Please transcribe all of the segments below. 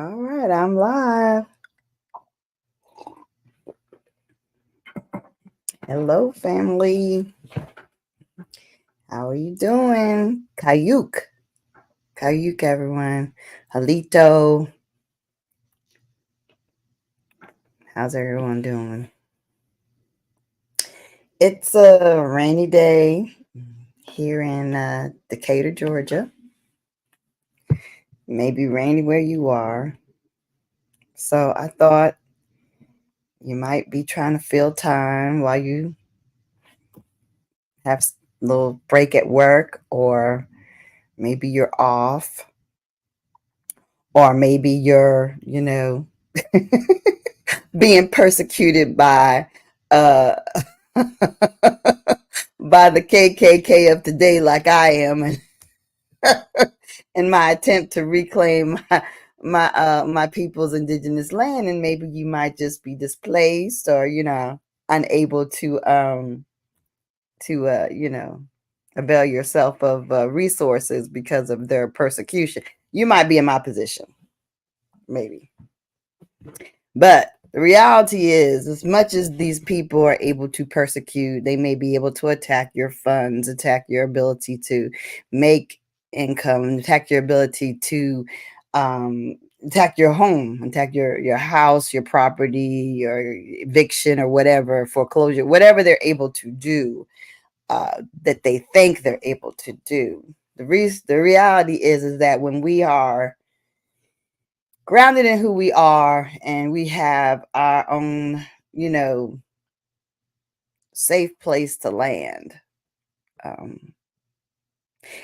All right, I'm live. Hello, family. How are you doing? Kayuk. Kayuk, everyone. Halito. How's everyone doing? It's a rainy day here in Decatur, Georgia. Maybe rainy where you are. So I thought you might be trying to fill time while you have a little break at work, or maybe you're off, or maybe you're, being persecuted by uh by the KKK of today, like I am, and in my attempt to reclaim my people's indigenous land. And maybe you might just be displaced, or unable to avail yourself of resources because of their persecution. You might be in my position, maybe. But the reality is, as much as these people are able to persecute, they may be able to attack your funds, attack your ability to make income, attack your ability to attack your home, attack your house, your property, your eviction, or whatever, foreclosure, whatever they're able to do, that they think they're able to do. The reality is that when we are grounded in who we are, and we have our own, safe place to land.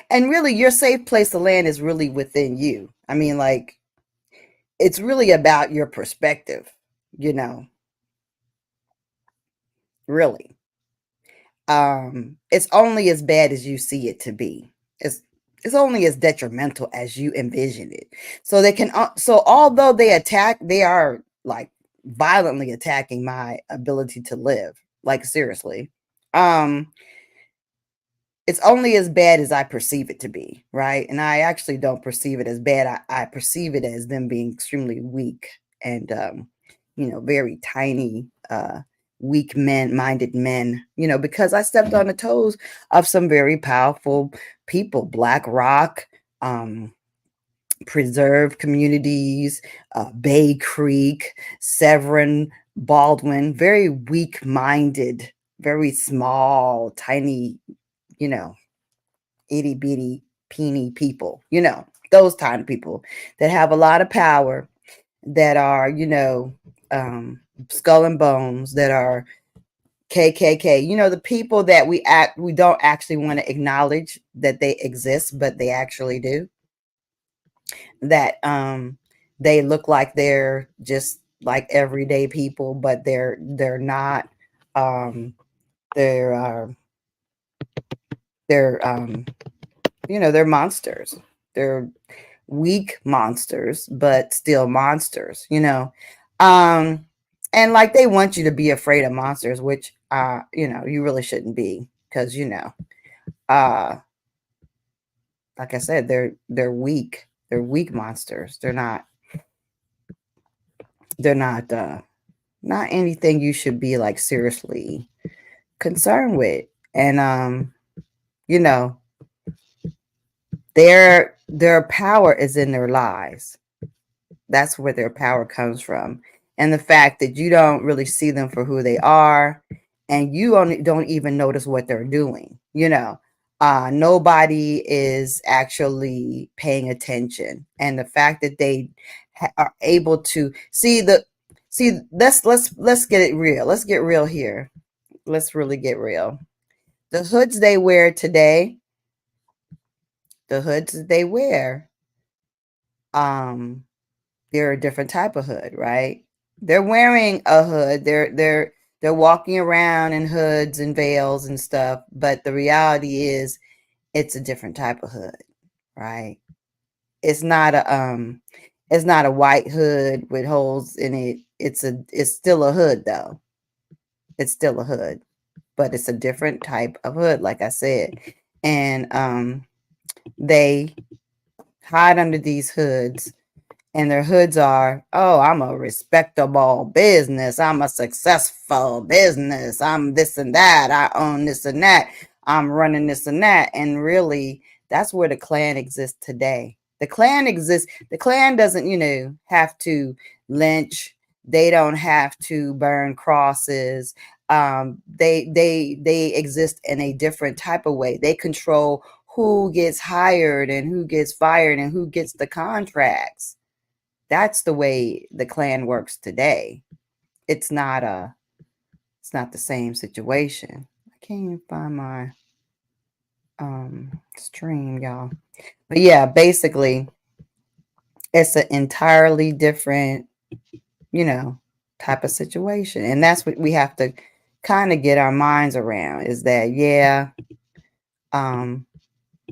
And really, your safe place to land is really within you. I mean, like, it's really about your perspective, really. It's only as bad as you see it to be. It's only as detrimental as you envision it. So they can so although they are like violently attacking my ability to live, like seriously. It's only as bad as I perceive it to be, right? And I actually don't perceive it as bad. I perceive it as them being extremely weak and very tiny, weak minded men, because I stepped on the toes of some very powerful people. Black Rock, preserved communities, Bay Creek, Severin, Baldwin, very weak minded, very small, tiny, you know, itty bitty, peeny people, those kind of people that have a lot of power, that are, skull and bones, that are KKK, the people that we don't actually want to acknowledge that they exist, but they actually do. That they look like they're just like everyday people, but they're not. They're they're they're monsters. They're weak monsters, but still monsters, and like they want you to be afraid of monsters, which you really shouldn't be, because uh like I said, they're weak. They're weak monsters. They're not anything you should be like seriously concerned with. And you know their power is in their lies. That's where their power comes from. And the fact that you don't really see them for who they are, and you don't even notice what they're doing. Nobody is actually paying attention. And the fact that they are able to see, let's get it real. Let's get real here. Let's really get real. The hoods they wear today, the hoods that they wear, um, they're a different type of hood, right? They're wearing a hood. They're walking around in hoods and veils and stuff, but the reality is it's a different type of hood, right? It's not a white hood with holes in it. It's still a hood though. It's still a hood, but it's a different type of hood, like I said. And they hide under these hoods, and their hoods are, oh, I'm a respectable business, I'm a successful business, I'm this and that, I own this and that, I'm running this and that. And really, that's where the Klan exists today. The Klan exists, the Klan doesn't, have to lynch, they don't have to burn crosses. They exist in a different type of way. They control who gets hired and who gets fired and who gets the contracts. That's the way the Klan works today. It's not the same situation. I can't even find my stream, y'all. But yeah, basically it's an entirely different, you know, type of situation. And that's what we have to kind of get our minds around, is that um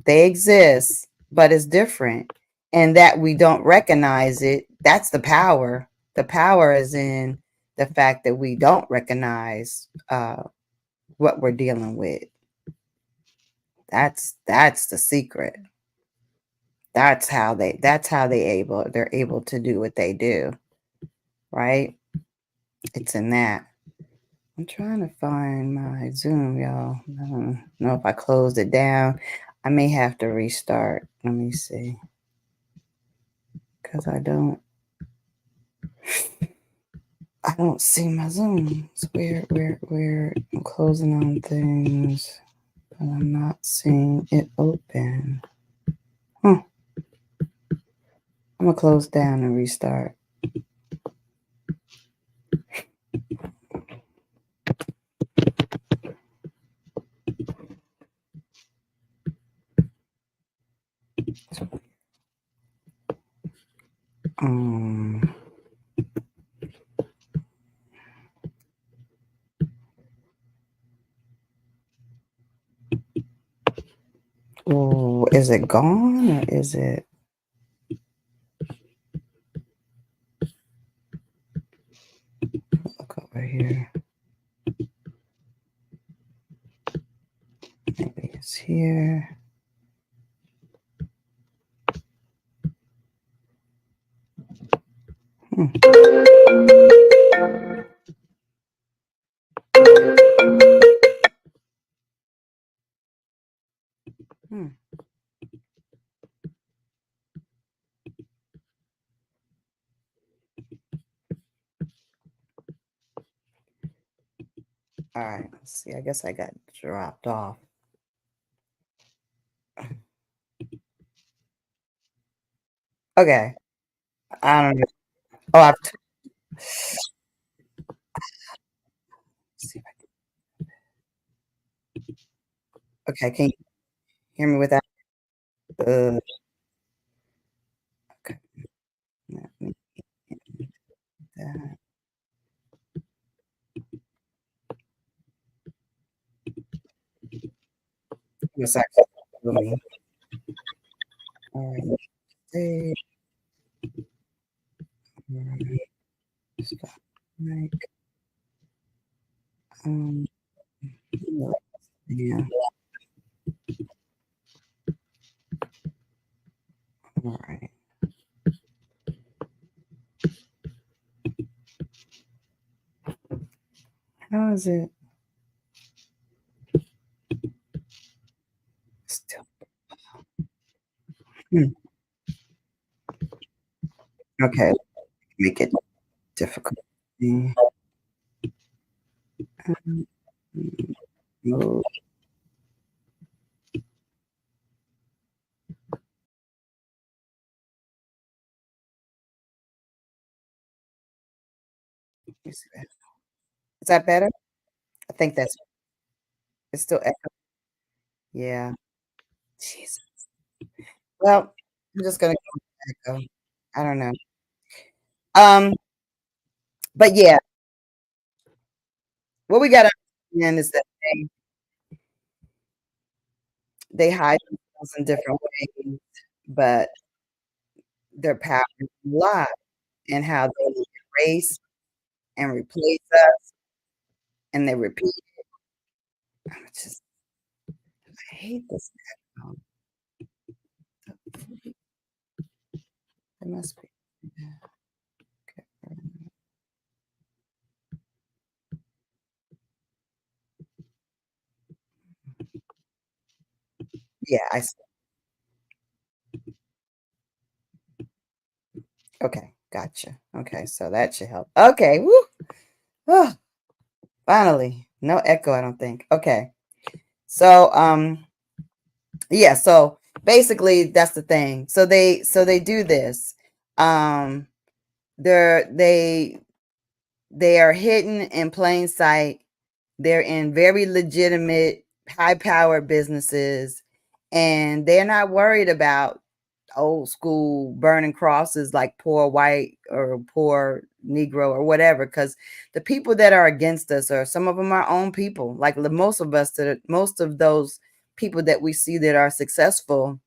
they exist, but it's different. And that we don't recognize it, that's the power. The power is in the fact that we don't recognize what we're dealing with. That's the secret. They're able to do what they do, right? It's in that. I'm trying to find my Zoom, y'all. I don't know if I closed it down. I may have to restart. Let me see. Because I don't see my Zoom. It's weird. I'm closing on things, but I'm not seeing it open. I'm gonna close down and restart. Oh, is it gone or is it? Look over here. Maybe it's here. All right, let's see. I guess I got dropped off. Okay. I don't know. Oh, see if okay, can you hear me with that? Okay. Let me get that. Yes, actually, let me. All right. Stay. All right. Stop. Mic. Um, yeah. All right. How is it still? Hmm. Okay. Make it difficult. Um, move. Let me see that. Is that better? I think it's still echo. Yeah. Jeez. Well, I'm just gonna go with echo. I don't know. Um, but yeah, what we gotta understand is that they hide themselves in different ways, but their power is a lot in how they erase and replace us, and they repeat. I'm just I hate this echo. It must be. Yeah, I see. Okay, gotcha. Okay, so that should help. Okay, woo. Oh, finally, no echo, I don't think. Okay. So yeah, so basically that's the thing. So they do this. Um they're they are hidden in plain sight. They're in very legitimate, high-powered businesses, and they're not worried about old school burning crosses like poor white or poor Negro or whatever. Because the people that are against us are some of them our own people. Like most of us, most of those people that we see that are successful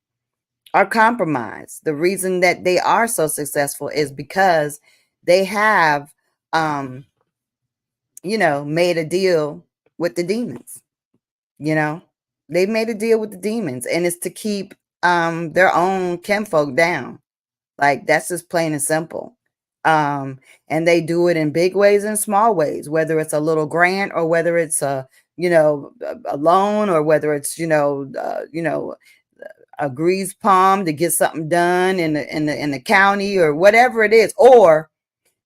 are compromised. The reason that they are so successful is because they have um made a deal with the demons. You know, they made a deal with the demons, and it's to keep their own kinfolk down. Like that's just plain and simple. And they do it in big ways and small ways, whether it's a little grant or whether it's a loan, or whether it's a grease palm to get something done in the county or whatever it is, or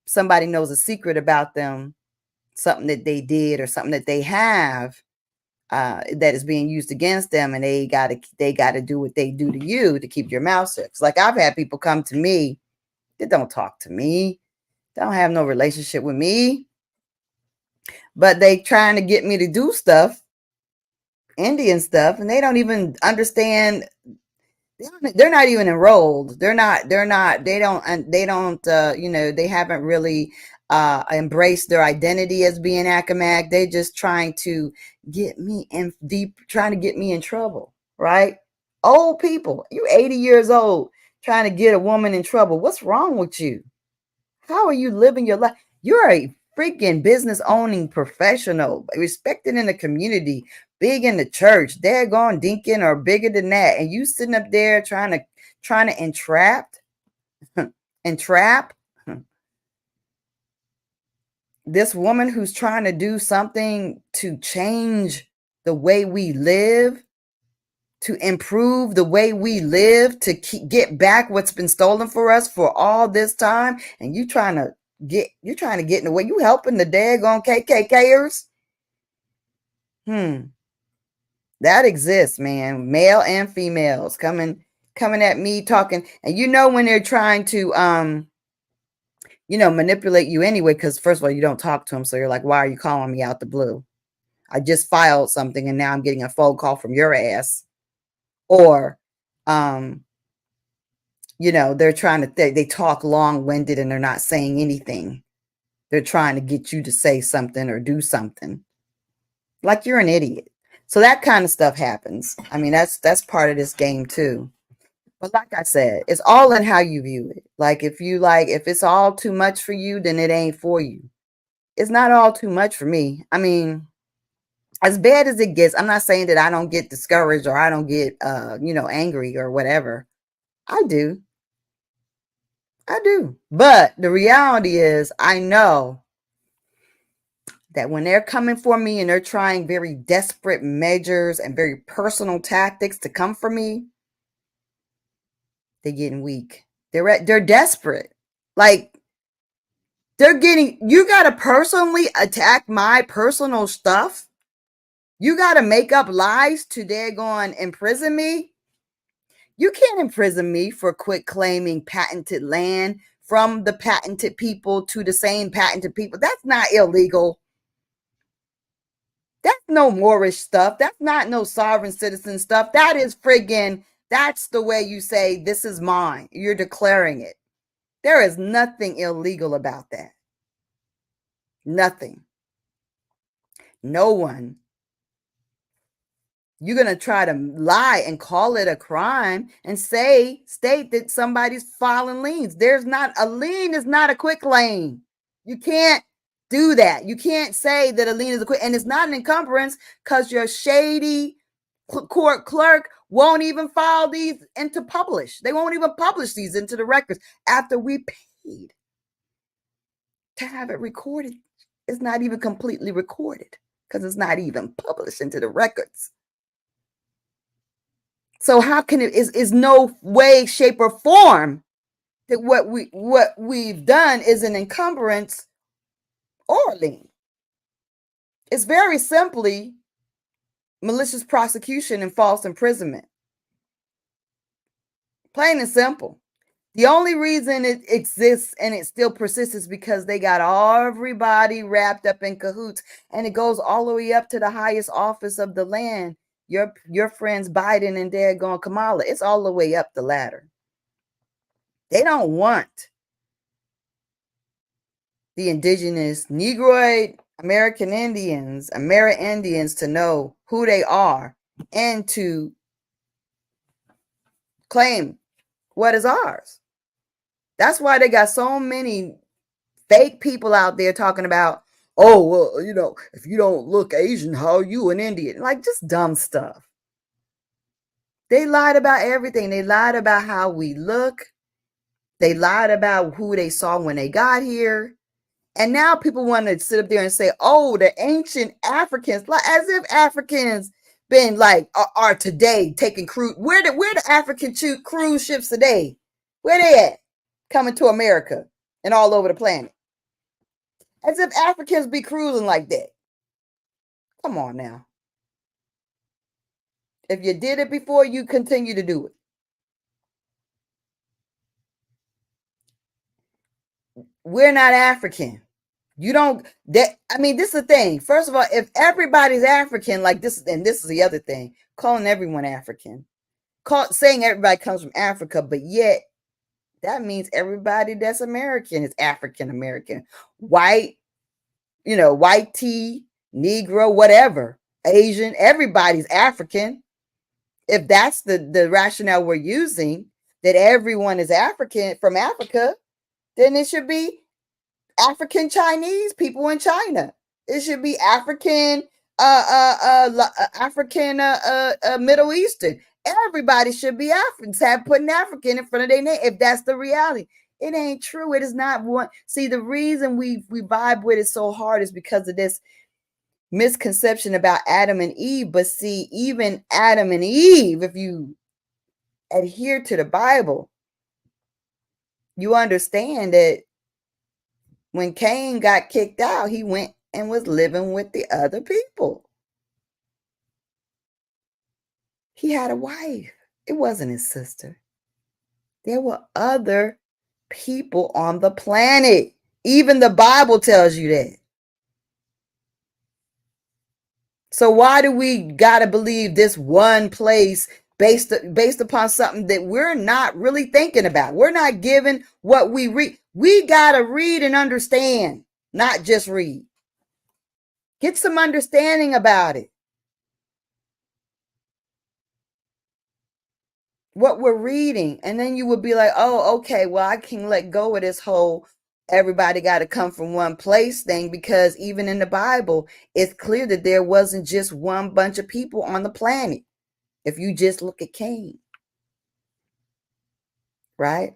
somebody knows a secret about them, something that they did or something that they have that is being used against them, and they gotta do what they do to you to keep your mouth shut. Like I've had people come to me that don't talk to me, don't have no relationship with me, but they trying to get me to do stuff, Indian stuff, and they don't even understand. They're not even enrolled. They don't they haven't really embraced their identity as being Akamak. They just trying to trying to get me in trouble, right? Old people, you 80 years old, trying to get a woman in trouble. What's wrong with you? How are you living your life? You're a freaking business owning professional, respected in the community, big in the church, daggone deacon or bigger than that. And you sitting up there trying to entrap this woman who's trying to do something to change the way we live, to improve the way we live, to get back what's been stolen for us for all this time. And you're trying to get in the way. You helping the daggone KKKers? That exists, man. Male and females coming at me talking. And when they're trying to manipulate you anyway, because first of all, you don't talk to them. So you're like, why are you calling me out the blue? I just filed something and now I'm getting a phone call from your ass. Or they're trying to they talk long-winded and they're not saying anything. They're trying to get you to say something or do something. Like you're an idiot. So that kind of stuff happens. I mean, that's part of this game too. But like I said, it's all in how you view it. Like if it's all too much for you, then it ain't for you. It's not all too much for me. I mean, as bad as it gets, I'm not saying that I don't get discouraged or I don't get angry or whatever. I do. I do. But the reality is I know that when they're coming for me and they're trying very desperate measures and very personal tactics to come for me, they're getting weak. They're desperate. Like you got to personally attack my personal stuff. You got to make up lies to daggone imprison me. You can't imprison me for quit claiming patented land from the patented people to the same patented people. That's not illegal. That's no Moorish stuff. That's not no sovereign citizen stuff. That is that's the way you say, this is mine. You're declaring it. There is nothing illegal about that. Nothing. No one. You're going to try to lie and call it a crime and state that somebody's filing liens. A lien is not a quick claim. You can't do that. You can't say that a lien is a quick, and it's not an encumbrance because your shady court clerk won't even file these into publish. They won't even publish these into the records after we pay paid to have it recorded. It's not even completely recorded because it's not even published into the records. So how can it is no way, shape, or form that what we've done is an encumbrance or a lien. It's very simply malicious prosecution and false imprisonment. Plain and simple. The only reason it exists and it still persists is because they got everybody wrapped up in cahoots, and it goes all the way up to the highest office of the land. Your friends Biden and daggone Kamala. It's all the way up the ladder. They don't want the Indigenous Negroid American Indians, Amerindians to know who they are and to claim what is ours. That's why they got so many fake people out there talking about, oh, well, if you don't look Asian, how are you an Indian? Like, just dumb stuff. They lied about everything. They lied about how we look. They lied about who they saw when they got here. And now people want to sit up there and say, oh, the ancient Africans, like as if Africans been like are today taking cruise. Where the African cruise ships today? Where they at? Coming to America and all over the planet. As if Africans be cruising like that. Come on now. If you did it before, you continue to do it. We're not African. You don't that I mean, this is the thing. First of all, if everybody's African, like this, and this is the other thing, calling everyone African, saying everybody comes from Africa, but yet that means everybody that's American is African American. White, white tea, Negro, whatever, Asian, everybody's African. If that's the rationale we're using, that everyone is African from Africa, then it should be African Chinese people in China. It should be African, Middle Eastern. Everybody should be Africans. Have putting African in front of their name if that's the reality. It ain't true. It is not one. See, the reason we vibe with it so hard is because of this misconception about Adam and Eve. But see, even Adam and Eve, if you adhere to the Bible, you understand that when Cain got kicked out, he went and was living with the other people. He had a wife. It wasn't his sister. There were other people on the planet. Even the Bible tells you that. So why do we got to believe this one place based upon something that we're not really thinking about? We're not given what we read. We got to read and understand, not just read. Get some understanding about it. What we're reading. And then you would be like, oh, okay, well, I can let go of this whole everybody got to come from one place thing, because even in the Bible, it's clear that there wasn't just one bunch of people on the planet. If you just look at Cain, right?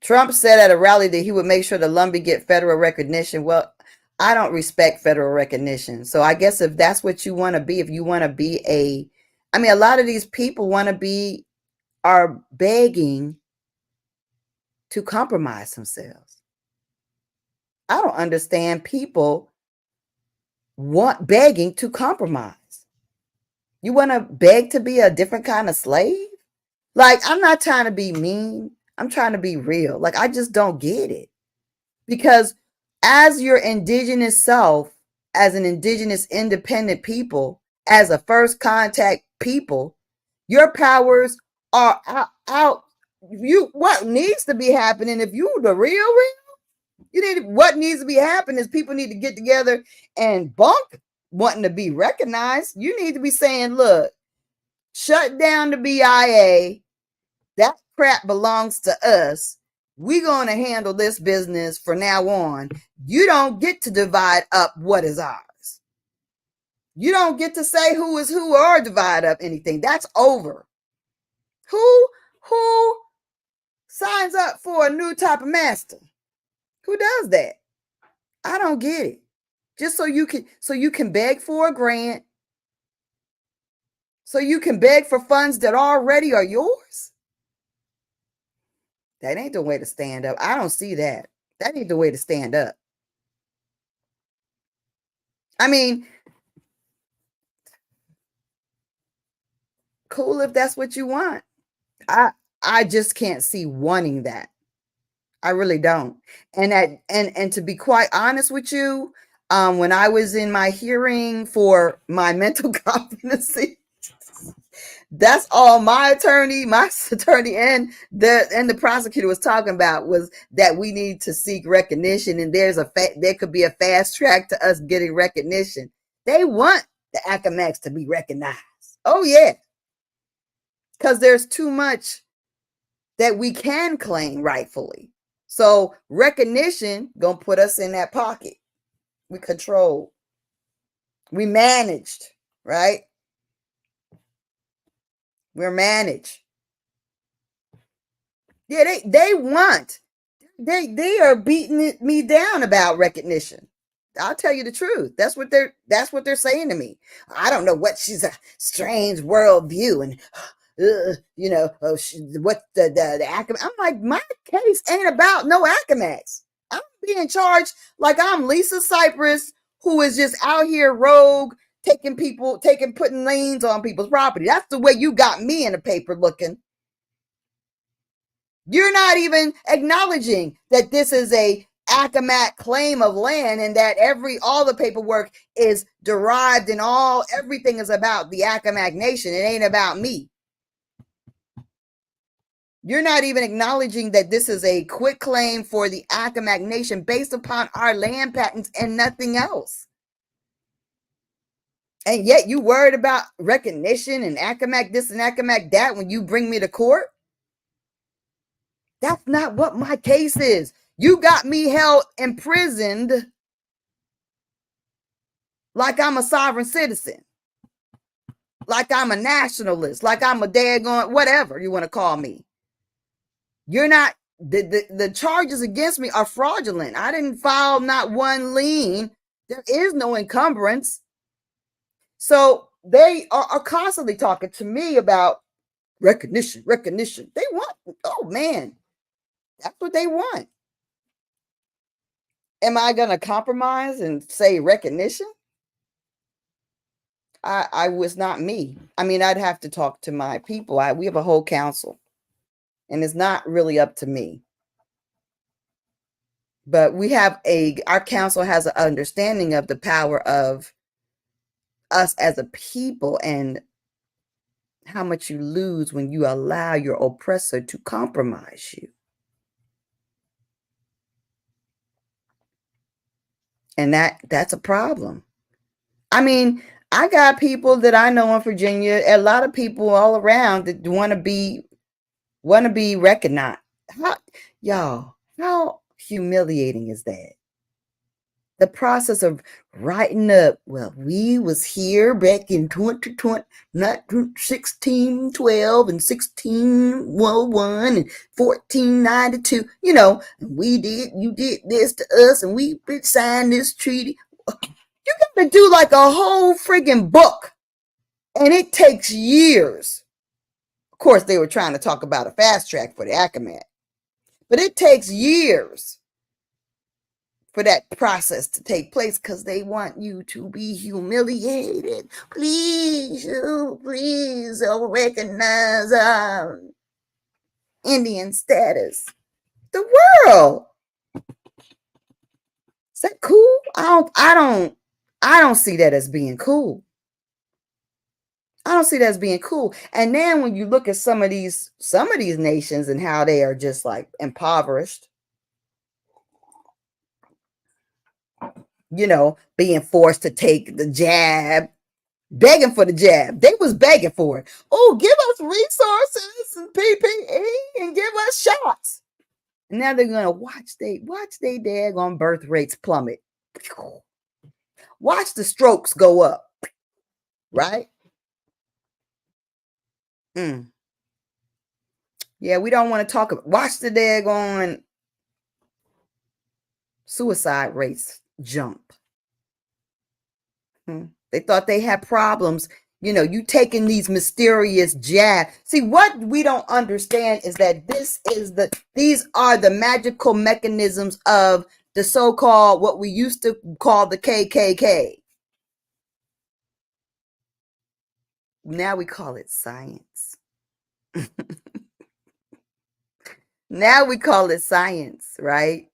Trump said at a rally that he would make sure the Lumbee get federal recognition. Well, I don't respect federal recognition. So I guess if that's what you want to be, if you want to be a lot of these people are begging to compromise themselves. I don't understand people begging to compromise. You want to beg to be a different kind of slave? Like, I'm not trying to be mean. I'm trying to be real. Like, I just don't get it. Because as your indigenous self, as an indigenous independent people, as a first contact people, your powers are out. What needs to be happening, if you the real, what needs to be happening is people need to get together and bunk wanting to be recognized. You need to be saying, look, shut down the BIA. That crap belongs to us. We're going to handle this business from now on. You don't get to divide up what is ours. You don't get to say who is who or divide up anything. That's over. Who signs up for a new type of master. Who does that? I don't get it. Just so you can beg for a grant, so you can beg for funds that already are yours. That ain't the way to stand up. I don't see that. That ain't the way to stand up. I mean, cool if that's what you want. I just can't see wanting that. I really don't. And to be quite honest with you, when I was in my hearing for my mental competency, that's all my attorney, and the prosecutor was talking about was that we need to seek recognition, and there could be a fast track to us getting recognition. They want the Acamax to be recognized. Oh yeah, because there's too much that we can claim rightfully. So recognition gonna put us in that pocket. We controlled. We managed, right? We're managed. Yeah, they want. They are beating me down about recognition. I'll tell you the truth. That's what they're saying to me. I don't know what she's a strange worldview and what the Acamax. I'm like, my case ain't about no Acamax. I'm being charged like I'm Lisa Cypress, who is just out here rogue, putting liens on people's property. That's the way you got me in the paper looking. You're not even acknowledging that this is a Acamac claim of land and that all the paperwork is derived and everything is about the Acamac Nation. It ain't about me. You're not even acknowledging that this is a quit claim for the Acamac Nation based upon our land patents and nothing else. And yet you worried about recognition and Acamac this and Acamac that when you bring me to court? That's not what my case is. You got me held imprisoned like I'm a sovereign citizen, like I'm a nationalist, like I'm a daggone whatever you want to call me. You're not, the charges against me are fraudulent. I didn't file not one lien. There is no encumbrance. So they are constantly talking to me about recognition. They want, oh man, that's what they want. Am I going to compromise and say recognition? I was not me. I mean, I'd have to talk to my people. We have a whole council, and it's not really up to me. But our council has an understanding of the power of us as a people and how much you lose when you allow your oppressor to compromise you. And that's a problem. I mean, I got people that I know in Virginia, a lot of people all around that want to be recognized. How humiliating is that? The process of writing up, well, we was here back in 2020, not 1612 and 1601 and 1492, you did this to us and we signed this treaty. You got to do like a whole friggin' book, and it takes years. Of course, they were trying to talk about a fast track for the Acamac, but it takes years for that process to take place because they want you to be humiliated. Please recognize our Indian status. The world. Is that cool? I don't see that as being cool. I don't see that as being cool. And then when you look at some of these nations and how they are just like impoverished, being forced to take the jab, begging for the jab. They was begging for it. Oh, give us resources and PPE and give us shots. And now they're gonna watch they daggone birth rates plummet. Watch the strokes go up. Right? Yeah, we don't want to talk about. Watch the daggone suicide rates jump. They thought they had problems. You know, you taking these mysterious jabs. See, what we don't understand is that these are the magical mechanisms of the so-called, what we used to call the KKK. Now we call it science. Now we call it science, right?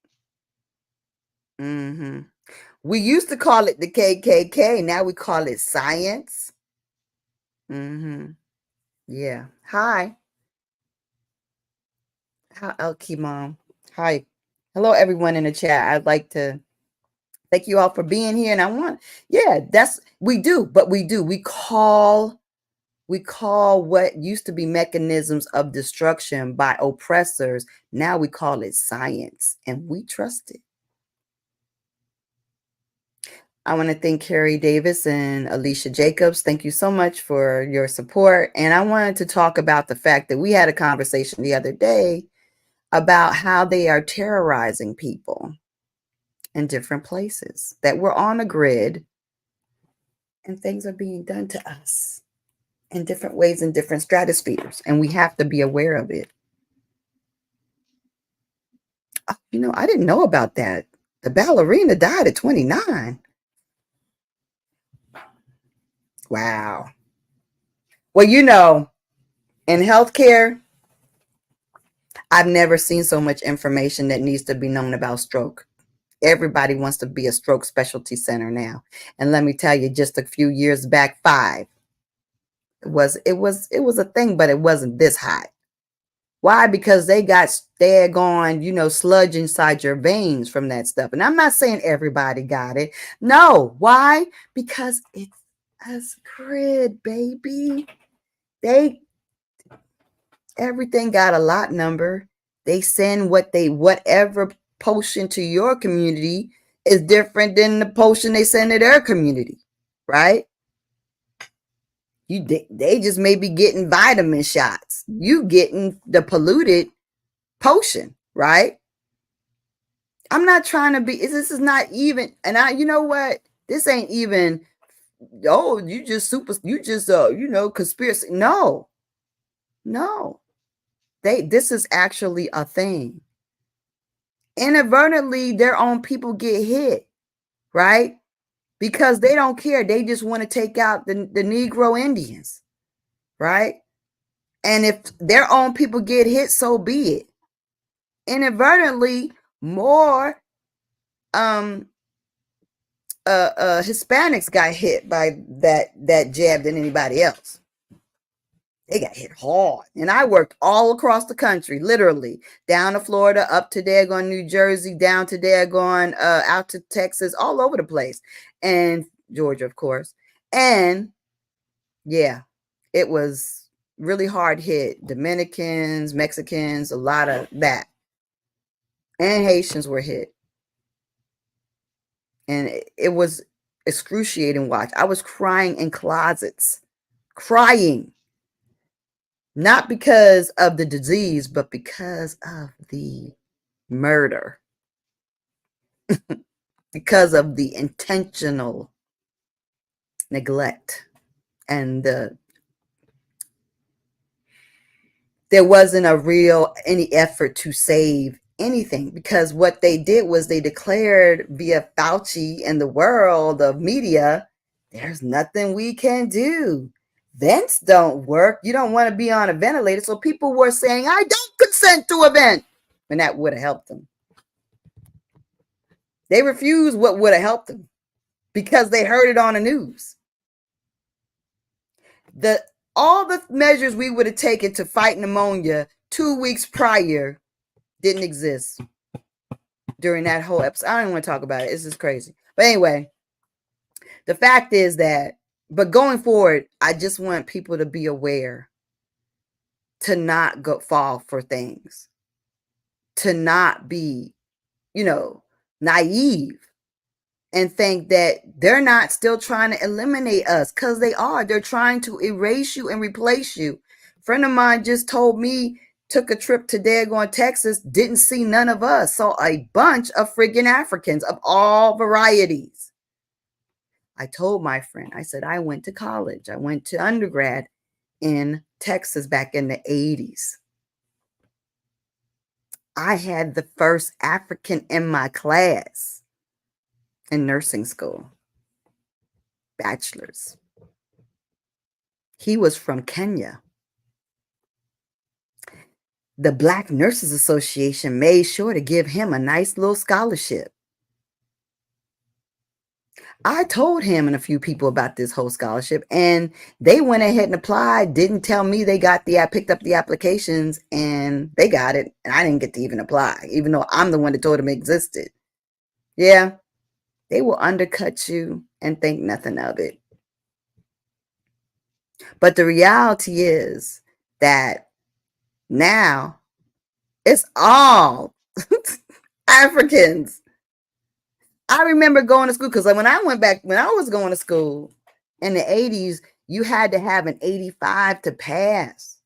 Mm-hmm. We used to call it the KKK. Now we call it science. Mm-hmm. Yeah. Hi. Hi, Elkie Mom. Hi. Hello, everyone in the chat. I'd like to thank you all for being here. And we do, but we call what used to be mechanisms of destruction by oppressors. Now we call it science, and we trust it. I want to thank Carrie Davis and Alicia Jacobs. Thank you so much for your support. And I wanted to talk about the fact that we had a conversation the other day about how they are terrorizing people in different places, that we're on a grid and things are being done to us in different ways in different stratospheres, and we have to be aware of it. You know, I didn't know about that. The ballerina died at 29. Wow. Well, you know, in healthcare, I've never seen so much information that needs to be known about stroke. Everybody wants to be a stroke specialty center now. And let me tell you, just a few years back, 5, it was a thing, but it wasn't this high. Why? Because they got daggone, sludge inside your veins from that stuff. And I'm not saying everybody got it. No. Why? Because it's a grid, baby. Everything got a lot number. They send whatever potion to your community is different than the potion they send to their community, right? They just may be getting vitamin shots. You getting the polluted potion, right? I'm not trying to be, this is not even, and you know what? This ain't even, conspiracy. No. This is actually a thing. Inadvertently, their own people get hit, right? Because they don't care. They just want to take out the Negro Indians, right? And if their own people get hit, so be it. Inadvertently, more Hispanics got hit by that jab than anybody else. They got hit hard. And I worked all across the country, literally, down to Florida, up to daggone New Jersey, down to daggone out to Texas, all over the place, and Georgia, of course. And yeah, it was really hard hit. Dominicans, Mexicans, a lot of that, and Haitians were hit. And it was excruciating watch. I was crying in closets, crying. Not because of the disease, but because of the murder. Because of the intentional neglect. And there wasn't any effort to save anything, because what they did was they declared via Fauci and the world of media, there's nothing we can do. Vents don't work. You don't want to be on a ventilator. So people were saying, I don't consent to a vent. And that would have helped them. They refused what would have helped them because they heard it on the news. All the measures we would have taken to fight pneumonia 2 weeks prior didn't exist during that whole episode. I don't even want to talk about it. It's just crazy. But anyway, the fact is that, but going forward, I just want people to be aware, to not fall for things, to not be, naive and think that they're not still trying to eliminate us, because they are. They're trying to erase you and replace you. A friend of mine just told me took a trip to Daggone, Texas, didn't see none of us, saw a bunch of friggin' Africans of all varieties. I told my friend, I said, I went to college. I went to undergrad in Texas back in the 80s. I had the first African in my class in nursing school, bachelor's. He was from Kenya. The Black Nurses Association made sure to give him a nice little scholarship. I told him and a few people about this whole scholarship, and they went ahead and applied, didn't tell me they got I picked up the applications and they got it, and I didn't get to even apply, even though I'm the one that told them it existed. Yeah, they will undercut you and think nothing of it. But the reality is that now it's all Africans. I remember going to school because when I was going to school in the 80s, you had to have an 85 to pass.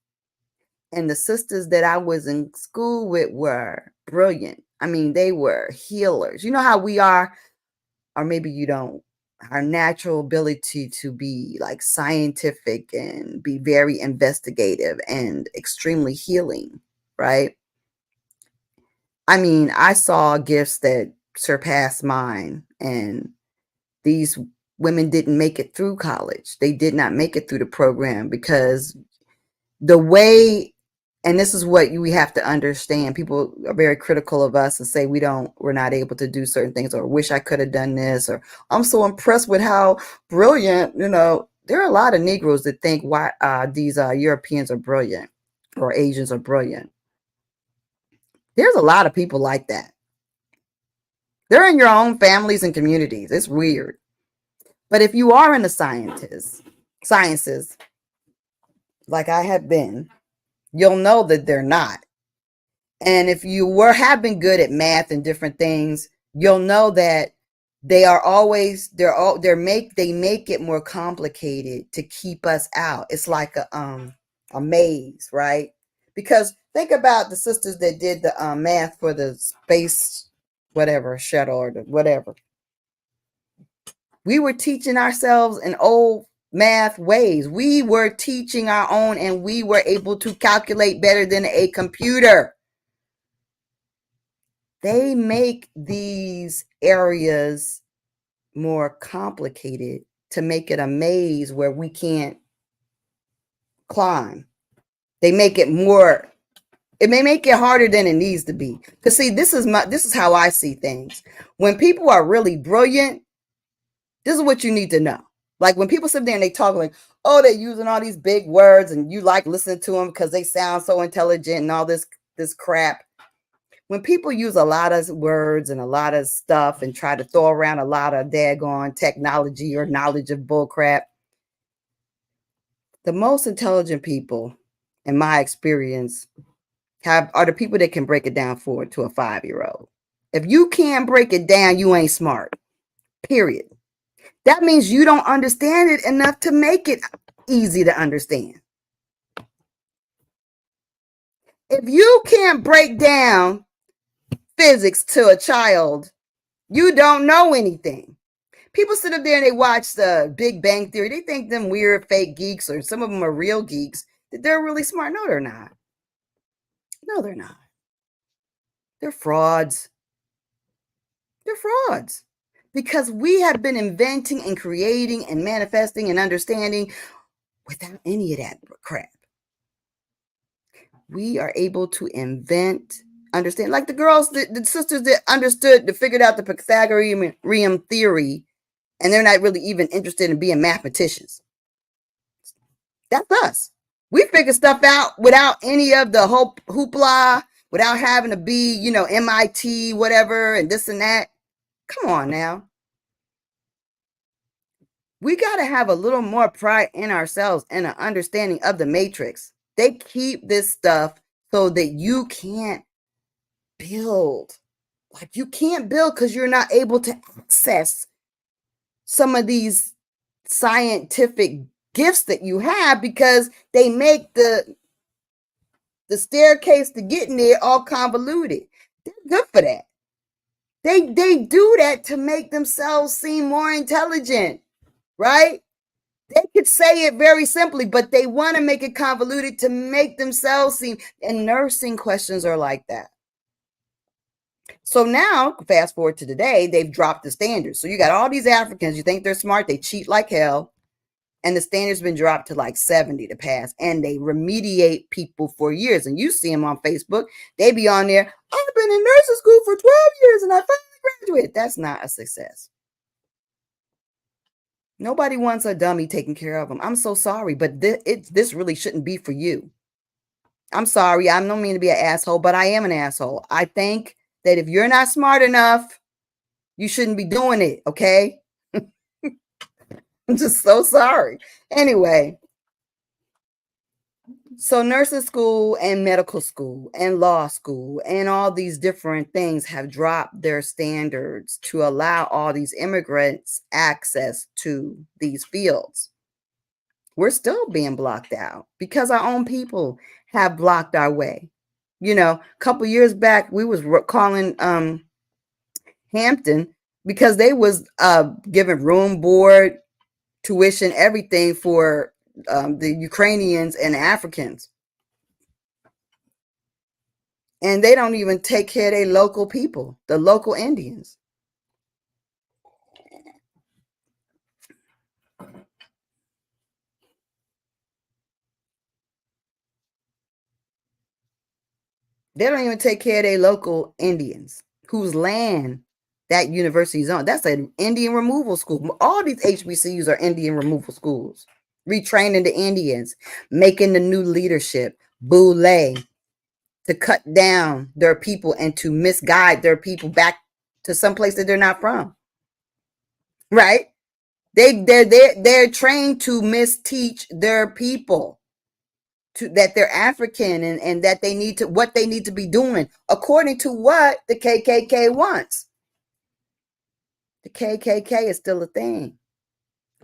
And the sisters that I was in school with were brilliant. I mean, they were healers. You know how we are, or maybe you don't, our natural ability to be like scientific and be very investigative and extremely healing, right? I mean, I saw gifts that surpassed mine, and these women didn't make it through college. They did not make it through the program because the way, and this is what we have to understand, people are very critical of us and say we're not able to do certain things, or wish I could have done this, or I'm so impressed with how brilliant, there are a lot of Negroes that think these Europeans are brilliant or Asians are brilliant. There's a lot of people like that. They're in your own families and communities. It's weird. But if you are in the sciences, like I have been, you'll know that they're not. And if you have been good at math and different things, you'll know that they make it more complicated to keep us out. It's like a maze, right? Because think about the sisters that did the math for the space shuttle or whatever. We were teaching ourselves in old math ways. We were teaching our own, and we were able to calculate better than a computer. They make these areas more complicated to make it a maze where we can't climb. They make it may make it harder than it needs to be. Because see, this is how I see things. When people are really brilliant, this is what you need to know. Like when people sit there and they talk like, oh, they're using all these big words and you like listening to them because they sound so intelligent and all this crap. When people use a lot of words and a lot of stuff and try to throw around a lot of daggone technology or knowledge of bull crap, the most intelligent people, in my experience, are the people that can break it down to a 5-year-old. If you can't break it down, you ain't smart. Period. That means you don't understand it enough to make it easy to understand. If you can't break down physics to a child, you don't know anything. People sit up there and they watch the Big Bang Theory. They think them weird fake geeks, or some of them are real geeks, that they're really smart. No, they're not. No, they're not. They're frauds. They're frauds. Because we have been inventing and creating and manifesting and understanding without any of that crap. We are able to invent, understand, like the girls, the sisters that figured out the Pythagorean theory, and they're not really even interested in being mathematicians. That's us. We figure stuff out without any of the hoopla, without having to be, MIT, whatever, and this and that. Come on now. We got to have a little more pride in ourselves and an understanding of the matrix. They keep this stuff so that you can't build. Like you can't build because you're not able to access some of these scientific gifts that you have, because they make the the staircase to getting there all convoluted. They're good for that. They do that to make themselves seem more intelligent, right? They could say it very simply, but they want to make it convoluted to make themselves seem, and nursing questions are like that. So now, fast forward to today, they've dropped the standards. So you got all these Africans, you think they're smart, they cheat like hell, and the standard's been dropped to like 70 to pass, and they remediate people for years. And you see them on Facebook, they be on there, I've been in nursing school for 12 years and I finally graduated. That's not a success. Nobody wants a dummy taking care of them. I'm so sorry, but this really shouldn't be for you. I'm sorry. I don't mean to be an asshole, but I am an asshole. I think that if you're not smart enough, you shouldn't be doing it, okay? I'm just so sorry. Anyway, so nursing school and medical school and law school and all these different things have dropped their standards to allow all these immigrants access to these fields. We're still being blocked out because our own people have blocked our way. You know, a couple years back, we was calling Hampton because they was giving room, board, tuition, everything for the Ukrainians and Africans. And they don't even take care of their local people, the local Indians. They don't even take care of their local Indians whose land that university is on. That's an Indian removal school. All these HBCUs are Indian removal schools, retraining the Indians, making the new leadership, boule, to cut down their people and to misguide their people back to some place that they're not from. Right? They're trained to misteach their people. That they're African and that they need to what they need to be doing according to what the KKK wants. The KKK is still a thing.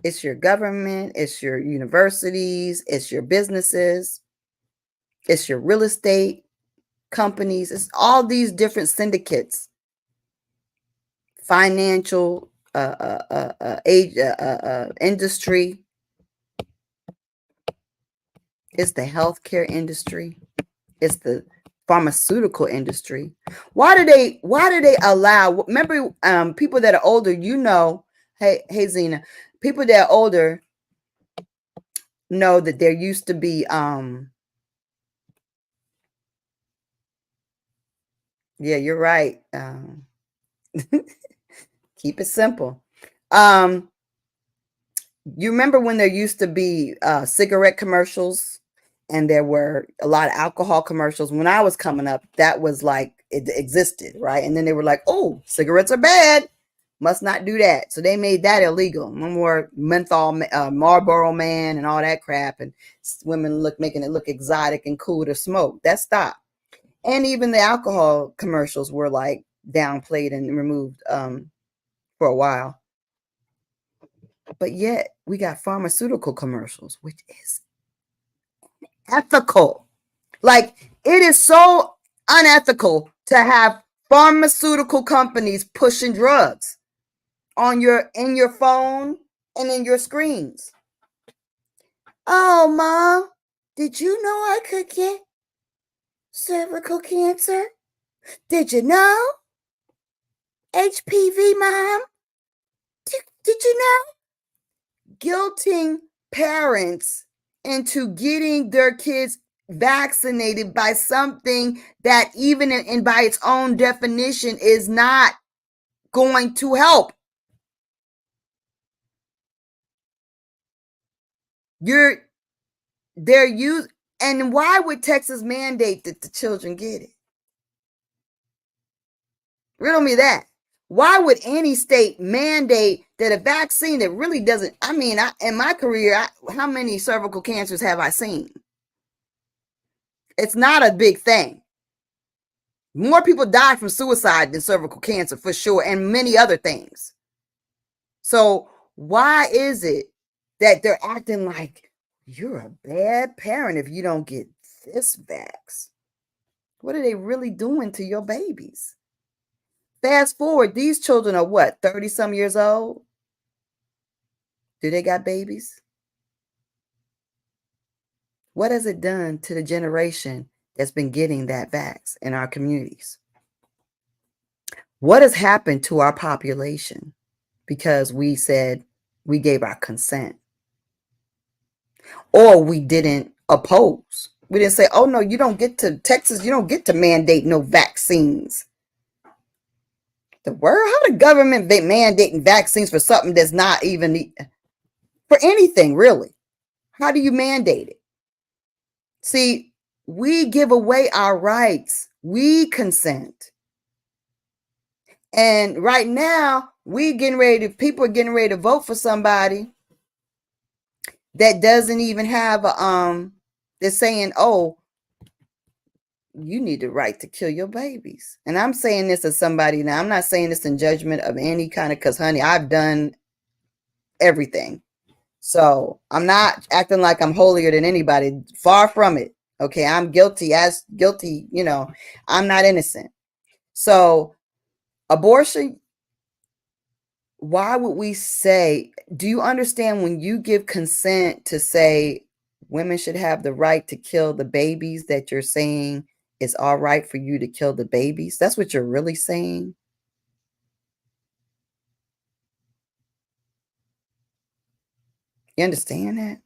It's your government, it's your universities, it's your businesses, it's your real estate companies, it's all these different syndicates, financial industry. It's the healthcare industry. It's the pharmaceutical industry. Why do they allow, remember, people that are older, hey Zena, people that are older know that there used to be yeah, you're right. Keep it simple. You remember when there used to be cigarette commercials and there were a lot of alcohol commercials? When I was coming up, that was like, it existed, right? And then they were like, oh, cigarettes are bad. Must not do that. So they made that illegal. No more menthol, Marlboro Man and all that crap. And women making it look exotic and cool to smoke. That stopped. And even the alcohol commercials were like downplayed and removed for a while. But yet we got pharmaceutical commercials, which is ethical. Like, it is so unethical to have pharmaceutical companies pushing drugs in your phone and in your screens. Oh, Mom, did you know I could get cervical cancer? Did you know? HPV, Mom? Did you know? Guilting parents into getting their kids vaccinated by something that even in by its own definition is not going to help. They're used, and why would Texas mandate that the children get it? Riddle me that. Why would any state mandate that a vaccine that really doesn't? I mean, in my career, how many cervical cancers have I seen? It's not a big thing. More people die from suicide than cervical cancer for sure, and many other things. So why is it that they're acting like you're a bad parent if you don't get this vax? What are they really doing to your babies? Fast forward, these children are what, 30 some years old? Do they got babies? What has it done to the generation that's been getting that vax in our communities? What has happened to our population because we said we gave our consent or we didn't oppose? We didn't say, oh no, you don't get to Texas, you don't get to mandate no vaccines. The word? How the government mandating vaccines for something that's not even for anything, really? How do you mandate it? See, we give away our rights. We consent. And right now, people are getting ready to vote for somebody that doesn't even have they're saying, oh, you need the right to kill your babies. And I'm saying this as somebody, now I'm not saying this in judgment of any kind of, because honey, I've done everything. So I'm not acting like I'm holier than anybody. Far from it. Okay, I'm guilty as guilty, I'm not innocent. So abortion, why would we say, do you understand when you give consent to say women should have the right to kill the babies, that you're saying it's all right for you to kill the babies? That's what you're really saying. You understand that?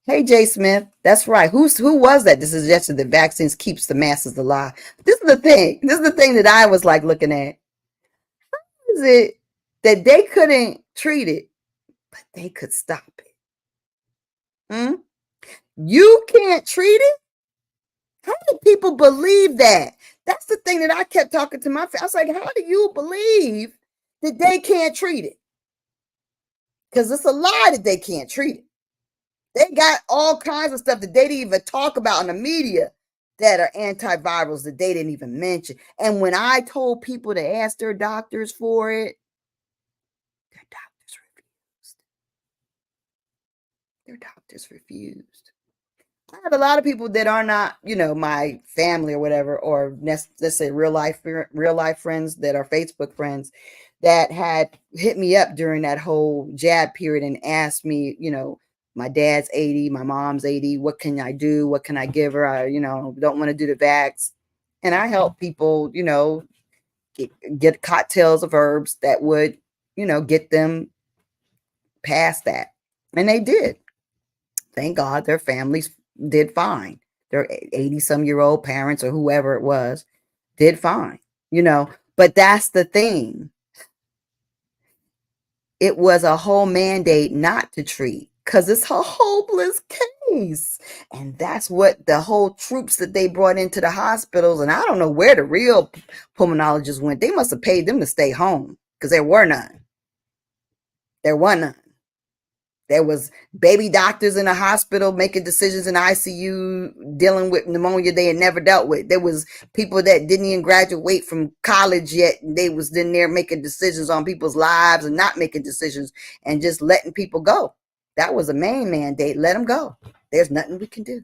Hey, Jay Smith, that's right. Who was that suggested that vaccines keeps the masses alive? This is the thing. This is the thing that I was like looking at. Is it that they couldn't treat it, but they could stop it? Hmm? You can't treat it? How do people believe that? That's the thing that I kept talking to my family. I was like, how do you believe that they can't treat it? Because it's a lie that they can't treat it. They got all kinds of stuff that they didn't even talk about in the media that are antivirals that they didn't even mention. And when I told people to ask their doctors for it, their doctors refused. Their doctors refused. I have a lot of people that are not, my family or whatever, or let's say real life friends that are Facebook friends that had hit me up during that whole jab period and asked me, my dad's 80, my mom's 80. What can I do? What can I give her? I, don't want to do the vax. And I help people, get cocktails of herbs that would, get them past that. And they did. Thank God their families did fine. Their 80 some year old parents or whoever it was did fine, but that's the thing. It was a whole mandate not to treat because it's a hopeless case. And that's what the whole troops that they brought into the hospitals. And I don't know where the real pulmonologists went. They must have paid them to stay home because there were none. There were none. There was baby doctors in the hospital making decisions in ICU, dealing with pneumonia they had never dealt with. There was people that didn't even graduate from college yet. They was in there making decisions on people's lives and not making decisions and just letting people go. That was a main mandate. Let them go. There's nothing we can do.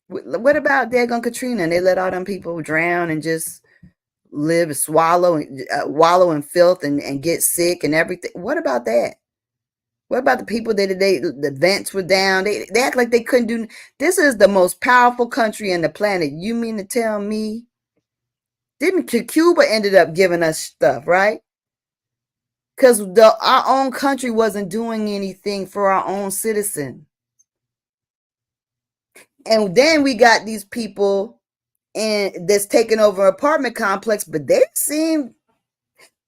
What about daggone Katrina? And they let all them people drown and just live, wallow in filth and get sick and everything. What about that? What about the people that the vents were down? They act like they couldn't do. This is the most powerful country on the planet. You mean to tell me? Didn't Cuba ended up giving us stuff, right? Because our own country wasn't doing anything for our own citizen. And then we got these people that's taking over an apartment complex, but they seem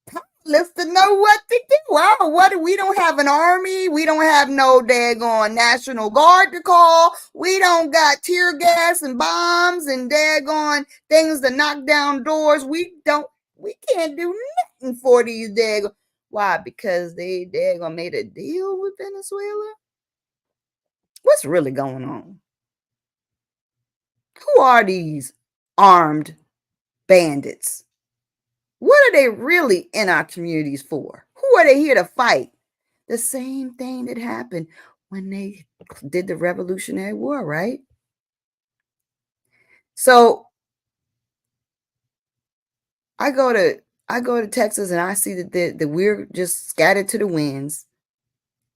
powerless to know what to do. Well, we don't have an army. We don't have no daggone National Guard to call. We don't got tear gas and bombs and daggone things to knock down doors. We can't do nothing for these daggone. Why? Because they daggone made a deal with Venezuela? What's really going on? Who are these armed bandits? What are they really in our communities for? Who are they here to fight? The same thing that happened when they did the Revolutionary War, right? So I go to Texas and I see that we're just scattered to the winds,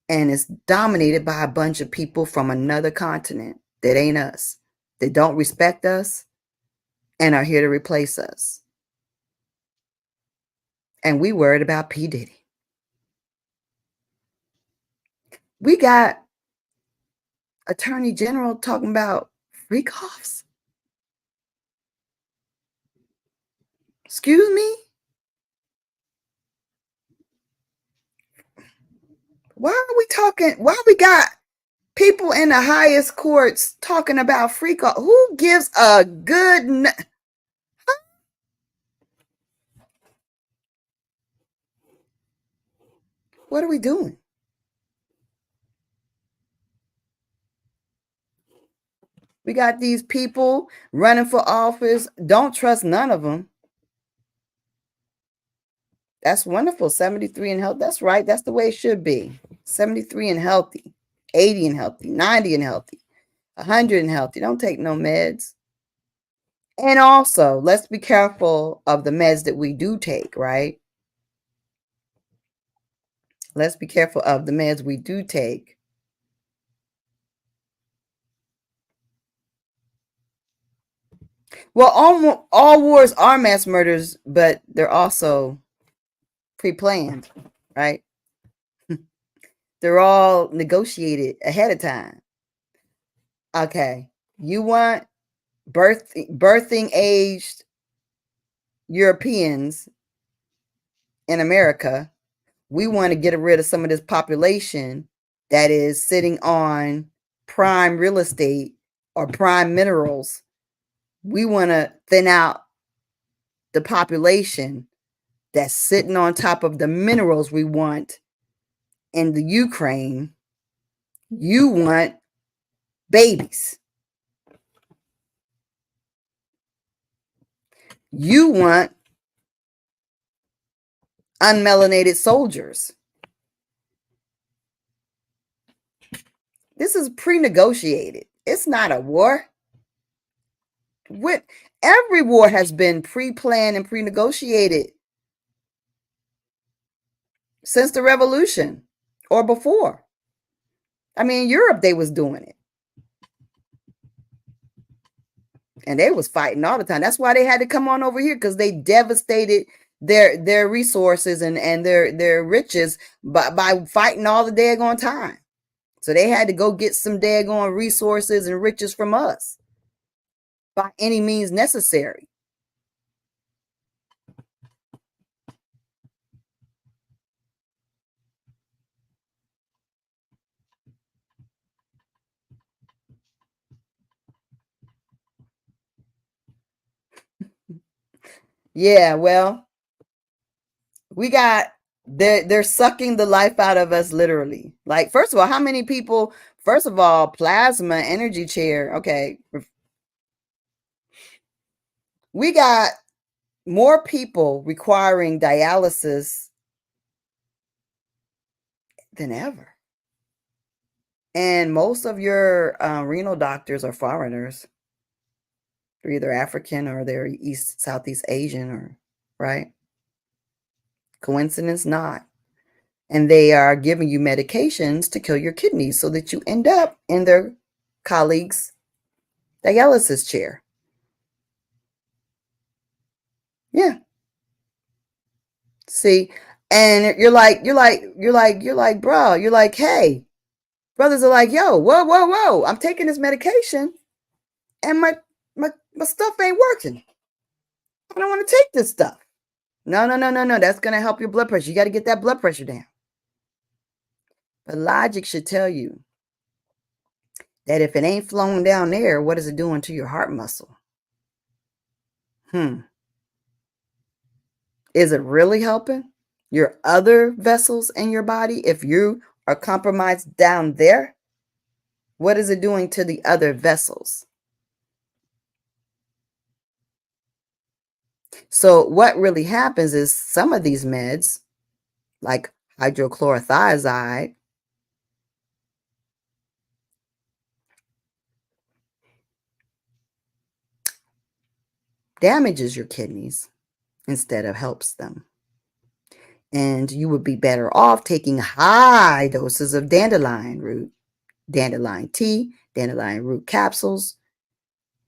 and it's dominated by a bunch of people from another continent that ain't us, that don't respect us and are here to replace us. And we worried about P. Diddy. We got Attorney General talking about freak offs. Excuse me? Why are we talking? Why we got people in the highest courts talking about freak off? Who gives a good? What are we doing? We got these people running for office. Don't trust none of them. That's wonderful. 73 and healthy. That's right. That's the way it should be. 73 and healthy, 80 and healthy, 90 and healthy, 100 and healthy. Don't take no meds. And also, let's be careful of the meds that we do take, right? Let's be careful of the meds we do take. Well, all wars are mass murders, but they're also pre-planned, right? They're all negotiated ahead of time. Okay, you want birthing aged Europeans in America. We want to get rid of some of this population that is sitting on prime real estate or prime minerals. We want to thin out the population that's sitting on top of the minerals we want in the Ukraine. You want babies. You want unmelanated soldiers. This is pre-negotiated. It's not a war. Every war has been pre-planned and pre-negotiated since the revolution or before. I mean, in Europe, they was doing it. And they was fighting all the time. That's why they had to come on over here, because they devastated their resources and their riches by fighting all the daggone time. So they had to go get some daggone resources and riches from us by any means necessary. Yeah, well, we got they're sucking the life out of us, literally. Like, first of all, how many people? First of all, plasma energy chair. Okay, we got more people requiring dialysis than ever, and most of your renal doctors are foreigners. They're either African or they're Southeast Asian, or right. Coincidence not. And they are giving you medications to kill your kidneys so that you end up in their colleagues' dialysis chair. Yeah. See, and you're like, bro, you're like, hey, brothers are like, yo, whoa. I'm taking this medication and my stuff ain't working. I don't want to take this stuff. No. That's going to help your blood pressure. You got to get that blood pressure down. But logic should tell you that if it ain't flowing down there, what is it doing to your heart muscle? Is it really helping your other vessels in your body? If you are compromised down there, what is it doing to the other vessels? So what really happens is some of these meds, like hydrochlorothiazide, damages your kidneys instead of helps them. And you would be better off taking high doses of dandelion root, dandelion tea, dandelion root capsules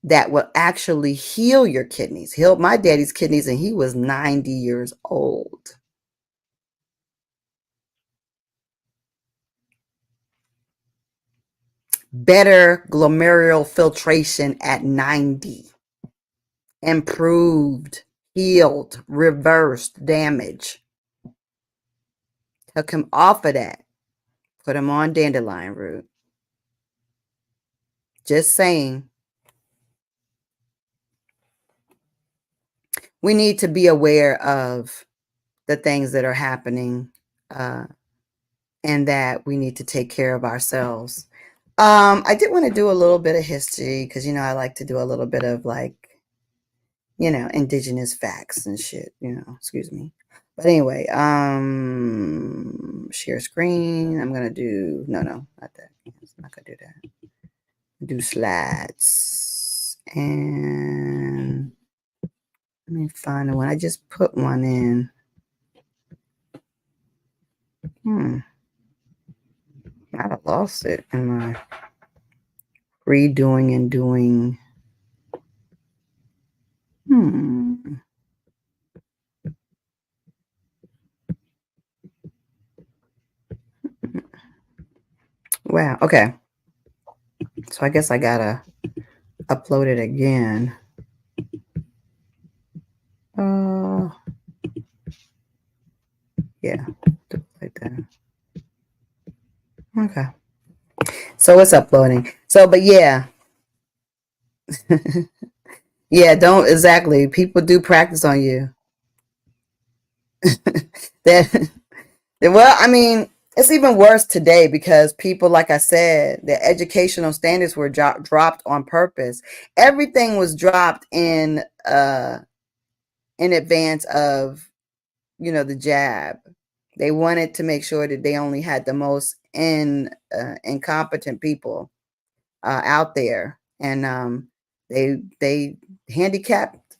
that will actually heal your kidneys. Healed my daddy's kidneys, and he was 90 years old. Better glomerular filtration at 90. Improved, healed, reversed damage. Took him off of that. Put him on dandelion root. Just saying. We need to be aware of the things that are happening, and that we need to take care of ourselves. I did want to do a little bit of history because, I like to do a little bit of indigenous facts and shit, excuse me. But anyway, share screen. I'm going to do, no, not that. I'm not going to do that. Do slides. And let me find the one. I just put one in. I lost it in my redoing and doing. Wow. Okay. So I guess I gotta upload it again. Yeah. Do it like that. Okay. So it's uploading. So, but yeah. Yeah, don't exactly. People do practice on you. That well, I mean, it's even worse today because people, like I said, the educational standards were dropped on purpose. Everything was dropped in advance of, the jab. They wanted to make sure that they only had the most incompetent people out there, and they handicapped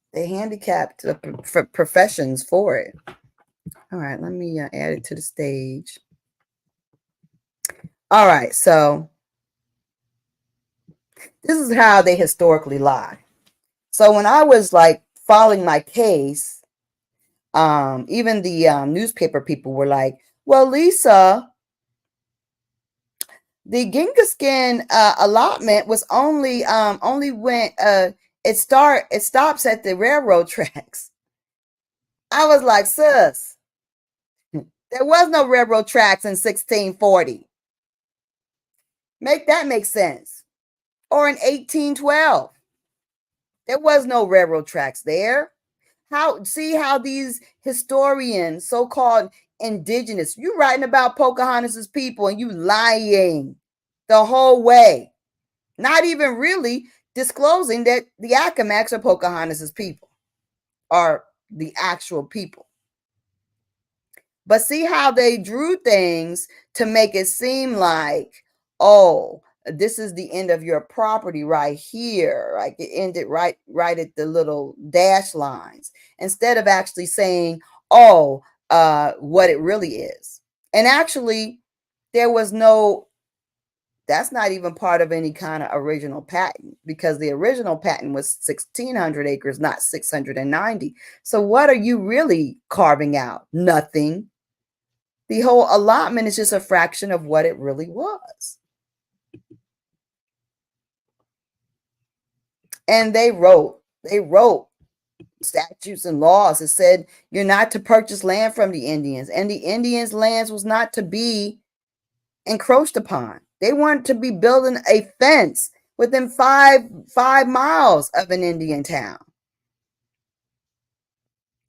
the professions for it. All right, let me add it to the stage. All right, so this is how they historically lie. So when I was filing my case, even the newspaper people were like, "Well, Lisa, the Genghis-Khan allotment was only went it stops at the railroad tracks." I was like, "Sis, there was no railroad tracks in 1640. Make that make sense. Or in 1812. There was no railroad tracks there. See how these historians, so-called indigenous, you writing about Pocahontas's people and you lying the whole way. Not even really disclosing that the Accomacs are Pocahontas's people, are the actual people. But see how they drew things to make it seem like, oh, this is the end of your property right here. Like it ended right at the little dash lines, instead of actually saying, oh, what it really is. And actually, there was no, that's not even part of any kind of original patent, because the original patent was 1,600 acres, not 690. So what are you really carving out? Nothing. The whole allotment is just a fraction of what it really was. And they wrote statutes and laws that said you're not to purchase land from the Indians, and the Indians' lands was not to be encroached upon. They weren't to be building a fence within five miles of an Indian town.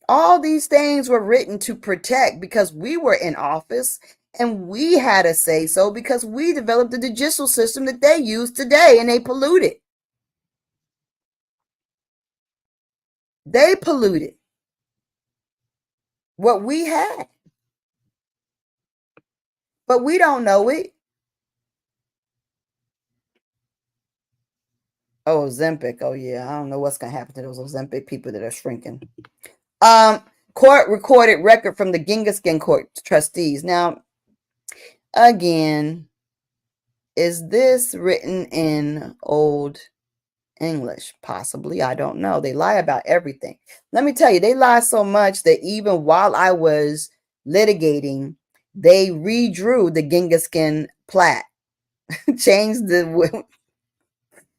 All these things were written to protect, because we were in office and we had a say so, because we developed the judicial system that they use today, and they polluted. They polluted what we had, but we don't know it. Oh, Ozempic. Oh yeah, I don't know what's gonna happen to those Ozempic people that are shrinking. Court recorded record from the Genghis Court trustees. Now, again, is this written in Old English? Possibly. I don't know. They lie about everything. Let me tell you, they lie so much that even while I was litigating, they redrew the Genghis plat, changed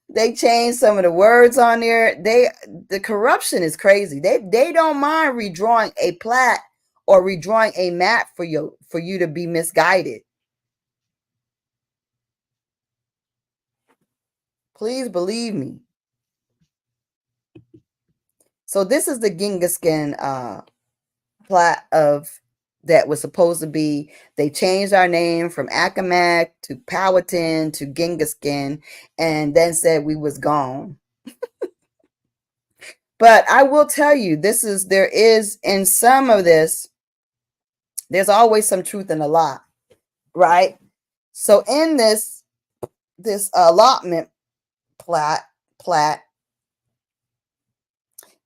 they changed some of the words on there. The corruption is crazy. They don't mind redrawing a plat or redrawing a map for you to be misguided. Please believe me. So this is the Genghis plat of that was supposed to be. They changed our name from Accomac to Powhatan to Genghis and then said we was gone. But I will tell you, there is in some of this, there's always some truth in a lie, right? So in this allotment plat,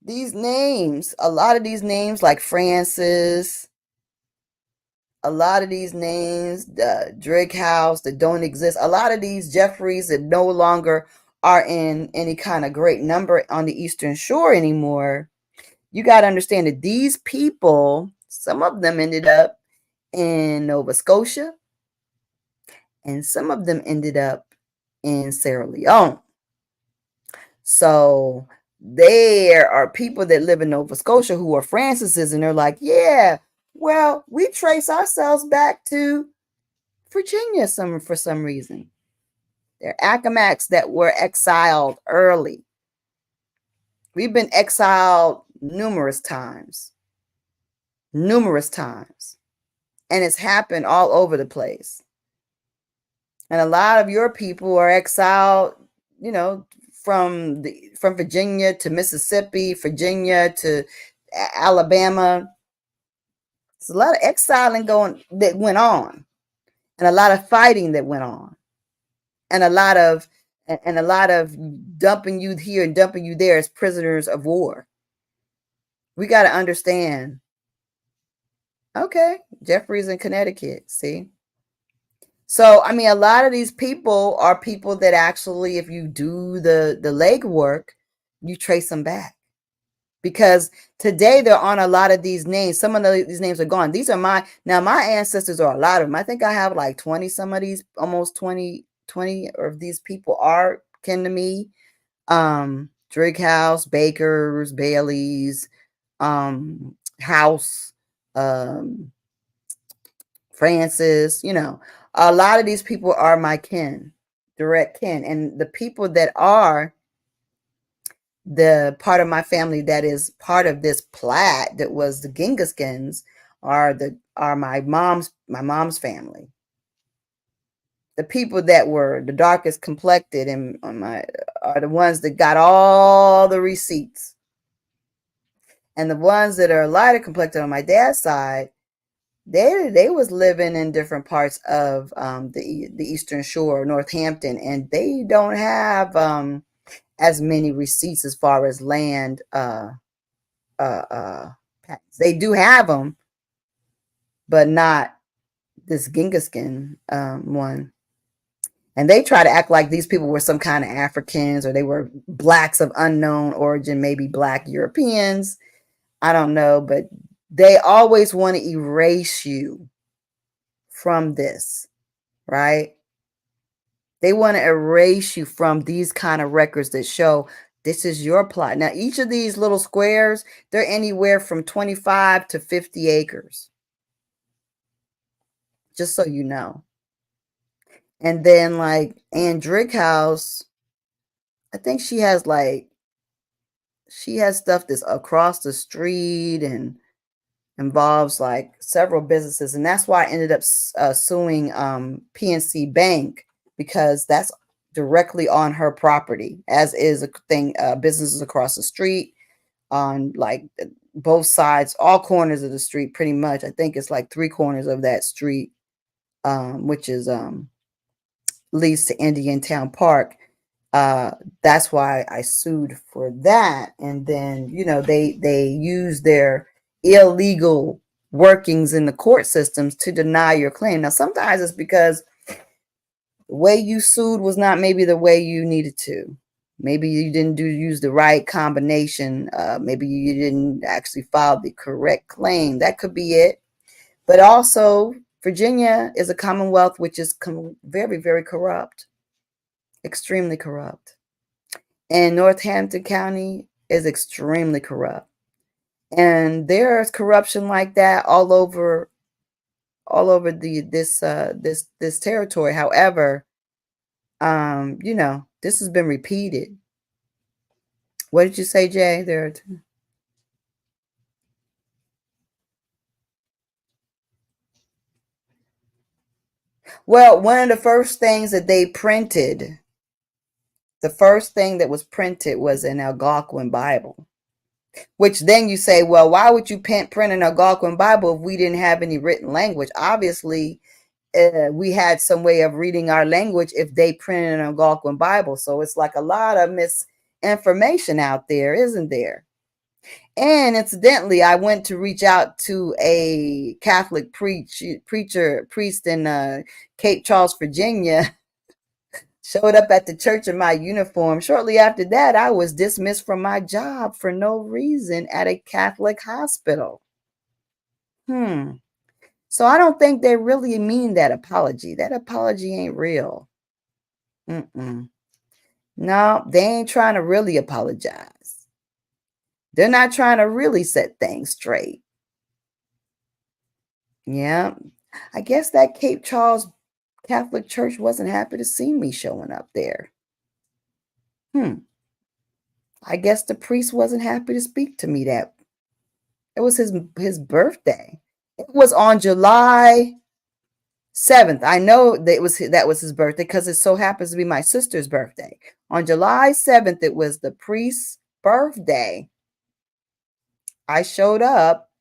these names, a lot of these names like Francis, a lot of these names, the Drake House that don't exist, a lot of these Jeffreys that no longer are in any kind of great number on the Eastern Shore anymore. You got to understand that these people, some of them ended up in Nova Scotia, and some of them ended up in Sierra Leone. So there are people that live in Nova Scotia who are Francises, and they're like, yeah, well, we trace ourselves back to Virginia for some reason. They're Accomacs that were exiled early. We've been exiled numerous times. And it's happened all over the place. And a lot of your people are exiled, from Virginia to Mississippi, Virginia to Alabama. There's a lot of exiling that went on, and a lot of fighting that went on, and a lot of dumping you here and dumping you there as prisoners of war. We got to understand. Okay, Jeffrey's in Connecticut. See. So, I mean, a lot of these people are people that actually, if you do the legwork, you trace them back. Because today they're on a lot of these names. Some of these names are gone. These are my ancestors are a lot of them. I think I have like 20 some of these, almost 20 of these people are kin to me. Drake House, Bakers, Baileys, House, Francis, a lot of these people are my kin, direct kin. And the people that are the part of my family that is part of this plat that was the Genghis are my mom's family. The people that were the darkest complected and are the ones that got all the receipts. And the ones that are lighter complected on my dad's side, they was living in different parts of the Eastern Shore, Northampton, and they don't have as many receipts as far as land patents. They do have them, but not this Genghis one. And they try to act like these people were some kind of Africans or they were blacks of unknown origin, maybe black Europeans. I don't know, but they always want to erase you from this, right? They want to erase you from these kind of records that show this is your plot. Now, each of these little squares, they're anywhere from 25 to 50 acres. Just so you know. And then like Ann Drake House, I think she has stuff that's across the street and involves like several businesses. And that's why I ended up suing PNC Bank, because that's directly on her property, as is a thing, businesses across the street on like both sides, all corners of the street, pretty much. I think it's like 3 corners of that street, which is leads to Indian Town Park. That's why I sued for that. And then, they use their illegal workings in the court systems to deny your claim. Now, sometimes it's because the way you sued was not maybe the way you needed to. Maybe you didn't use the right combination. Maybe you didn't actually file the correct claim. That could be it. But also, Virginia is a commonwealth which is very, very corrupt, extremely corrupt. And Northampton County is extremely corrupt. And there's corruption like that all over this territory. However, this has been repeated. What did you say, Jay? Well, one of the first things that they printed, the first thing that was printed was an Algonquin Bible. Which then you say, well, why would you print an Algonquin Bible if we didn't have any written language? Obviously, we had some way of reading our language if they printed an Algonquin Bible. So it's like a lot of misinformation out there, isn't there? And incidentally, I went to reach out to a Catholic priest in Cape Charles, Virginia. Showed up at the church in my uniform. Shortly after that, I was dismissed from my job for no reason at a Catholic hospital. So I don't think they really mean that apology. That apology ain't real. No, they ain't trying to really apologize. They're not trying to really set things straight. Yeah. I guess that Cape Charles Catholic Church wasn't happy to see me showing up there. I guess the priest wasn't happy to speak to me. That it was his birthday. It was on July 7th. I know that was his birthday because it so happens to be my sister's birthday. On July 7th, it was the priest's birthday. I showed up,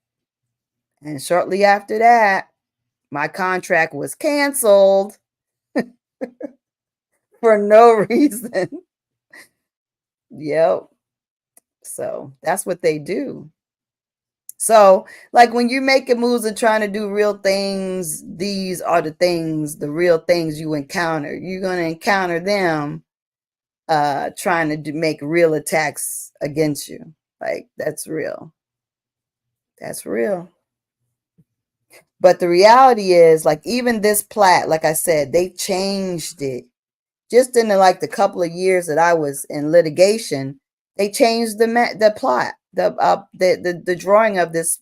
and shortly after that, my contract was canceled for no reason. Yep. So that's what they do. So, like when you're making moves and trying to do real things, these are the real things you encounter. You're going to encounter them trying to make real attacks against you. Like, that's real. That's real. But the reality is, like, even this plat, like I said, they changed it. Just in the couple of years that I was in litigation, they changed the plot, the drawing of this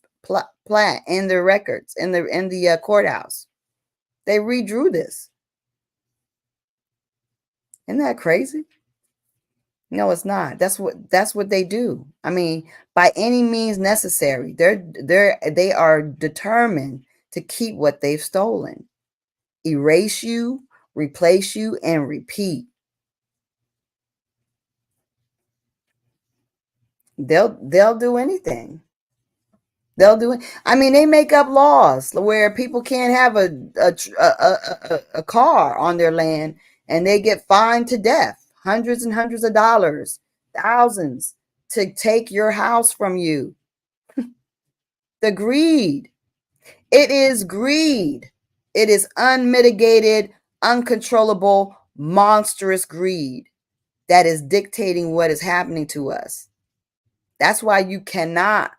plat in the records in the courthouse. They redrew this. Isn't that crazy? No, it's not. That's what they do. I mean, by any means necessary. They are determined to keep what they've stolen. Erase you, replace you, and repeat. They'll do anything. They'll do it. I mean, they make up laws where people can't have a car on their land, and they get fined to death, hundreds and hundreds of dollars, thousands, to take your house from you. The greed. It is greed. It is unmitigated, uncontrollable, monstrous greed that is dictating what is happening to us. That's why you cannot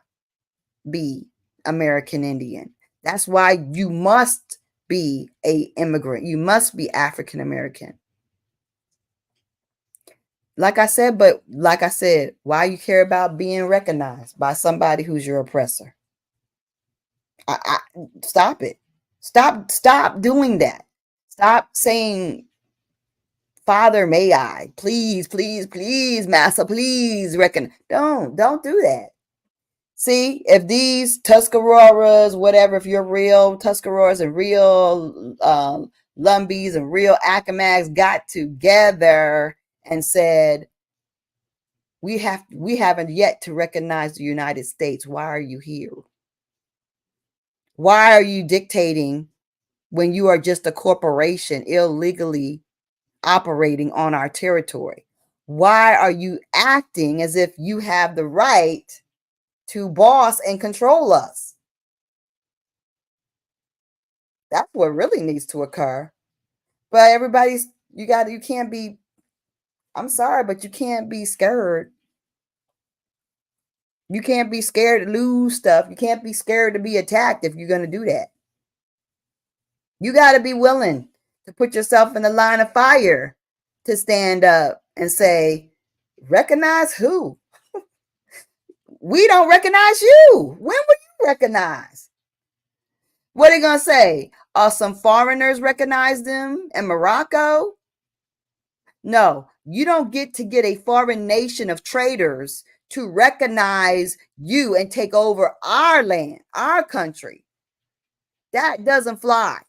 be American Indian. That's why you must be a immigrant. You must be African American. Like I said, why you care about being recognized by somebody who's your oppressor? Stop it. Stop doing that. Stop saying, Father, may I? Please, please, please, Master, please recognize. Don't do that. See, if these Tuscaroras, whatever, if you're real Tuscaroras and real Lumbees and real Accomags got together and said, we haven't yet to recognize the United States. Why are you here? Why are you dictating when you are just a corporation illegally operating on our territory? Why are you acting as if you have the right to boss and control us? That's what really needs to occur. But you can't be, I'm sorry, but you can't be scared. You can't be scared to lose stuff. You can't be scared to be attacked if you're going to do that. You got to be willing to put yourself in the line of fire to stand up and say, recognize who? We don't recognize you. When will you recognize? What are they going to say? Some foreigners recognize them in Morocco? No, you don't get a foreign nation of traitors to recognize you and take over our land, our country. That doesn't fly.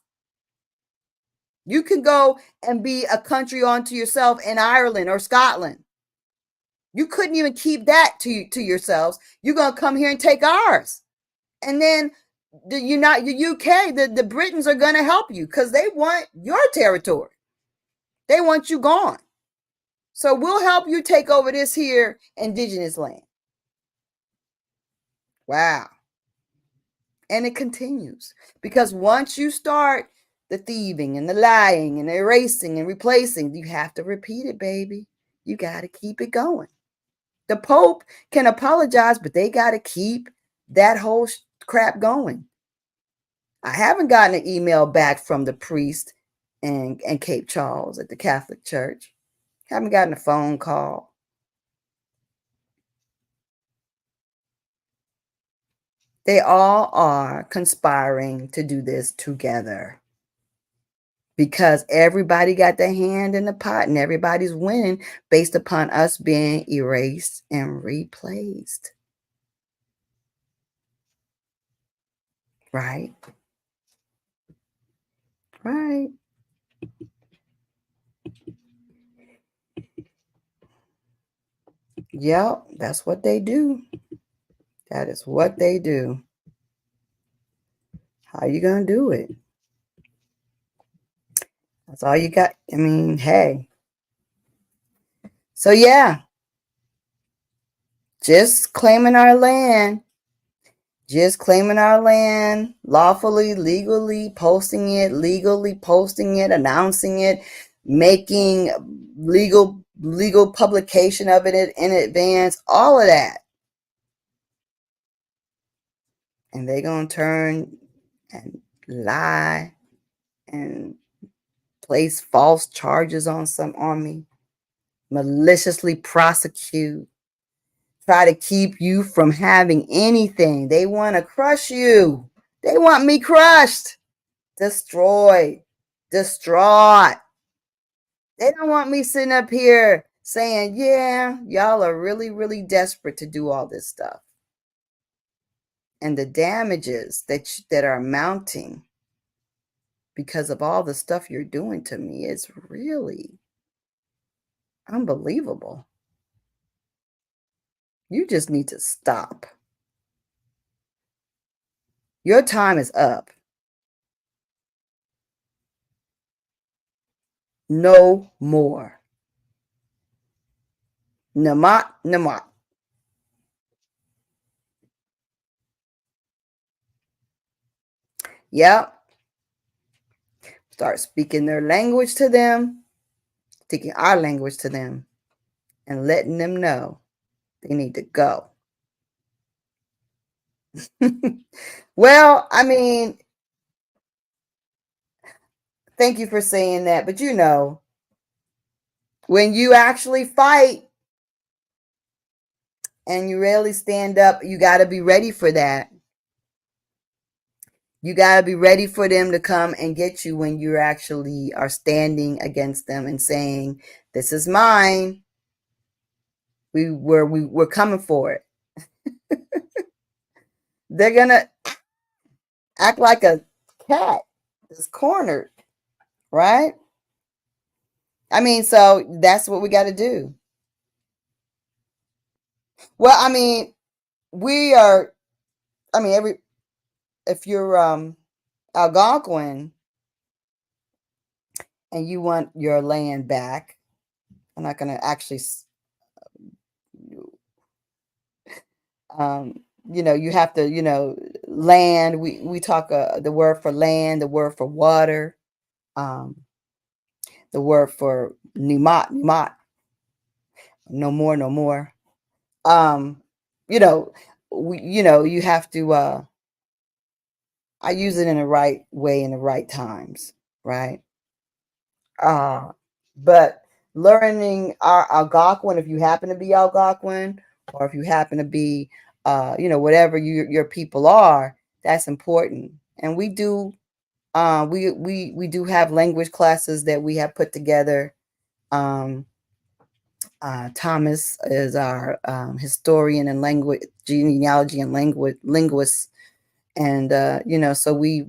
You can go and be a country unto yourself in Ireland or Scotland. You couldn't even keep that to yourselves. You're going to come here and take ours. And then the UK, the Britons are going to help you because they want your territory. They want you gone. So we'll help you take over this here indigenous land. Wow. And it continues because once you start the thieving and the lying and the erasing and replacing, you have to repeat it, baby. You got to keep it going. The Pope can apologize, but they got to keep that whole crap going. I haven't gotten an email back from the priest and Cape Charles at the Catholic Church. Haven't gotten a phone call. They all are conspiring to do this together because everybody got their hand in the pot and everybody's winning based upon us being erased and replaced. Right? Right. Yep, that's what they do. That is what they do. How you gonna do it? That's all you got. I mean, hey. So yeah, just claiming our land. Just claiming our land lawfully, legally posting it, announcing it, making legal publication of it in advance, all of that. And they're going to turn and lie and place false charges on me, maliciously prosecute, try to keep you from having anything. They want to crush you. They want me crushed, destroyed, distraught. They don't want me sitting up here saying, yeah, y'all are really, really desperate to do all this stuff. And the damages that are mounting because of all the stuff you're doing to me is really unbelievable. You just need to stop. Your time is up. No more. Namat, namat. Yep. Start speaking their language to them, speaking our language to them, and letting them know they need to go. Well, I mean, thank you for saying that. But when you actually fight and you really stand up, you got to be ready for that. You got to be ready for them to come and get you when you actually are standing against them and saying, this is mine. We're coming for it. They're going to act like a cat that's cornered, right? I mean, so that's what we got to do. Well, I mean, if you're Algonquin and you want your land back, I'm not going to actually Um, you have to, land. We talk the word for land, the word for water, um, the word for nimat, no more, no more. Um, you know, you have to. I use it in the right way in the right times, right? Uh, but learning our Algonquin, if you happen to be Algonquin, or if you happen to be, whatever your people are, that's important. And we do, we do have language classes that we have put together. Um, Thomas is our historian and language genealogy and language linguist, and so we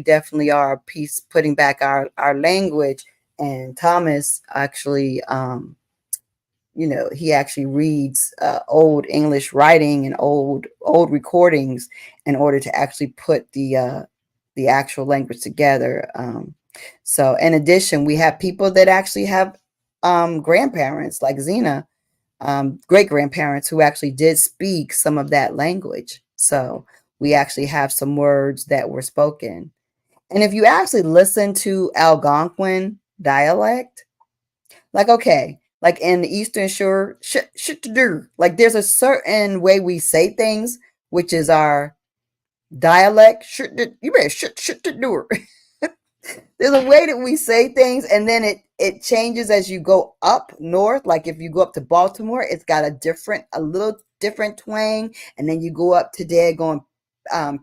definitely are a piece putting back our language. And Thomas actually he actually reads old English writing and old recordings in order to actually put the actual language together. So in addition, we have people that actually have grandparents like Zena, great grandparents who actually did speak some of that language. So we actually have some words that were spoken. And if you actually listen to Algonquin dialect, like, okay, like in the Eastern Shore, like there's a certain way we say things, which is our dialect. You better do. There's a way that we say things, and then it changes as you go up north. Like if you go up to Baltimore, it's got a little different twang, and then you go up to there going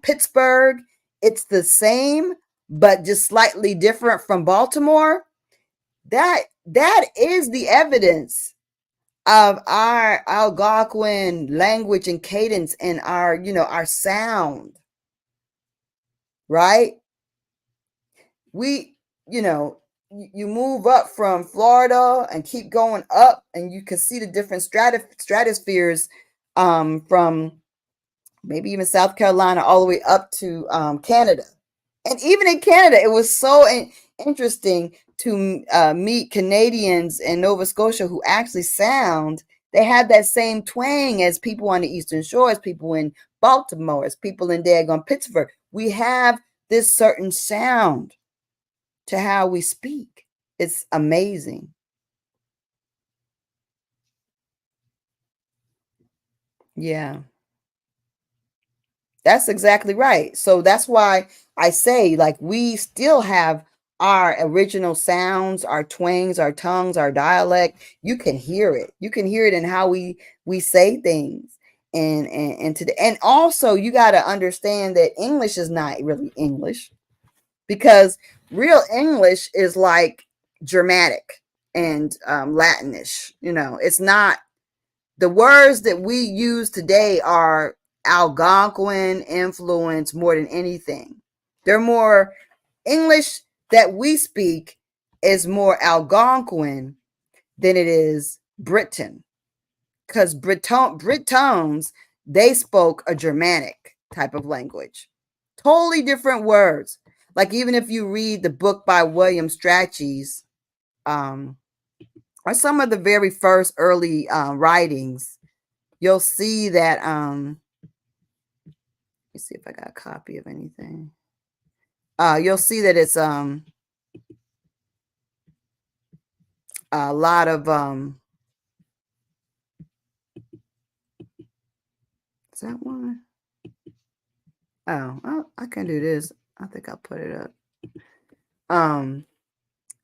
Pittsburgh. It's the same, but just slightly different from Baltimore. That is the evidence of our Algonquin language and cadence and our sound, right? We, you move up from Florida and keep going up, and you can see the different stratospheres from maybe even South Carolina all the way up to Canada. And even in Canada, it was so interesting to meet Canadians in Nova Scotia who actually sound, they have that same twang as people on the Eastern Shore, as people in Baltimore, as people in daggone Pittsburgh. We have this certain sound to how we speak. It's amazing. Yeah, that's exactly right. So that's why I say, like, we still have our original sounds, our twangs, our tongues, our dialect. You can hear it. You can hear it in how we say things. And also you got to understand that English is not really English, because real English is like Germanic and Latinish. It's not. The words that we use today are Algonquin influence more than anything. They're more English that we speak is more Algonquin than it is Britain, because Britons, they spoke a Germanic type of language, totally different words. Like even if you read the book by William Strachey's, um, or some of the very first early writings, you'll see that. Let me see if I got a copy of anything. You'll see that it's a lot of is that one? Oh, I can do this. I think I'll put it up.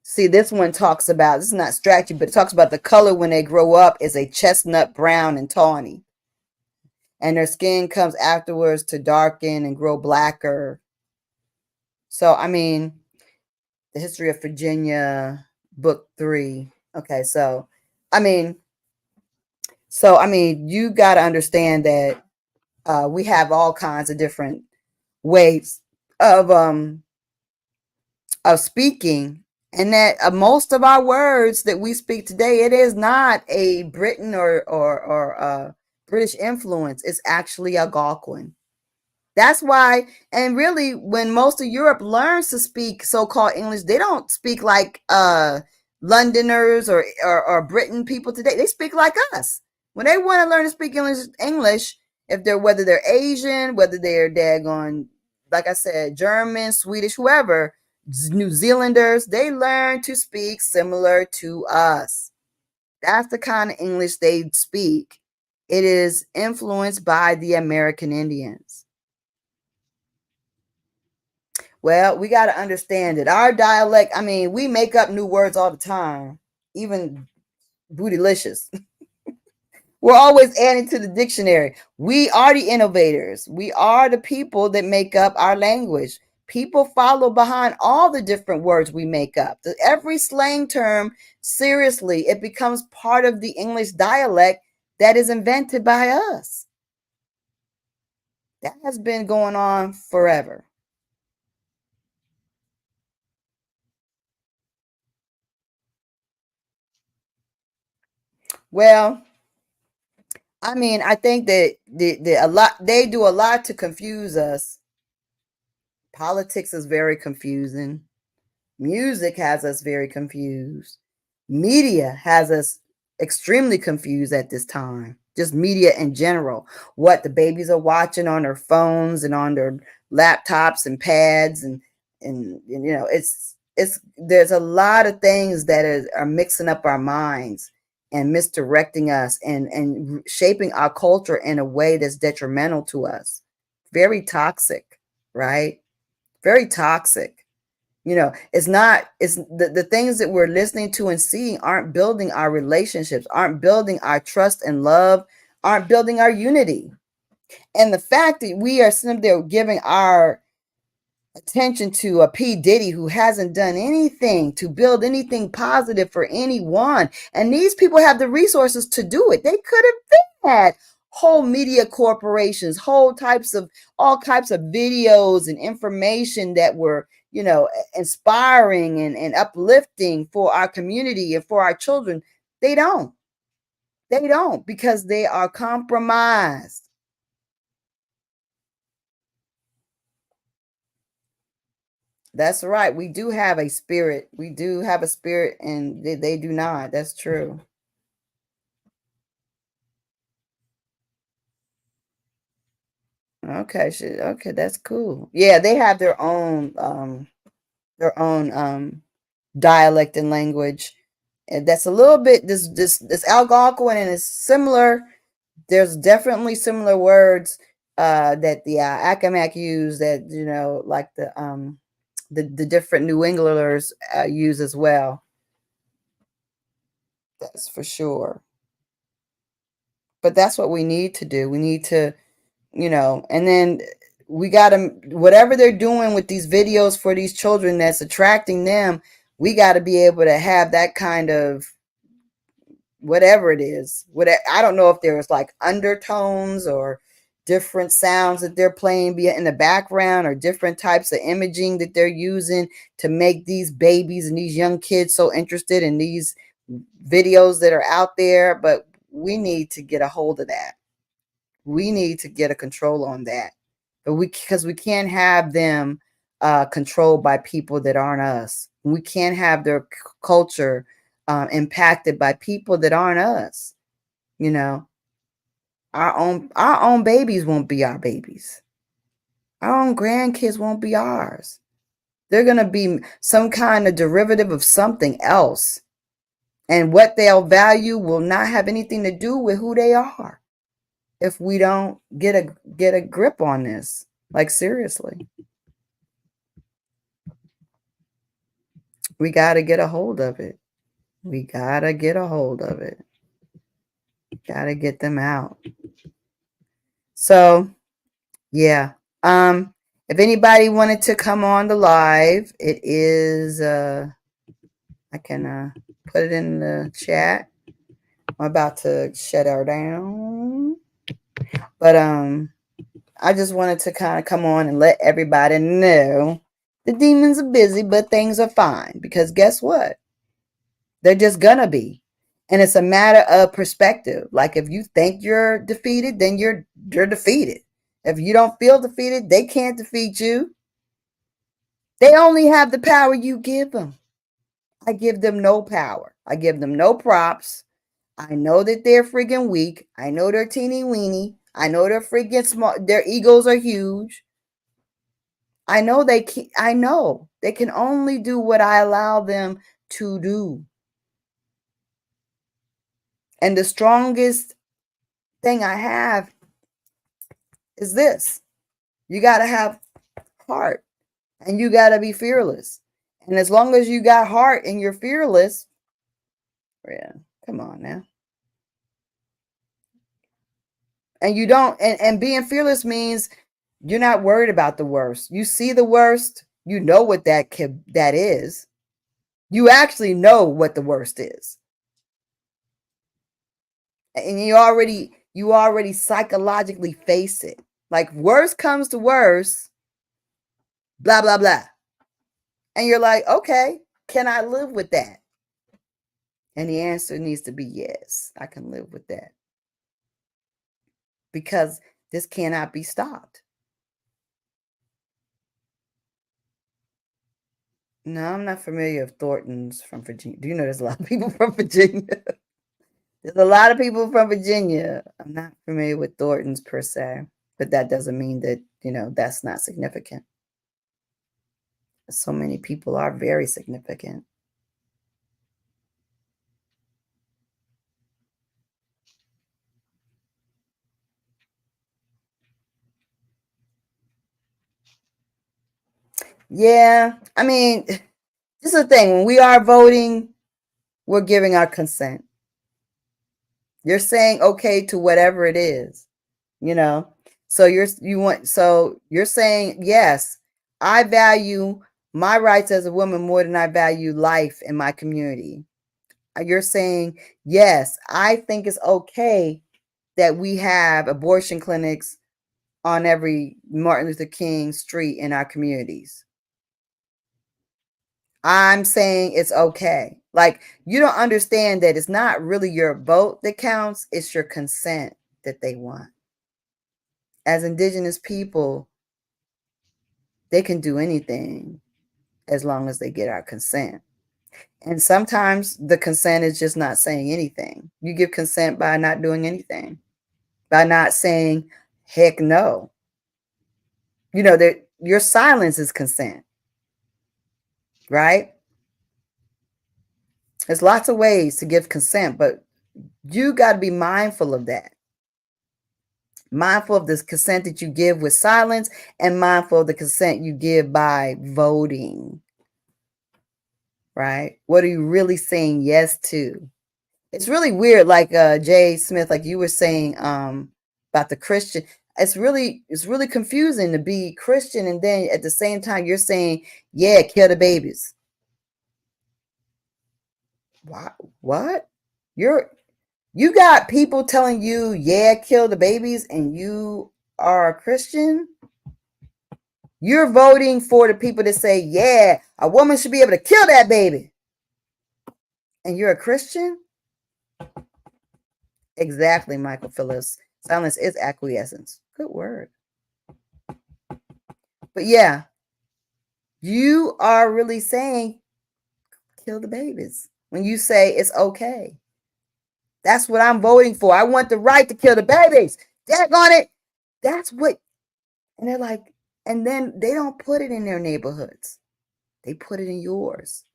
See, this one talks about, this is not strategy, but it talks about the color when they grow up is a chestnut brown and tawny. And their skin comes afterwards to darken and grow blacker. So, I mean, the history of Virginia, book 3. Okay, I mean, you got to understand that we have all kinds of different ways of speaking, and that most of our words that we speak today, it is not a Britain or British influence. It's actually Algonquin. That's why, and really, when most of Europe learns to speak so-called English, they don't speak like Londoners or Britain people today. They speak like us. When they want to learn to speak English, if they're whether they're Asian, whether they're daggone, like I said, German, Swedish, whoever, New Zealanders, they learn to speak similar to us. That's the kind of English they speak. It is influenced by the American Indians. Well, we got to understand that our dialect, I mean, we make up new words all the time, even bootylicious. We're always adding to the dictionary. We are the innovators. We are the people that make up our language. People follow behind all the different words we make up. Every slang term, seriously, it becomes part of the English dialect that is invented by us. That has been going on forever. Well, I mean, I think that a lot they do a lot to confuse us. Politics is very confusing. Music has us very confused. Media has us extremely confused at this time. Just media in general. What the babies are watching on their phones and on their laptops and pads and you know, it's there's a lot of things that are mixing up our minds and misdirecting us and shaping our culture in a way that's detrimental to us. Very toxic, right? Very toxic. You know, it's the things that we're listening to and seeing aren't building our relationships, aren't building our trust and love, aren't building our unity. And the fact that we are sitting there giving our attention to a P. Diddy who hasn't done anything to build anything positive for anyone. And these people have the resources to do it. They could have had whole media corporations, whole types of all types of videos and information that were, you know, inspiring and uplifting for our community and for our children. They don't. They don't because they are compromised. That's right. We do have a spirit. We do have a spirit, and they do not. That's true. Okay, shit. Okay, that's cool. Yeah, they have their own dialect and language. And that's a little bit this Algonquin and it's similar. There's definitely similar words that the Accomack use that, you know, like the different New Englanders use as well. That's for sure. But that's what we need to do. We need to, you know, and then we got to, whatever they're doing with these videos for these children that's attracting them, we got to be able to have that kind of whatever it is. Whatever, I don't know if there's like undertones or different sounds that they're playing in the background or different types of imaging that they're using to make these babies and these young kids so interested in these videos that are out there. But we need to get a hold of that. We need to get a control on that. But because we can't have them controlled by people that aren't us. We can't have their culture impacted by people that aren't us. You know, our own babies won't be our babies. Our own grandkids won't be ours. They're gonna be some kind of derivative of something else. And what they'll value will not have anything to do with who they are if we don't get a grip on this. Like seriously. We got to get a hold of it. We got to get a hold of it. Got to get them out. So, yeah. If anybody wanted to come on the live, it is I can put it in the chat. I'm about to shut her down. But I just wanted to kind of come on and let everybody know the demons are busy, but things are fine. Because guess what? They're just gonna be. And it's a matter of perspective. Like if you think you're defeated, then you're defeated. If you don't feel defeated, they can't defeat you. They only have the power you give them. I give them no power. I give them no props. I know that they're freaking weak. I know they're teeny weeny. I know they're freaking small. Their egos are huge. I know they can only do what I allow them to do. And the strongest thing I have is this. You got to have heart and you got to be fearless. And as long as you got heart and you're fearless, yeah, come on now. And you don't, and being fearless means you're not worried about the worst. You see the worst, you know what that is. You actually know what the worst is. And you already psychologically face it. Like worst comes to worst, blah blah blah. And you're like, okay, can I live with that? And the answer needs to be yes, I can live with that. Because this cannot be stopped. No, I'm not familiar with Thornton's from Virginia. Do you know there's a lot of people from Virginia? There's a lot of people from Virginia. I'm not familiar with Thornton's per se, but that doesn't mean that, that's not significant. So many people are very significant. Yeah, I mean, this is the thing. When we are voting, we're giving our consent. You're saying okay to whatever it is, you know. So you're saying yes, I value my rights as a woman more than I value life in my community. You're saying yes, I think it's okay that we have abortion clinics on every Martin Luther King street in our communities. I'm saying it's okay. Like, you don't understand that it's not really your vote that counts, it's your consent that they want. As Indigenous people, they can do anything as long as they get our consent. And sometimes the consent is just not saying anything. You give consent by not doing anything, by not saying, heck no. That your silence is consent, right? There's lots of ways to give consent, but you got to be mindful of that. Mindful of the consent that you give with silence and mindful of the consent you give by voting, right? What are you really saying yes to? It's really weird, like Jay Smith, like you were saying about the Christian. It's really confusing to be Christian and then at the same time you're saying, yeah, kill the babies. What? You got people telling you, yeah, kill the babies, and you are a Christian? You're voting for the people that say, yeah, a woman should be able to kill that baby. And you're a Christian? Exactly, Michael Phillips. Silence is acquiescence. Good word. But yeah, you are really saying kill the babies when you say it's okay. That's what I'm voting for. I want the right to kill the babies. Daggone it. That's what. And they're like, and then they don't put it in their neighborhoods. They put it in yours.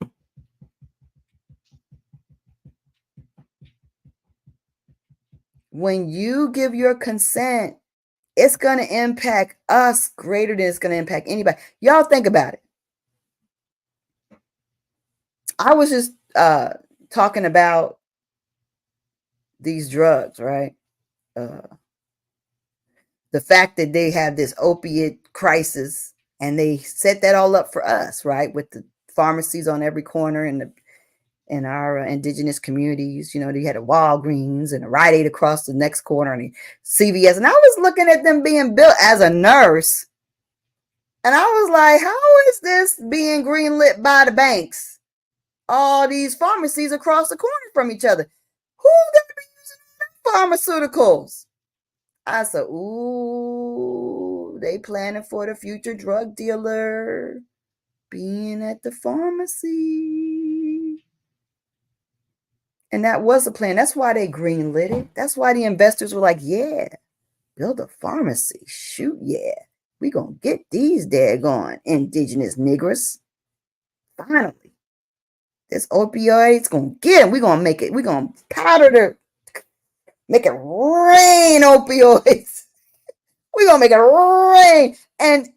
When you give your consent, it's going to impact us greater than it's going to impact anybody. Y'all think about it. I was just talking about these drugs, right? The fact that they have this opiate crisis and they set that all up for us, right? With the pharmacies on every corner in our indigenous communities. They had a Walgreens and a Rite Aid across the next corner and a CVS. And I was looking at them being built as a nurse. And I was like, how is this being greenlit by the banks? All these pharmacies across the corner from each other. Who's going to be using pharmaceuticals? I said, ooh, they planning for the future drug dealer being at the pharmacy. And that was the plan. That's why they greenlit it. That's why the investors were like, yeah, build a pharmacy. Shoot, yeah. We gonna get these daggone indigenous niggers. Finally. This opioids gonna get them. We gonna make it. We gonna powder the make it rain opioids. We gonna make it rain. And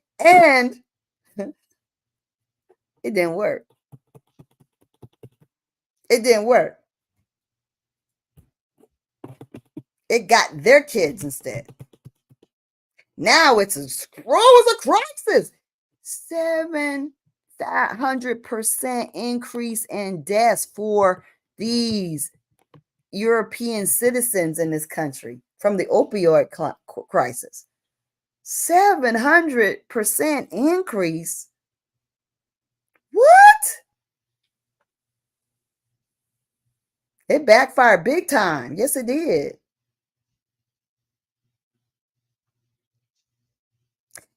it didn't work. It didn't work. It got their kids instead. Now it's a crisis. 700% increase in deaths for these European citizens in this country from the opioid crisis. 700% increase. What? It backfired big time. Yes, it did.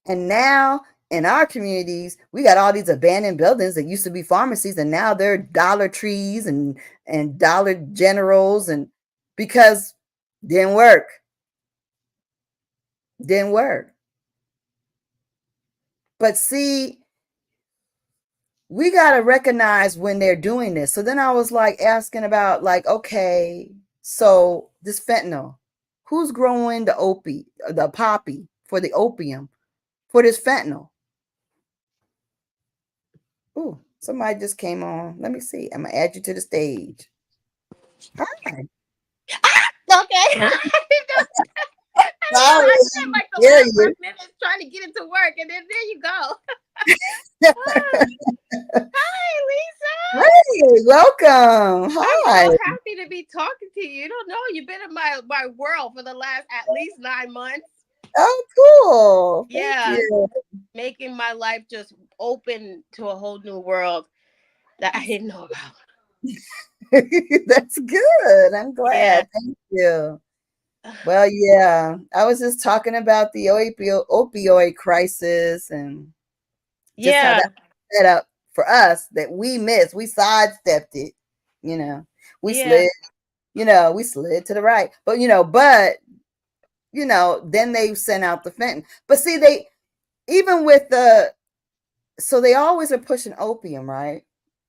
And now in our communities, we got all these abandoned buildings that used to be pharmacies, and now they're Dollar Trees and Dollar Generals, and because didn't work. Didn't work. But see, we got to recognize when they're doing this. So then I was like asking about like, okay, so this fentanyl, who's growing the poppy for the opium for this fentanyl? Ooh, somebody just came on. Let me see. I'm gonna add you to the stage. Hi. Okay. I spent like the last 5 minutes trying to get into work, and then there you go. Hi, Lisa. Hey, welcome. Hi. I'm so happy to be talking to you. You don't know, you've been in my world for the last at least 9 months. Oh, cool. Yeah, Thank you. making my life just open to a whole new world that I didn't know about. That's good. I'm glad. Yeah. Thank you. Well, yeah, I was just talking about the opioid crisis and just how Yeah. that set up for us that we missed. We sidestepped it. We Yeah. slid. We slid to the right. But then they sent out the fentanyl. But see, they even with so they always are pushing opium, right?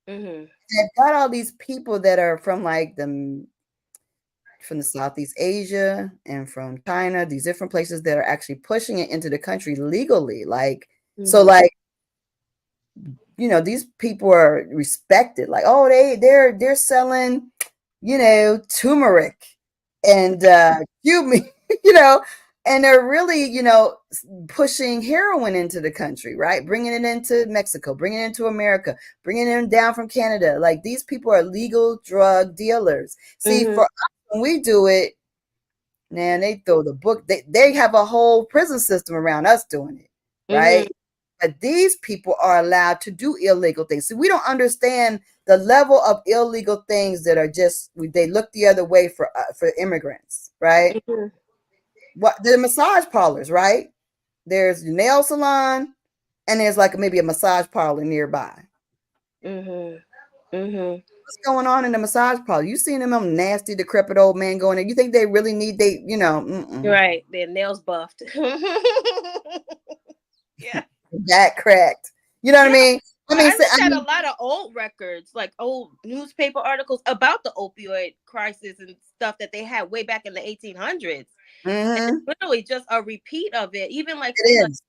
Mm-hmm. They've got all these people that are from like from the Southeast Asia and from China, these different places that are actually pushing it into the country legally. Like, so Mm-hmm. like, these people are respected. Like, oh, they're selling, turmeric and cumin, you know, and they're really, pushing heroin into the country, right? Bringing it into Mexico, bringing it into America, bringing it down from Canada. Like these people are legal drug dealers. See, Mm-hmm. for us, when we do it, man, they throw the book. They have a whole prison system around us doing it, Mm-hmm. right? But these people are allowed to do illegal things. So we don't understand the level of illegal things that are just they look the other way for immigrants, right? Mm-hmm. What the massage parlors, right? There's a nail salon, and there's like maybe a massage parlor nearby. Mm-hmm. Mm-hmm. What's going on in the massage parlor? You seen them nasty, decrepit old man going in? You think they really need Right. Their nails buffed. Yeah. that cracked? You know what I Yeah. mean? I Well, mean, I looked at a lot of old records, like old newspaper articles about the opioid crisis and stuff that they had way back in the 1800s. And it's mm-hmm, literally just a repeat of it. Even like see, it like is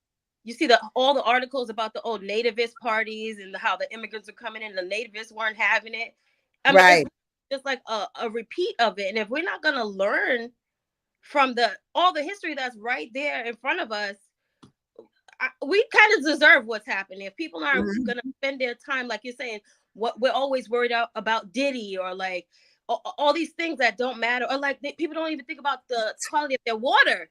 you see the all the articles about the old nativist parties and how the immigrants are coming in, the nativists weren't having it. I mean, it's right. just like a repeat of it. And if we're not gonna learn from the all the history that's right there in front of us, we kind of deserve what's happening. If people aren't Mm-hmm. gonna spend their time, like you're saying, what we're always worried about Diddy or like all these things that don't matter, or like people don't even think about the quality of their water.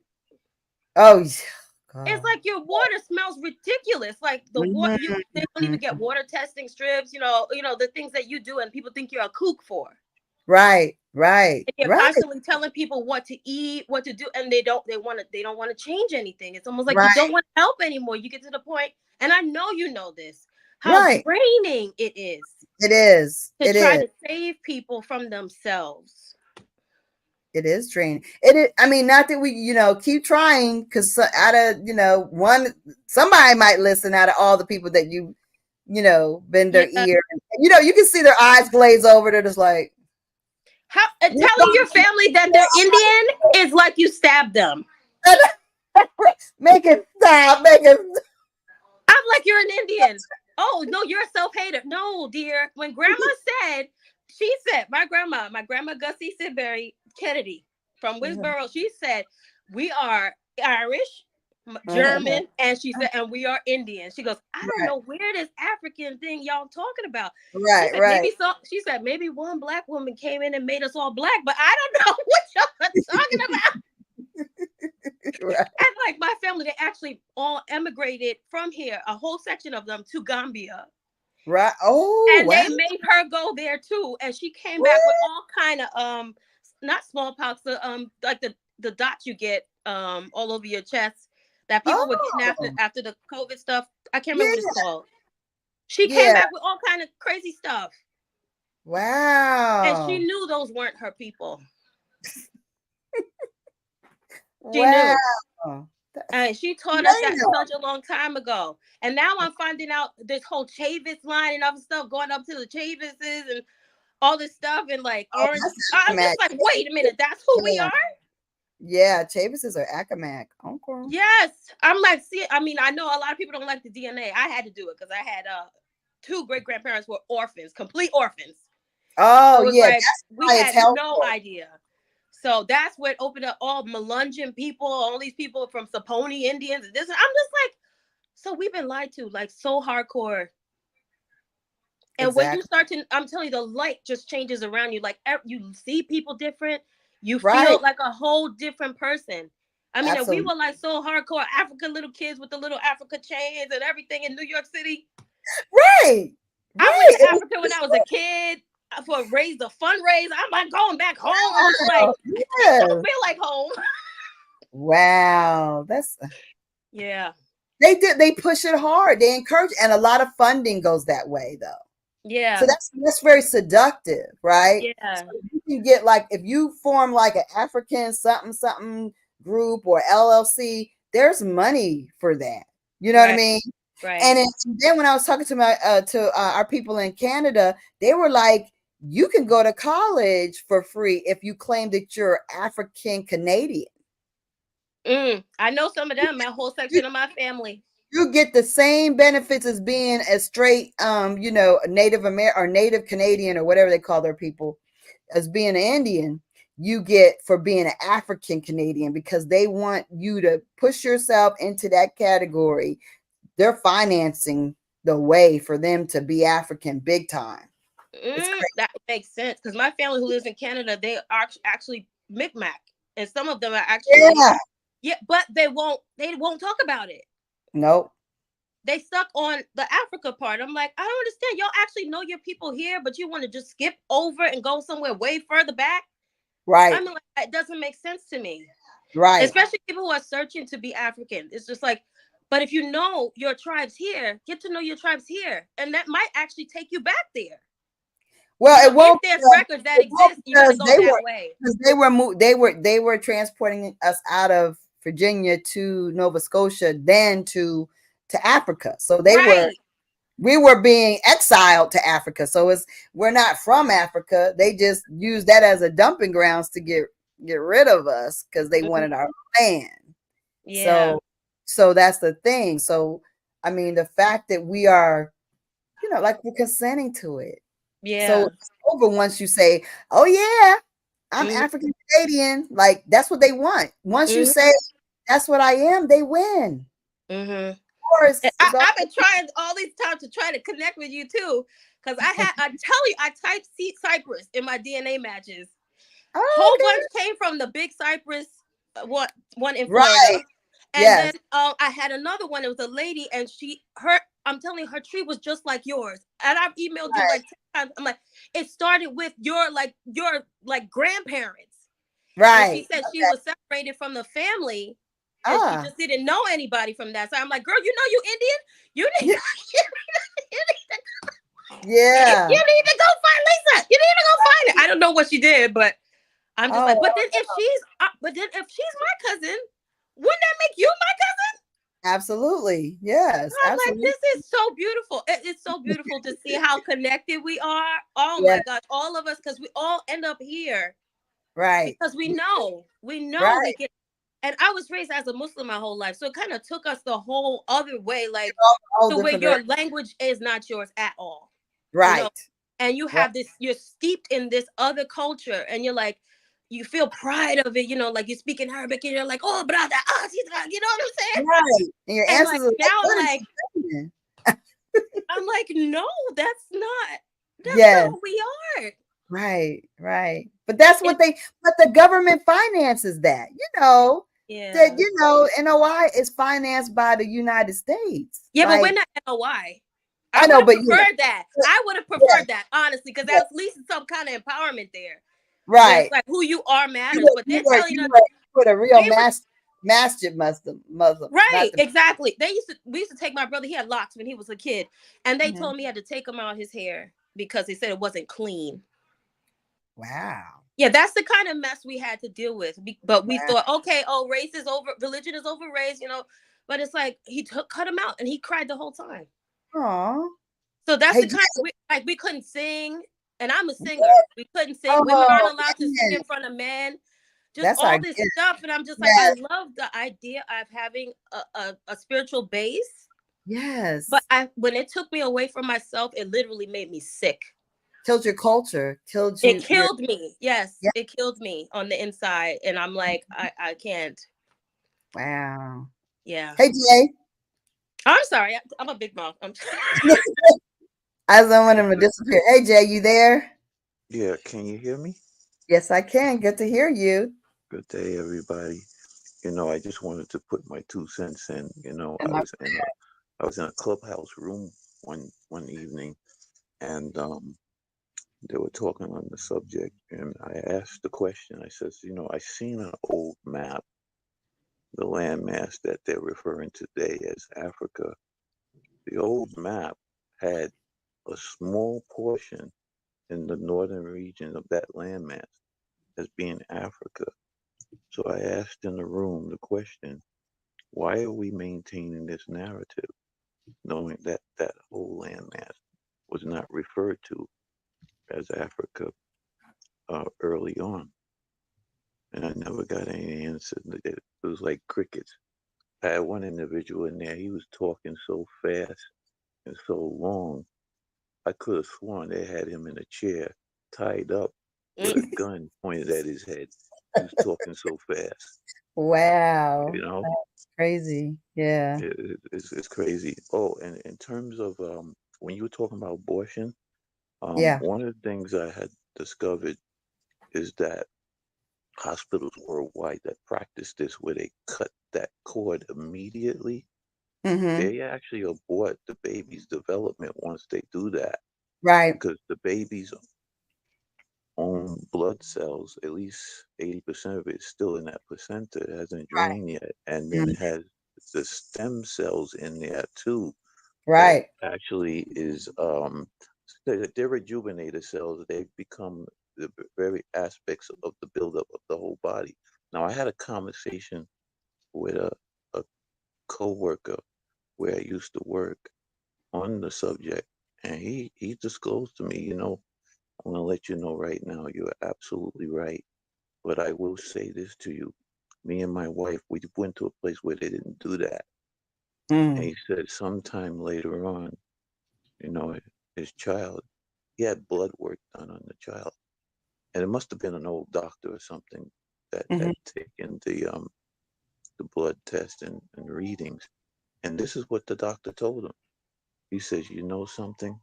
Oh, yeah. It's God. like your water smells ridiculous. Like the water, they don't even get Mm-hmm. water testing strips. The things that you do, and people think you're a kook for. Right, right, And you're right, constantly telling people what to eat, what to do, and they don't want to change anything. It's almost like you right. don't want to help anymore. You get to the point, and I know you know this, how Right. draining it is It is. to It try is. to save people from themselves. It is draining. It is. I mean, not that we, keep trying, because out of, somebody might listen out of all the people that bend their Yeah. ear. You can see their eyes glaze over. They're just like, How telling your family that they're Indian is like you stabbed them. make it stop. Make it. I'm like, you're an Indian. Oh, no, you're a self-hater. No, dear. When grandma said, she said, my grandma Gussie Sidbury Kennedy from Winsboro, she said, we are Irish, German, and she said, and we are Indian. She goes, I don't Right. know where this African thing y'all talking about. She Right. said, Right. she said, maybe one black woman came in and made us all black, but I don't know what y'all are talking about. Right. And like my family, they actually all emigrated from here, a whole section of them to Gambia. Right. Oh, And wow. they made her go there too. And she came back with all kind of not smallpox, like the dots you get all over your chest that people were getting Oh, after the COVID stuff. I can't remember what yeah. it's called. She came Yeah. back with all kind of crazy stuff. And she Wow. knew those weren't her people. She Wow. knew. That's And she taught us that such a long time ago. And now I'm finding out this whole Chavis line and other stuff going up to the Chavises and all this stuff and like Oh, orange. that's I'm Accomack. just like, wait a minute, that's who we Yeah. are? Yeah. Chavises are Accomack. Okay. Yes. I'm like, see, I mean, I know a lot of people don't like the DNA. I had to do it because I had two great grandparents were orphans, complete orphans. Oh, So it was yeah. like That's we why it's had no helpful. idea. So that's what opened up all Melungeon people, all these people from Saponi Indians and this. I'm just like, so we've been lied to, like so hardcore. And when you Exactly. start to, I'm telling you, the light just changes around you. Like you see people different. You Right. feel like a whole different person. I mean, and we Absolutely. were like so hardcore African little kids with the little Africa chains and everything in New York City. Right. I went Right. to Africa when I was a kid for raise the fundraise. I'm like going back home. I'm just like, this don't Yeah. feel like home. Wow. Yeah. They push it hard. They encourage, and a lot of funding goes that way though. So Yeah. that's very seductive, right? So Yeah. you can get, like, if you form like an African something something group or LLC, there's money for that. You know what I Right. mean? Right. And then when I was talking to our people in Canada, they were like, you can go to college for free if you claim that you're African Canadian. I know some of them, my whole You, section of my family. you get the same benefits as being a straight Native American or Native Canadian or whatever they call their people, as being an Indian. You get for being an African Canadian, because they want you to push yourself into that category. They're financing the way for them to be African big time. It's That makes sense because my family who lives in Canada, they are actually Micmac, and some of them are crazy. actually Yeah. but they won't talk about it. Nope. They stuck on the Africa part. I'm like, I don't understand. Y'all actually know your people here, but you want to just skip over and go somewhere way further back. I Right. mean, like, it doesn't make sense to me, Right. especially people who are searching to be African. It's just like, but if you know your tribes here, get to know your tribes here, and that might actually take you back there. Well, it If won't. there's records that exist, you got to Because go that way. they were transporting us out of Virginia to Nova Scotia, then to Africa. So Right. we were being exiled to Africa. So we're not from Africa. They just used that as a dumping grounds to get rid of us because they wanted our land. Yeah. So that's the thing. So I mean, the fact that we are, like, we're consenting to it. So Yeah. it's over once you say, "Oh yeah, I'm Mhm. African Canadian." Like, that's what they want. Once you Mhm. say that's what I am, they win. Mhm. Of course, it's all I've been trying all these times to try to connect with you too, because I tell you, I typed seed cypress in my DNA matches. Whole okay. bunch came from the big cypress, one in Right. Florida, and Yes. then I had another one. It was a lady, and I'm telling you, her tree was just like yours. And I've emailed you Right. like 10 times. I'm like, it started with your grandparents. And she Right. said she was separated from the family and she Ah, just didn't know anybody from that. So I'm like, girl, you know you Indian? You need, yeah, you need yeah. you need to go find Lisa. You need to go find her. I don't know what she did, but I'm just like, Oh, but then if she's my cousin, wouldn't that make you my cousin? absolutely. Yes, I'm like, absolutely. this is so beautiful. It's so beautiful to see how connected we are. Oh Yeah, my gosh, all of us, because we all end up here right. because we know we Right. can. And I was raised as a Muslim my whole life, so it kind of took us the whole other way, like All to where different your directions. language is not yours at all, you know. Right. And you Right. have this, you're steeped in this other culture, and you're like, you feel pride of it, you know, like you're speaking Arabic, and you're like, oh, brother, ah, you know what I'm saying? Right. And your And like answers are like, now, what is she saying? I'm like, no, that's not Yes. who we are. Right. Right. But that's It, what but the government finances that, that, yeah, NOI is financed by the United States. yeah, but we're Like, not NOI. I I would know, have but preferred that. I would have yeah, preferred that, honestly, because yeah, at least some kind of empowerment there, where it's right. like who you are matters. You But you they're were telling you us were you were the real we were masjid Muslims, right, not the. exactly. We used to take my brother. He had locks when he was a kid, and they Mhm. told me I had to take him out his hair because they said it wasn't clean. Wow. Yeah, that's the kind of mess we had to deal with. But we Wow. thought, okay, oh, race is over, religion is over race, you know. But it's like cut him out, and he cried the whole time. Aw. So that's Hey, the kind Jay, we couldn't sing, and I'm a singer. what? We couldn't sing. Women aren't Oh, allowed to sing man. in front of men. Just That's our all this gift. stuff, and I'm just like, I Yes. love the idea of having a spiritual base. But Yes. when it took me away from myself, it literally made me sick. Killed your culture. Killed It your. killed me. Yes, Yeah. it killed me on the inside, and I'm like, I can't. Wow. Yeah. Hey, Jay. I'm sorry. I'm a big mouth. I don't want him to disappear. Hey, Jay, you there? Yeah, can you hear me? Yes, I can. Good to hear you. Good day, everybody. I just wanted to put my 2 cents in. And my I was in a clubhouse room one evening, and they were talking on the subject, and I asked the question. I says, I seen an old map, the landmass that they're referring to today as Africa. The old map had a small portion in the northern region of that landmass as being Africa. So I asked in the room the question, why are we maintaining this narrative, knowing that that whole landmass was not referred to as Africa early on? And I never got any answer. It was like crickets. I had one individual in there, he was talking so fast and so long, I could have sworn they had him in a chair, tied up with a gun pointed at his head. He was talking so fast, wow. you know? That's crazy. Yeah. It's crazy. Oh, and in terms of when you were talking about abortion, Yeah. one of the things I had discovered is that hospitals worldwide that practice this, where they cut that cord immediately, Mm-hmm. they actually abort the baby's development once they do that, Right. because the baby's own blood cells, at least 80% of it is still in that placenta. It hasn't Right. drained yet. And then Mm. it has the stem cells in there too that Right. actually is they're rejuvenated cells. They become the very aspects of the buildup of the whole body. Now I had a conversation with a coworker where I used to work on the subject, and he disclosed to me, I'm gonna let you know right now, you're absolutely right. But I will say this to you. Me and my wife, we went to a place where they didn't do that. And Mm. he said sometime later on, you know, his child, he had blood work done on the child. And it must have been an old doctor or something that Mm-hmm. had taken the blood test and readings. And this is what the doctor told him. He says, you know something?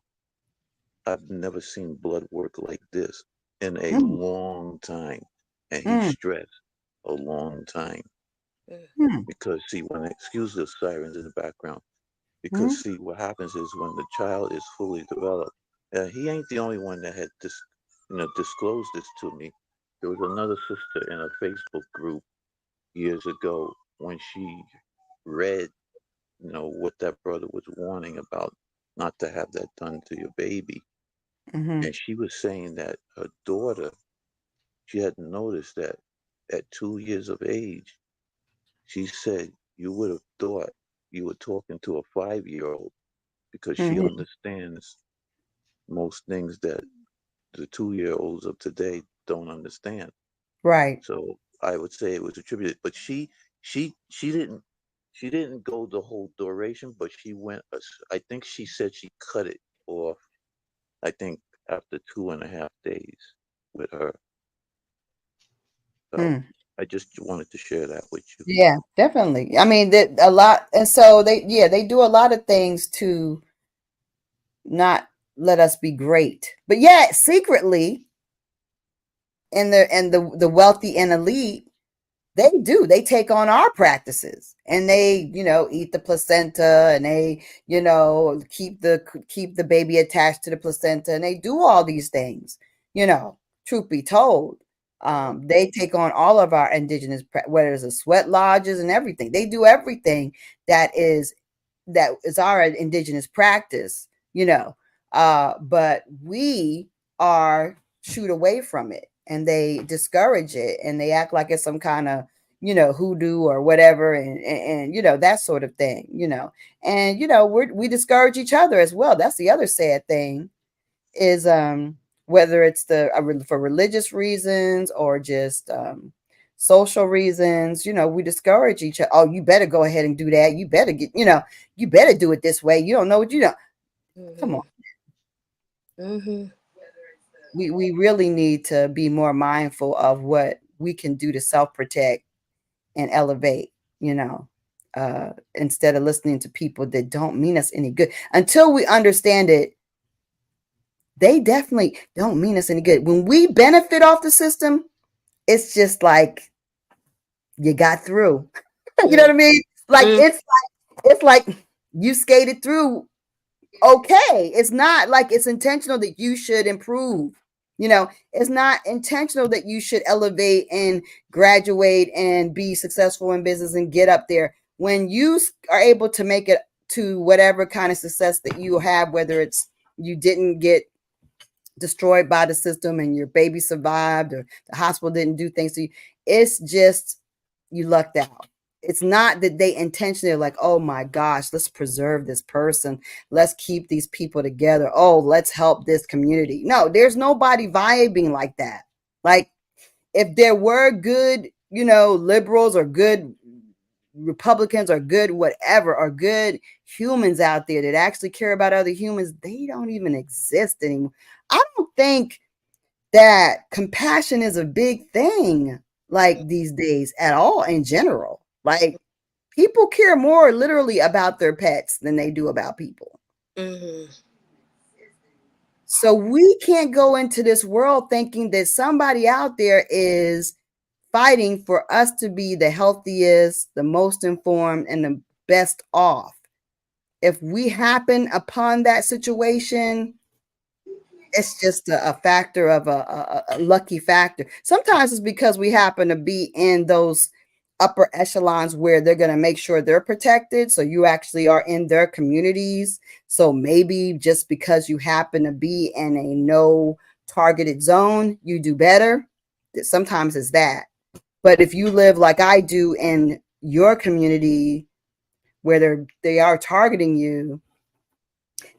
I've never seen blood work like this in a Mm. long time. And he Mm. stressed a long time. Mm. Because, see, excuse the sirens in the background, because, Mm. see, what happens is when the child is fully developed, he ain't the only one that had disclosed this to me. There was another sister in a Facebook group years ago when she read, what that brother was warning about, not to have that done to your baby. Mm-hmm. And she was saying that her daughter, she hadn't noticed that at 2 years of age, she said you would have thought you were talking to a 5-year-old because she Mm-hmm. understands most things that the 2-year-olds of today don't understand. Right. So I would say it was attributed, but she didn't go the whole duration, but she went. I think she said she cut it off. I think after 2.5 days with her. So Mm. I just wanted to share that with you. Yeah, definitely. I mean, that a lot, and so they do a lot of things to not let us be great, but yet secretly, in the wealthy and elite, they take on our practices, and they eat the placenta, and they keep the baby attached to the placenta, and they do all these things. Truth be told, they take on all of our indigenous, whether it's the sweat lodges and everything. They do everything that is our indigenous practice. But we are shoot away from it, and they discourage it, and they act like it's some kind of hoodoo or whatever, and that sort of thing. And we discourage each other as well. That's the other sad thing, is whether it's for religious reasons or just social reasons. We discourage each other. Oh, you better go ahead and do that. You better you better do it this way. You don't know what you know. Come on. Mm-hmm. We really need to be more mindful of what we can do to self-protect and elevate, instead of listening to people that don't mean us any good. Until we understand it, they definitely don't mean us any good. When we benefit off the system, it's just like you got through. You know what I mean? Like Mm-hmm. it's like you skated through. Okay, it's not like it's intentional that you should improve. It's not intentional that you should elevate and graduate and be successful in business and get up there. When you are able to make it to whatever kind of success that you have, whether it's you didn't get destroyed by the system and your baby survived, or the hospital didn't do things to you, it's just you lucked out. It's not that they intentionally are like, oh my gosh, let's preserve this person, let's keep these people together, oh, let's help this community. No, there's nobody vibing like that. Like, if there were good liberals or good Republicans or good whatever, or good humans out there that actually care about other humans, they don't even exist anymore. I don't think that compassion is a big thing like these days at all in general. Like, people care more literally about their pets than they do about people. Mm-hmm. So we can't go into this world thinking that somebody out there is fighting for us to be the healthiest, the most informed, and the best off. If we happen upon that situation, it's just a factor of a lucky factor. Sometimes it's because we happen to be in those upper echelons where they're going to make sure they're protected. So you actually are in their communities. So maybe just because you happen to be in a no targeted zone, you do better. Sometimes it's that. But if you live like I do in your community where they are targeting you,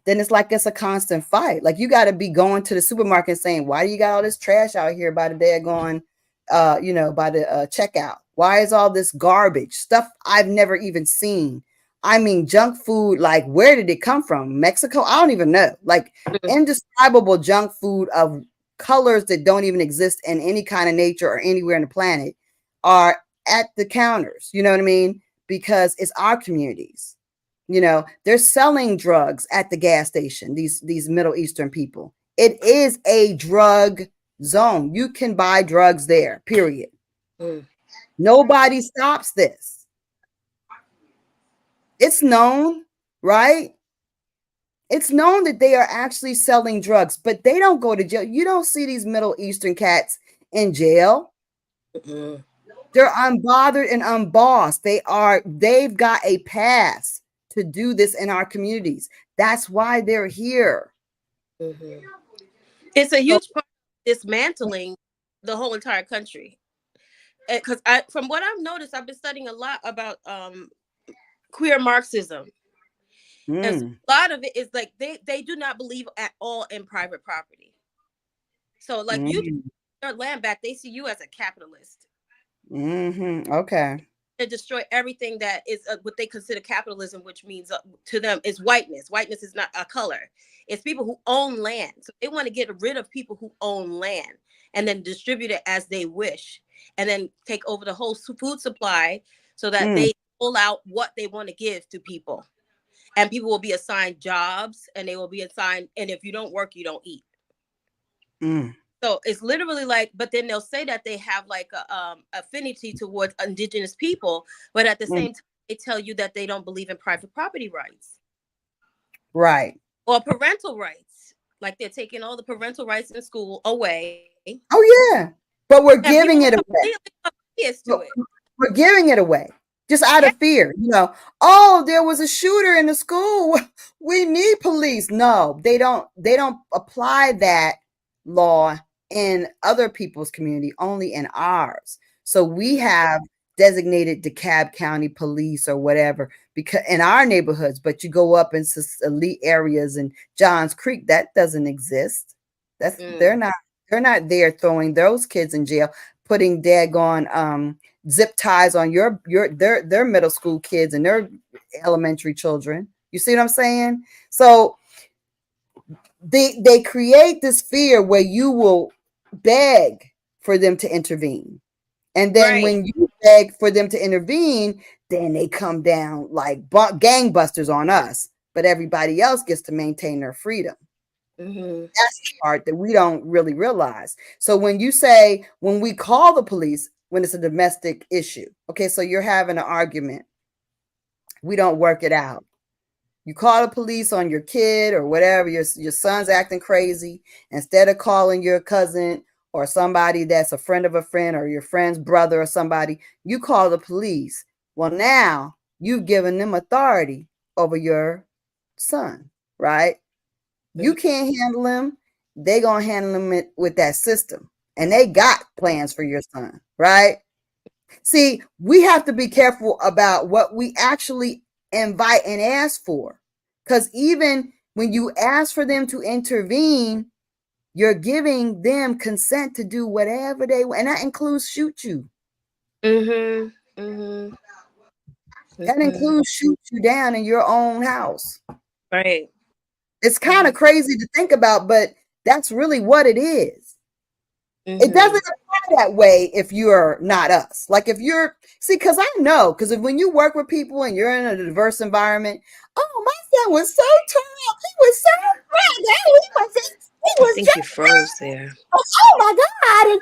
then it's like it's a constant fight. Like, you got to be going to the supermarket and saying, why do you got all this trash out here by the daggone, by the checkout? Why is all this garbage stuff I've never even seen? I mean, junk food, like, where did it come from? Mexico? I don't even know. Like, indescribable junk food of colors that don't even exist in any kind of nature or anywhere in the planet are at the counters. You know what I mean? Because it's our communities. They're selling drugs at the gas station, these Middle Eastern people. It is a drug zone. You can buy drugs there, period. Nobody stops this. It's known, right? It's known that they are actually selling drugs, but they don't go to jail. You don't see these Middle Eastern cats in jail. Mm-hmm. They're unbothered and unbossed. They've got a pass to do this in our communities. That's why they're here. Mm-hmm. It's a So, huge part of dismantling the whole entire country. Because from what I've noticed, I've been studying a lot about queer Marxism. And so mm, a lot of it is like they do not believe at all in private property. So like you mm, your land back, they see you as a capitalist okay. and destroy everything that is what they consider capitalism, which means to them is whiteness. Whiteness is not a color. It's people who own land. So they want to get rid of people who own land and then distribute it as they wish, and then take over the whole food supply so that Mm, they pull out what they want to give to people. And people will be assigned jobs, and they will be assigned, and if you don't work, you don't eat. mm, So it's literally like, but then they'll say that they have like a affinity towards indigenous people, but at the mm. same time, they tell you that they don't believe in private property rights Right. or parental rights. Like they're taking all the parental rights in school away, Oh yeah. But we're and people giving are it away. completely oblivious to it. We're giving it away just out Yeah. of fear. Oh, there was a shooter in the school. We need police. No, they don't apply that law in other people's community, only in ours. So we have designated DeKalb County Police or whatever because in our neighborhoods, but you go up into elite areas in Johns Creek, that doesn't exist. That's Mm. they're not there throwing those kids in jail, putting daggone zip ties on their middle school kids and their elementary children. You see what I'm saying? So they create this fear where you will beg for them to intervene. And then Right. when you beg for them to intervene, then they come down like gangbusters on us. But everybody else gets to maintain their freedom. Mm-hmm. That's the part that we don't really realize. So when you say, when we call the police, when it's a domestic issue, okay, so you're having an argument, we don't work it out. You call the police on your kid or whatever, your son's acting crazy. Instead of calling your cousin or somebody that's a friend of a friend or your friend's brother or somebody, you call the police. Well, now you've given them authority over your son, right? You can't handle him. They gonna handle him with that system. And they got plans for your son, right? See, we have to be careful about what we actually invite and ask for. Because even when you ask for them to intervene, you're giving them consent to do whatever they want. And that includes shoot you. Mm-hmm. Mm-hmm. That Mm-hmm. includes shoot you down in your own house. Right. It's kind of crazy to think about, but that's really what it is. Mm-hmm. It doesn't apply that way if you're not us. Like if you're, see, because I know, because when you work with people and you're in a diverse environment, oh, my son was so tall. He was so bright. He was You just, froze there. oh my God.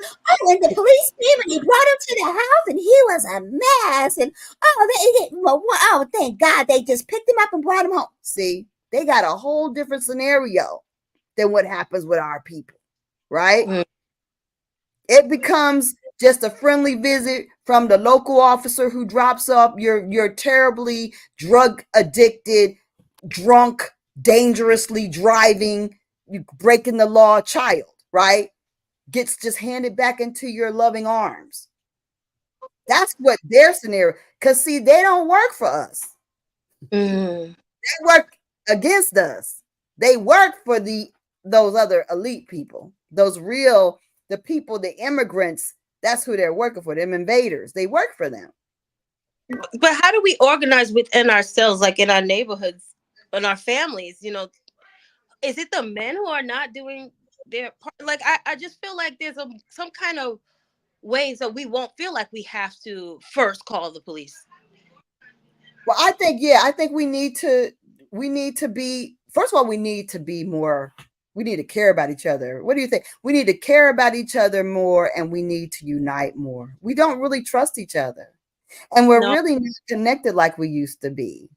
And the police came and he brought him to the house and he was a mess. And oh, thank God they just picked him up and brought him home. See, they got a whole different scenario than what happens with our people, right? Mm-hmm. It becomes just a friendly visit from the local officer who drops off your terribly drug addicted, drunk, dangerously driving, breaking the law child, right? Gets just handed back into your loving arms. That's what their scenario, because see, they don't work for us. Mm-hmm. They work against us. They work for those other elite people, the people, the immigrants. That's who they're working for, them invaders. They work for them. But how do we organize within ourselves, like in our neighborhoods, in our families? Is it the men who are not doing their part? Like I just feel like there's some kind of ways that we won't feel like we have to first call the police. Well, I think we need to be, first of all, we need to care about each other. What do you think? We need to care about each other more, and we need to unite more. We don't really trust each other, and we're No. really not connected like we used to be.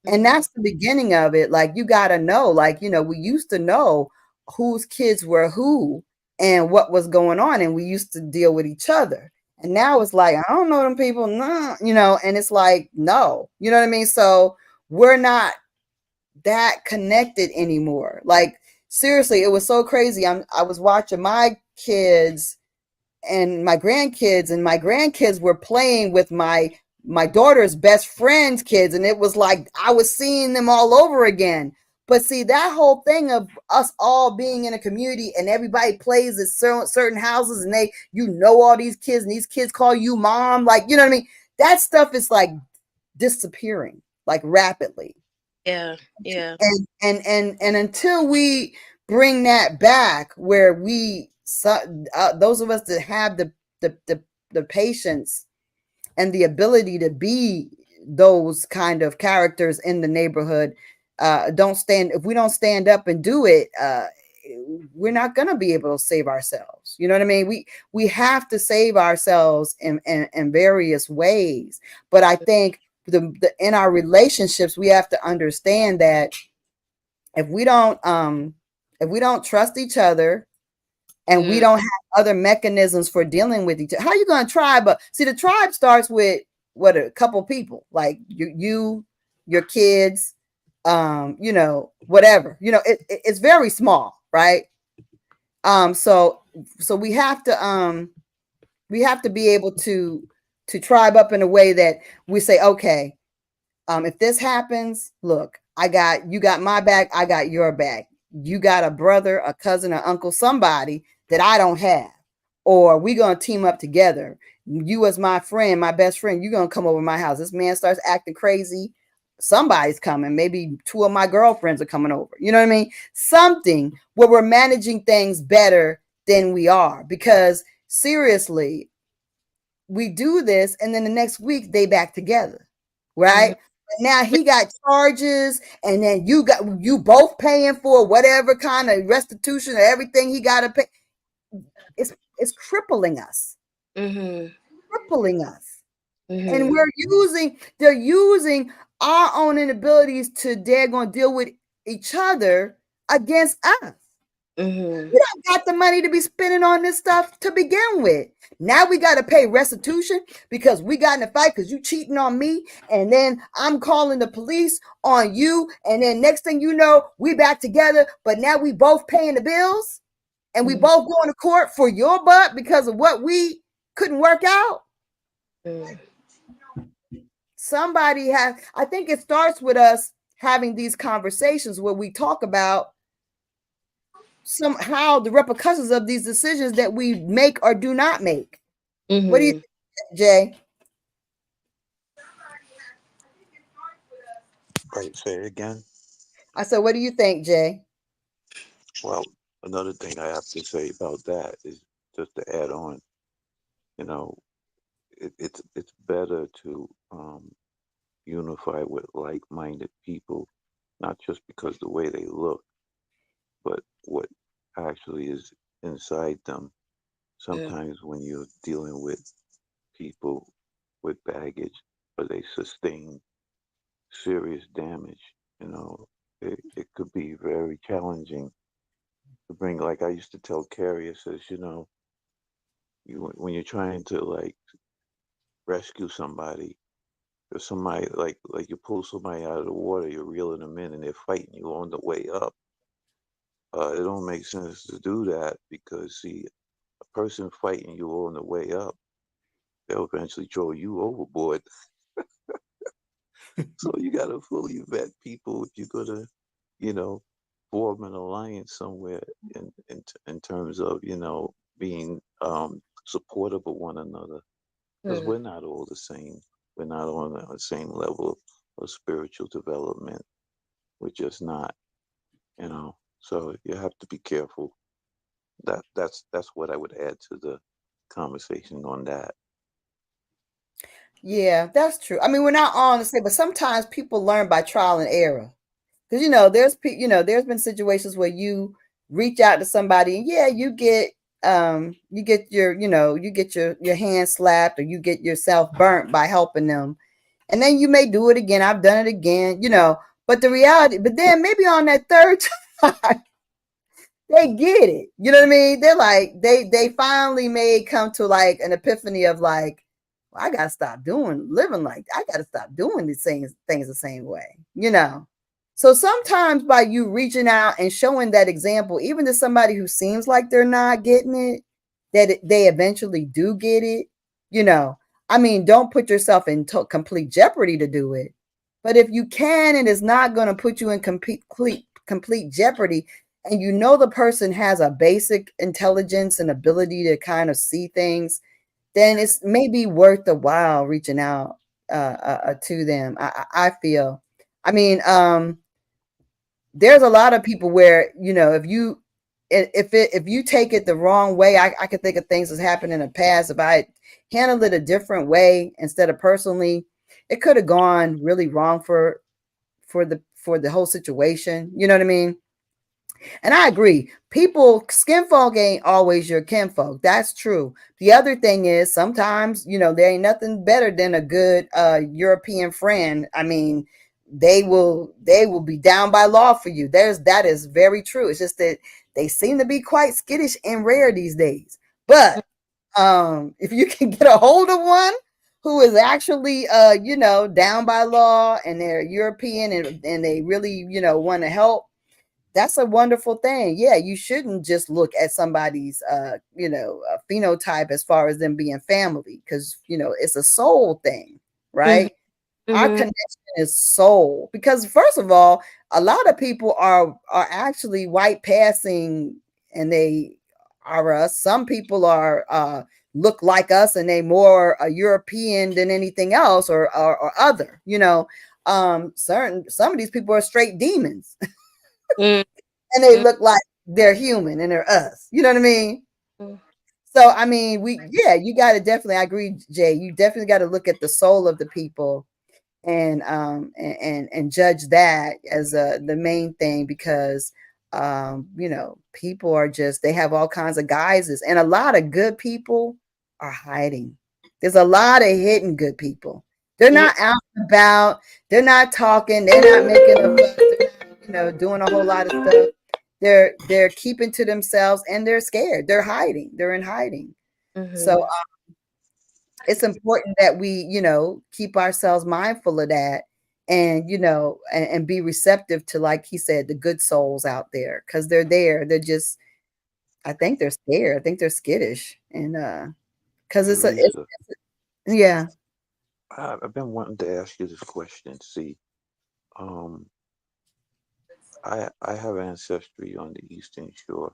And that's the beginning of it. Like, you got to know, like, we used to know whose kids were who and what was going on. And we used to deal with each other. And now it's like, I don't know them people, nah, and it's like, no, you know what I mean? So we're not that connected anymore. Like, seriously, it was so crazy. I was watching my kids and my grandkids were playing with my daughter's best friend's kids, and it was like I was seeing them all over again. But see, that whole thing of us all being in a community and everybody plays at certain houses, and all these kids, and these kids call you mom, like, you know what I mean? That stuff is like disappearing, like, rapidly. Yeah. Yeah. And until we bring that back, where those of us that have the patience and the ability to be those kind of characters in the neighborhood, if we don't stand up and do it, we're not going to be able to save ourselves. You know what I mean? We have to save ourselves in various ways. But I think in our relationships, we have to understand that if we don't trust each other, and we don't have other mechanisms for dealing with each other, how are you going to try? But see, the tribe starts with a couple people, like your kids, whatever, it's very small, right? So we have to be able to tribe up in a way that we say, okay, if this happens, look, you got my back, I got your back. You got a brother, a cousin, or uncle, somebody that I don't have, or we're gonna team up together. You as my friend, my best friend, you're gonna come over to my house. This man starts acting crazy, somebody's coming. Maybe two of my girlfriends are coming over. You know what I mean? Something where we're managing things better than we are, because seriously, we do this, and then the next week they back together, right? Now he got charges, and then you both paying for whatever kind of restitution or everything he got to pay. It's crippling us, crippling us, and they're using our own inabilities to they're going to deal with each other against us. We don't got the money to be spending on this stuff to begin with. Now we got to pay restitution because we got in a fight because you cheating on me, and then I'm calling the police on you, and then next thing you know, we back together, but now we both paying the bills, and we both going to court for your butt because of what we couldn't work out. Somebody I think it starts with us having these conversations where we talk about somehow the repercussions of these decisions that we make or do not make. What do you think, Jay? Right, say it again. I said, what do you think, Jay? Well, another thing I have to say about that is just to add on, you know, it's better to unify with like-minded people, not just because the way they look, but what actually is inside them. Sometimes when you're dealing with people with baggage, or they sustain serious damage, it could be very challenging to bring. Like I used to tell Carrie, I says, when you're trying to like rescue somebody, or somebody like you pull somebody out of the water, you're reeling them in, and they're fighting you on the way up. It don't make sense to do that, because see, a person fighting you on the way up, they'll eventually throw you overboard. So you gotta fully vet people if you're gonna, you know, form an alliance somewhere in terms of, being supportive of one another, because we're not all the same. We're not on the same level of spiritual development. We're just not. So you have to be careful. That's what I would add to the conversation on that. Yeah, that's true. I mean, we're not all on the same, but sometimes people learn by trial and error. Because there's been situations where you reach out to somebody, and yeah, you get your hand slapped, or you get yourself burnt by helping them, and then you may do it again. I've done it again, but the reality, but then maybe on that third time, they get it. You know what I mean? They're like they finally made come to like an epiphany of like, well, I gotta stop doing living like I gotta stop doing these things the same way. You know. So sometimes by you reaching out and showing that example, even to somebody who seems like they're not getting it, they eventually do get it. You know, I mean, don't put yourself in complete jeopardy to do it. But if you can, and it's not going to put you in complete jeopardy, and you know the person has a basic intelligence and ability to kind of see things, then it's maybe worth the while reaching out to them. I feel. I mean, there's a lot of people where if you take it the wrong way, I could think of things that's happened in the past. If I handled it a different way instead of personally, it could have gone really wrong for the whole situation. You know what I mean? And I agree. People, skinfolk ain't always your kinfolk. That's true. The other thing is sometimes, there ain't nothing better than a good European friend. I mean, they will be down by law for you. That is very true. It's just that they seem to be quite skittish and rare these days. But if you can get a hold of one who is actually down by law and they're European and they really, want to help, that's a wonderful thing. Yeah, you shouldn't just look at somebody's phenotype as far as them being family, because it's a soul thing, Mhm. right? Our Mhm. connection is soul, because first of all, a lot of people are actually white passing, and they are us. Some people are look like us, and they more European than anything else, or other. Some of these people are straight demons, Mhm. and they look like they're human and they're us. You know what I mean? Mhm. So I mean, you got to definitely. I agree, Jay. You definitely got to look at the soul of the people and judge that as the main thing, because people are just, they have all kinds of guises, and a lot of good people are hiding. There's a lot of hidden good people. They're Yeah. not out and about. They're not talking. They're not making a fuss. They're not, doing a whole lot of stuff. They're keeping to themselves, and they're scared. They're hiding. They're in hiding. So Mhm. it's important that we, keep ourselves mindful of that, and and be receptive to, like he said, the good souls out there, because they're there. They're just, I think they're scared. I think they're skittish, and because Hey, it's Lisa, yeah. I've been wanting to ask you this question. See, um, I have ancestry on the Eastern Shore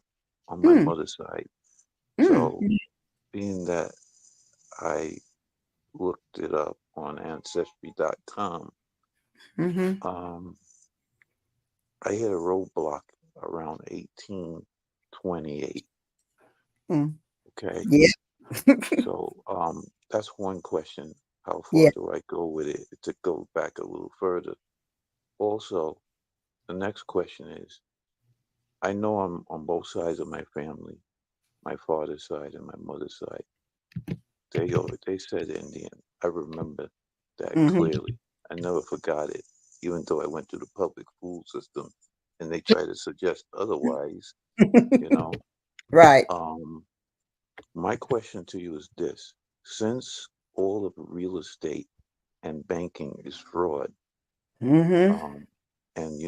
on my Mm, mother's side. mm, So, being that I looked it up on ancestry.com, mm-hmm, um, I hit a roadblock around 1828. mm, Okay. yeah. So, that's one question. How Yeah. far do I go with it to go back a little further? Also, the next question is, I know I'm on both sides of my family, my father's side and my mother's side. They said Indian. I remember that Hmm. clearly. I never forgot it, even though I went through the public school system and they try to suggest otherwise, you know. Right. Um, my question to you is this. Since all of real estate and banking is fraud, Hmm. um, and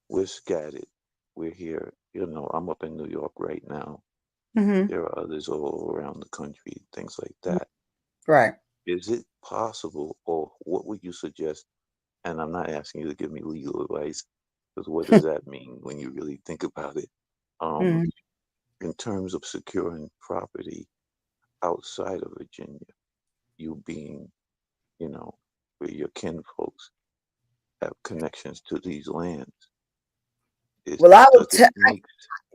we're scattered, we're here, I'm up in New York right now. Hmm. There are others all around the country, things like that. Right. Is it possible, or what would you suggest? And I'm not asking you to give me legal advice, because what does that mean when you really think about it? Um, Hmm. in terms of securing property outside of Virginia, you being, you know, where your kin folks have connections to these lands, Well, I will does it make,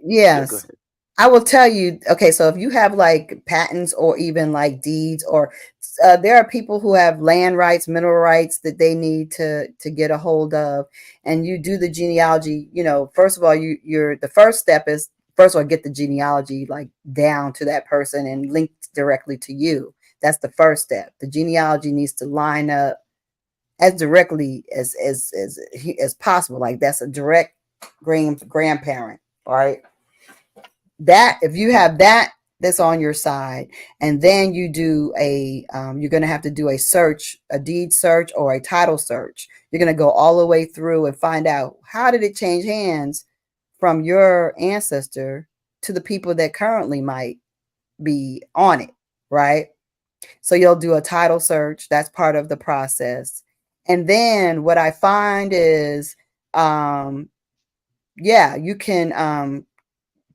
yeah, go yes. ahead. I will tell you, okay, so if you have like patents or even like deeds, or there are people who have land rights, mineral rights that they need to get a hold of, and you do the genealogy, first of all, you're the first step is, first of all, get the genealogy like down to that person and linked directly to you. That's the first step. The genealogy needs to line up as directly as possible. Like that's a direct grandparent, all right? that if you have that that's on your side, and then you do a you're going to have to do a search, a deed search or a title search. You're going to go all the way through and find out how did it change hands from your ancestor to the people that currently might be on it, right? So you'll do a title search. That's part of the process. And then what I find is, yeah, you can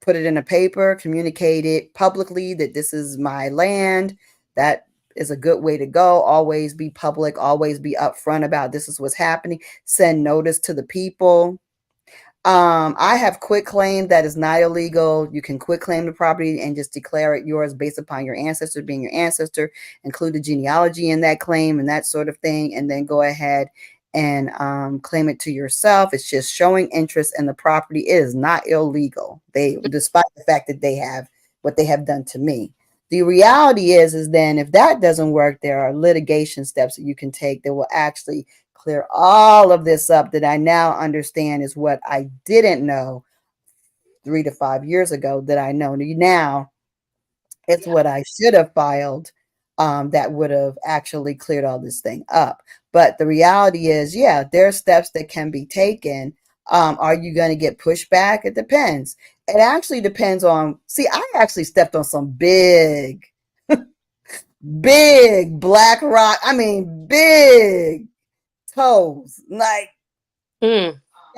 put it in a paper, communicate it publicly that this is my land. That is a good way to go. Always be public, always be upfront about this is what's happening. Send notice to the people. I have quit claim that is not illegal. You can quit claim the property and just declare it yours based upon your ancestor being your ancestor, include the genealogy in that claim and that sort of thing, and then go ahead and claim it to yourself. It's just showing interest in the property. It is not illegal. Despite the fact that they have what they have done to me. The reality is then if that doesn't work, there are litigation steps that you can take that will actually clear all of this up that I now understand is what I didn't know 3 to 5 years ago that I know now. It's what I should have filed that would have actually cleared all this thing up. But the reality is, yeah, there are steps that can be taken. Are you going to get pushback? It depends. It actually depends on, see, I actually stepped on some big, big black rock. I mean, big toes. Like,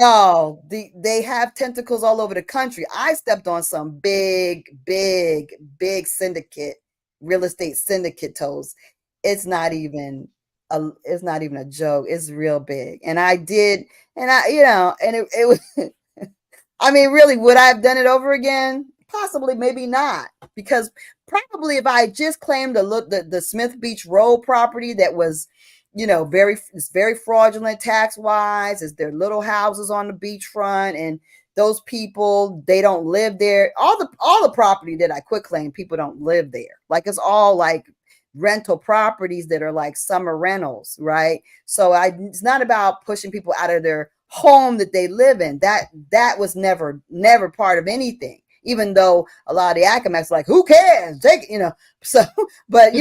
oh, they have tentacles all over the country. I stepped on some big, big, big syndicate, real estate syndicate toes. It's not even a joke. It's real big. And I did, and and it was I mean, really, would I have done it over again? Possibly, maybe not. Because probably if I just claimed the Smith Beach Road property that was, it's very fraudulent tax wise. Is there little houses on the beachfront, and those people, they don't live there. All the property that I quit claim, people don't live there. Like it's all like rental properties that are like summer rentals, right? So it's not about pushing people out of their home that they live in. That was never part of anything. Even though a lot of the academics like, who cares? Take it, So, but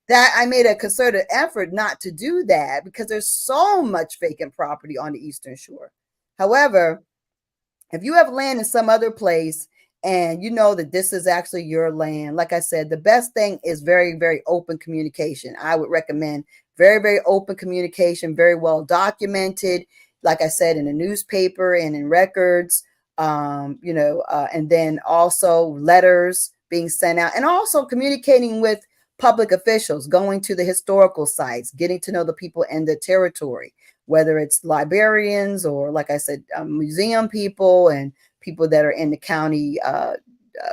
that I made a concerted effort not to do that because there's so much vacant property on the Eastern Shore. However, if you have land in some other place and you know that this is actually your land, like I said, the best thing is very, very open communication. I would recommend very, very open communication, very well documented, like I said, in a newspaper and in records, and then also letters being sent out, and also communicating with public officials, going to the historical sites, getting to know the people in the territory, whether it's librarians or, like I said, museum people and people that are in the county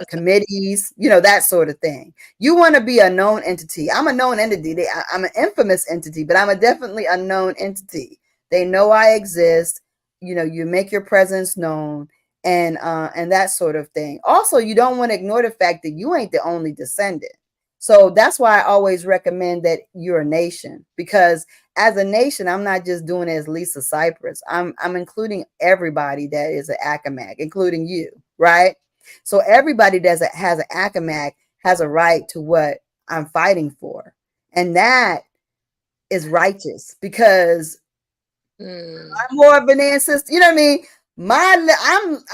committees, that sort of thing. You want to be a known entity. I'm a known entity. I'm an infamous entity, but I'm definitely a known entity. They know I exist. You make your presence known, and that sort of thing. Also, you don't want to ignore the fact that you ain't the only descendant. So that's why I always recommend that you're a nation, because as a nation, I'm not just doing it as Lisa Cypress. I'm including everybody that is an Accomac, including you, right? So everybody that has an Accomac has a right to what I'm fighting for. And that is righteous because I'm more of an ancestor. You know what I mean?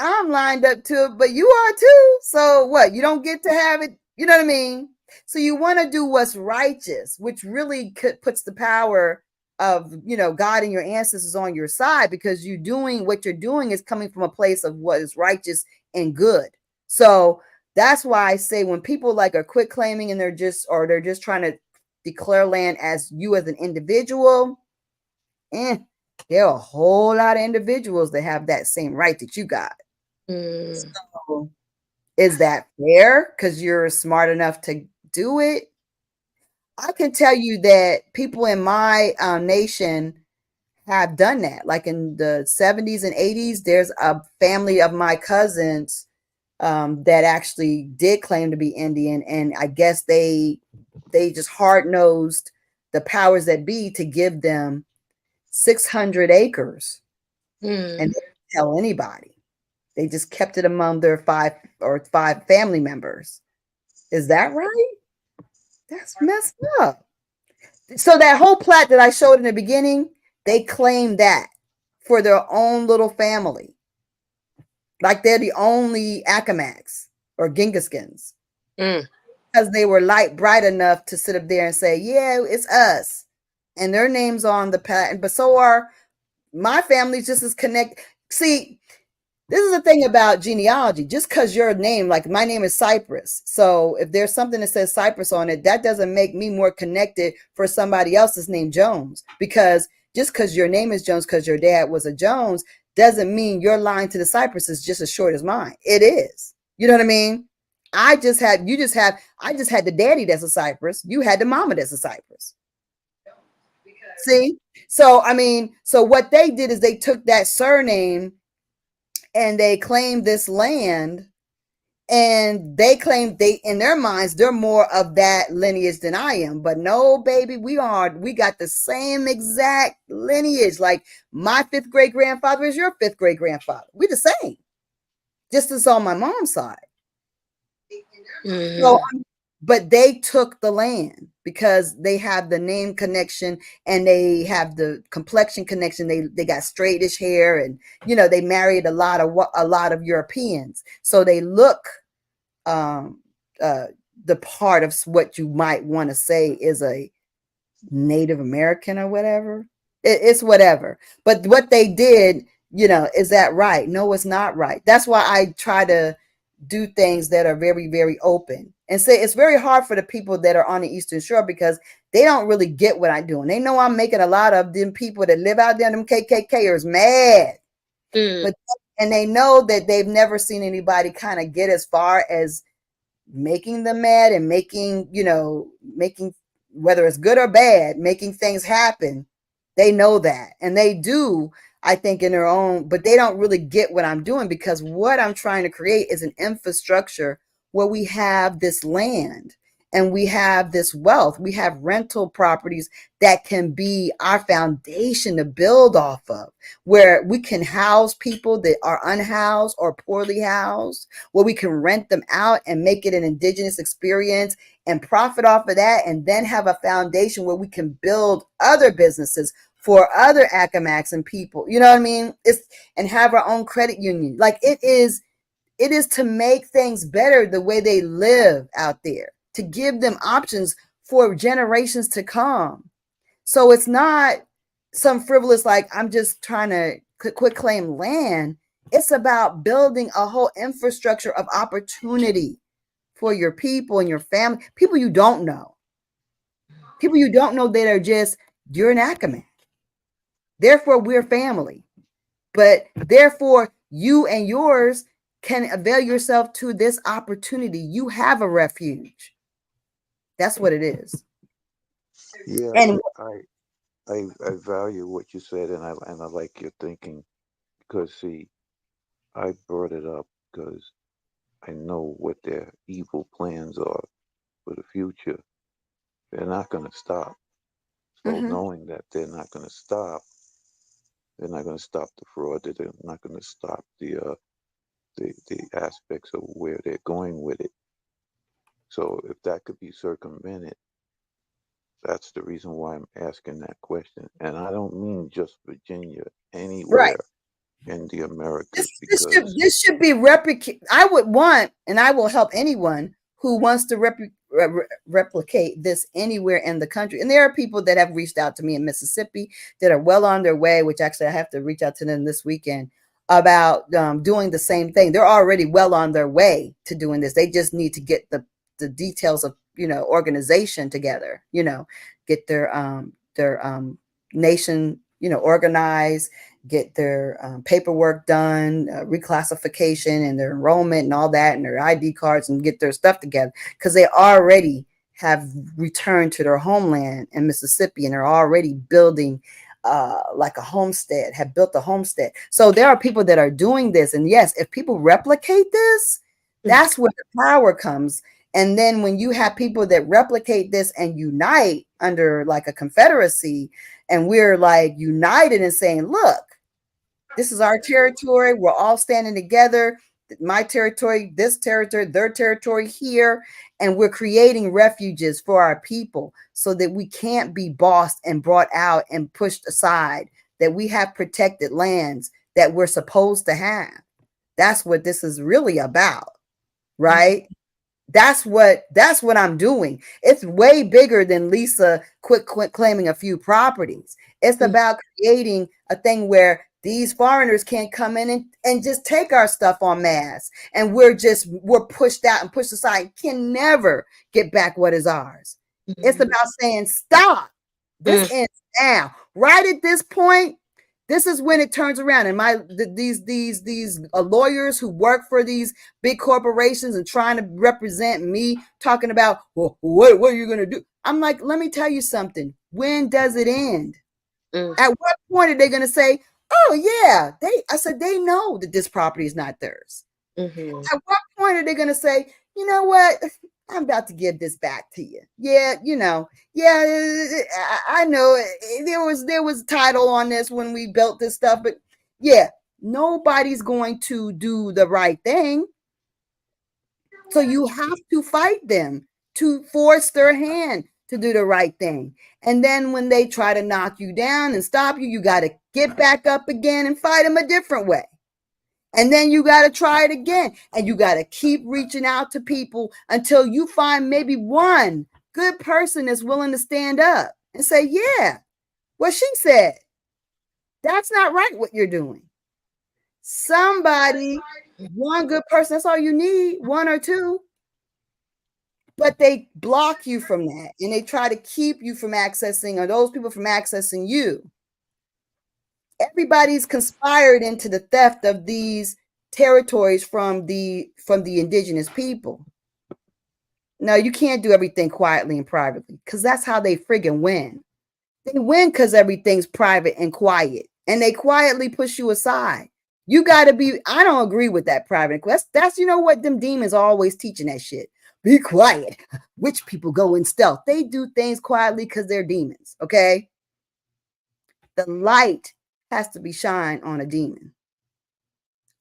I'm lined up to it, but you are too. So what? You don't get to have it. You know what I mean? So you want to do what's righteous, which really puts the power of God and your ancestors on your side, because what you're doing is coming from a place of what is righteous and good. So that's why I say when people like are quit claiming and they're just trying to declare land as you as an individual, there are a whole lot of individuals that have that same right that you got. So is that fair because you're smart enough to do it? I can tell you that people in my nation have done that. Like in the 70s and 80s, there's a family of my cousins that actually did claim to be Indian. And I guess they just hard-nosed the powers that be to give them 600 acres and they didn't tell anybody. They just kept it among their five family members. Is that right? That's messed up. So that whole plat that I showed in the beginning, they claim that for their own little family. Like they're the only Akamax or Genghis because they were light bright enough to sit up there and say, yeah, it's us. And their names on the patent, but so are my family's just as connected. See, this is the thing about genealogy. Just because your name, like my name is Cypress. So if there's something that says Cypress on it, that doesn't make me more connected for somebody else's name Jones. Because just because your name is Jones, because your dad was a Jones, doesn't mean your line to the Cypress is just as short as mine. It is. You know what I mean? I just had the daddy that's a Cypress. You had the mama that's a Cypress. See? So, I mean, so what they did is they took that surname and they claimed this land, and they claimed they, in their minds, they're more of that lineage than I am. But no, baby, we got the same exact lineage. Like my fifth great grandfather is your fifth great grandfather. We're the same, just as on my mom's side. So, but they took the land because they have the name connection and they have the complexion connection. They got straightish hair, and they married a lot of Europeans, so they look the part of what you might want to say is a Native American or whatever. It's whatever. But what they did, is that right? No, it's not right. That's why I try to do things that are very, very open. And say it's very hard for the people that are on the Eastern Shore because they don't really get what I'm doing. They know I'm making a lot of them people that live out there, them KKKers, mad. But and they know that they've never seen anybody kind of get as far as making them mad and making whether it's good or bad, making things happen. They know that, and they do, I think, in their own, but they don't really get what I'm doing, because what I'm trying to create is an infrastructure where we have this land and we have this wealth. We have rental properties that can be our foundation to build off of, where we can house people that are unhoused or poorly housed, where we can rent them out and make it an indigenous experience and profit off of that, and then have a foundation where we can build other businesses for other Akamax and people, you know what I mean? And have our own credit union. Like it is to make things better the way they live out there, to give them options for generations to come. So it's not some frivolous, like I'm just trying to quick claim land. It's about building a whole infrastructure of opportunity for your people and your family, people you don't know. People you don't know that are just, you're an Ackerman. Therefore, we're family. But therefore, you and yours can avail yourself to this opportunity. You have a refuge. That's what it is. Yeah, And I value what you said, and I like your thinking, because see, I brought it up because I know what their evil plans are for the future. They're not going to stop. So knowing that they're not going to stop, they're not going to stop the fraud. They're not going to stop the aspects of where they're going with it. So if that could be circumvented, that's the reason why I'm asking that question. And I don't mean just Virginia, right. anywhere in the Americas, because This should be replicated. I would want, and I will help anyone who wants to replicate this anywhere in the country. And there are people that have reached out to me in Mississippi that are well on their way, which actually I have to reach out to them this weekend about doing the same thing. They're already well on their way to doing this. They just need to get the details of, organization together, get their nation, organized, get their paperwork done, reclassification and their enrollment and all that, and their ID cards, and get their stuff together, because they already have returned to their homeland in Mississippi, and they're already building like a homestead, have built a homestead. So there are people that are doing this. And yes, if people replicate this, that's where the power comes. And then when you have people that replicate this and unite under like a confederacy, and we're like united and saying, look, This is our territory. We're all standing together. My territory, this territory, their territory here. And we're creating refuges for our people so that we can't be bossed and brought out and pushed aside, that we have protected lands that we're supposed to have. That's what this is really about, right? That's what I'm doing. It's way bigger than Lisa quit claiming a few properties. It's about creating a thing where these foreigners can't come in and just take our stuff en masse, and we're pushed out and pushed aside, can never get back what is ours. It's about saying, stop. This ends now. Right at this point, this is when it turns around. And these lawyers who work for these big corporations and trying to represent me, talking about, well, what are you going to do? I'm like, let me tell you something. When does it end? At what point are they going to say, oh yeah, I said they know that this property is not theirs. At what point are they going to say, you know what? I'm about to give this back to you. Yeah, I know there was title on this when we built this stuff, but yeah, nobody's going to do the right thing. So you have to fight them to force their hand to do the right thing. And then when they try to knock you down and stop you, you got to get back up again and fight them a different way. And then you got to try it again. And you got to keep reaching out to people until you find maybe one good person that's willing to stand up and say, yeah, what she said, that's not right what you're doing. Somebody, one good person, that's all you need, one or two. But they block you from that. And they try to keep you from accessing, or those people from accessing you. Everybody's conspired into the theft of these territories from the indigenous people. No, you can't do everything quietly and privately, because that's how they friggin' win. They win because everything's private and quiet, and they quietly push you aside. You got to be, I don't agree with that private. That's you know what, them demons are always teaching that shit. Be quiet. Witch people go in stealth. They do things quietly because they're demons, okay? The light has to be shined on a demon.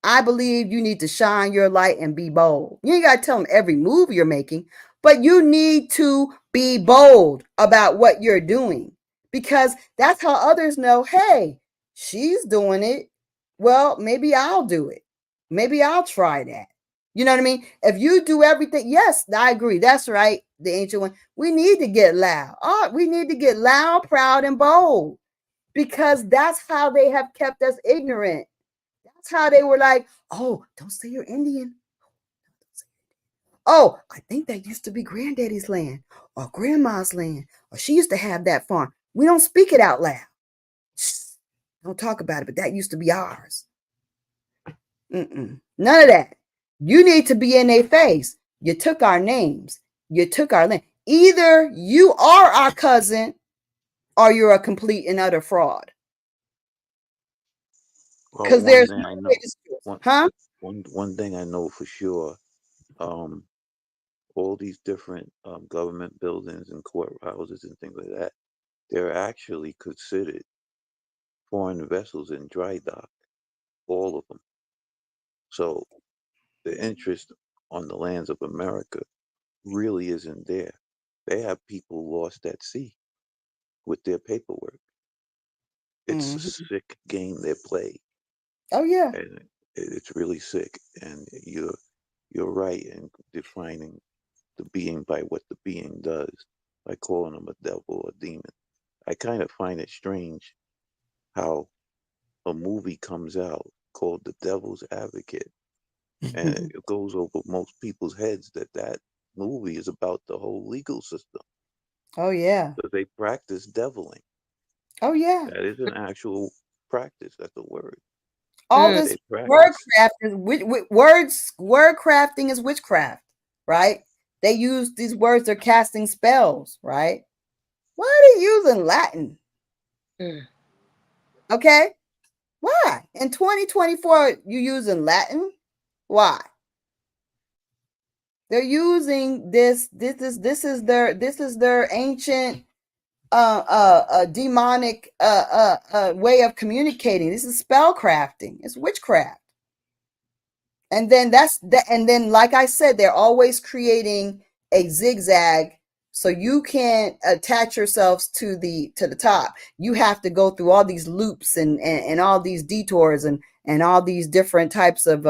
I believe you need to shine your light and be bold. You ain't got to tell them every move you're making, but you need to be bold about what you're doing, because that's how others know, hey, she's doing it. Well, maybe I'll do it. Maybe I'll try that. You know what I mean? If you do everything, yes, I agree. That's right. The ancient one. We need to get loud. Oh, we need to get loud, proud, and bold, because that's how they have kept us ignorant. That's how they were like, oh, don't say you're Indian. Oh, I think that used to be granddaddy's land or grandma's land, or she used to have that farm. We don't speak it out loud. Shh, don't talk about it, but that used to be ours. None of that. You need to be in their face. You took our names. You took our land. Either you are our cousin or you're a complete and utter fraud. Well, Because one there's thing no I way know, to do it. one Huh? one thing I know for sure, um, all these different government buildings and courthouses and things like that, they're actually considered foreign vessels in dry dock, all of them. So the interest on the lands of America really isn't there. They have people lost at sea with their paperwork. It's a Mm-hmm. sick game they play, Oh, yeah. and it's really sick. And you're right in defining the being by what the being does, by calling them a devil or a demon. I kind of find it strange how a movie comes out called The Devil's Advocate, and it goes over most people's heads that that movie is about the whole legal system. Oh, yeah. So they practice deviling. Oh, yeah. That is an actual practice. That's a word. All this They word practice. craft is word crafting is witchcraft, right? They use these words, they're casting spells, right? Why are they using Latin? Okay. Why? In 2024, you using Latin? Why? They're using this is their ancient demonic way of communicating. This is spellcrafting. It's witchcraft. And then that's that. And then, like I said, they're always creating a zigzag, so you can't attach yourselves to the top. You have to go through all these loops and all these detours and all these different types of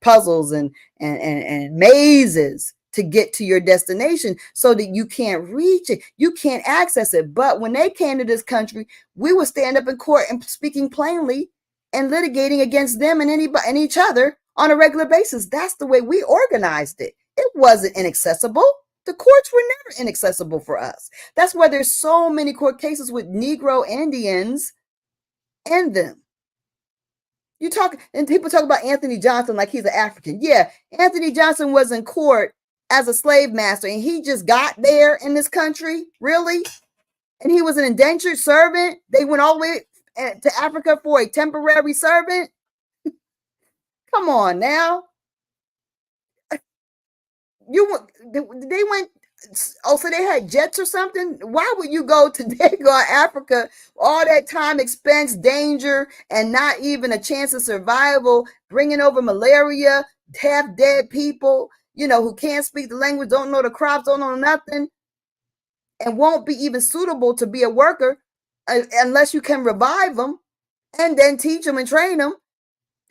puzzles and mazes to get to your destination, so that you can't reach it, you can't access it. But when they came to this country, we would stand up in court and speaking plainly and litigating against them and anybody and each other on a regular basis. That's the way we organized it. It wasn't inaccessible. The courts were never inaccessible for us. That's why there's so many court cases with Negro Indians in them. You talk, and people talk about Anthony Johnson like he's an African. Yeah, Anthony Johnson was in court as a slave master, and he just got there in this country, really? And he was an indentured servant. They went all the way to Africa for a temporary servant. Come on now. They went, oh, so they had jets or something? Why would you go to Africa, all that time, expense, danger, and not even a chance of survival, bringing over malaria, half dead people, who can't speak the language, don't know the crops, don't know nothing, and won't be even suitable to be a worker unless you can revive them and then teach them and train them.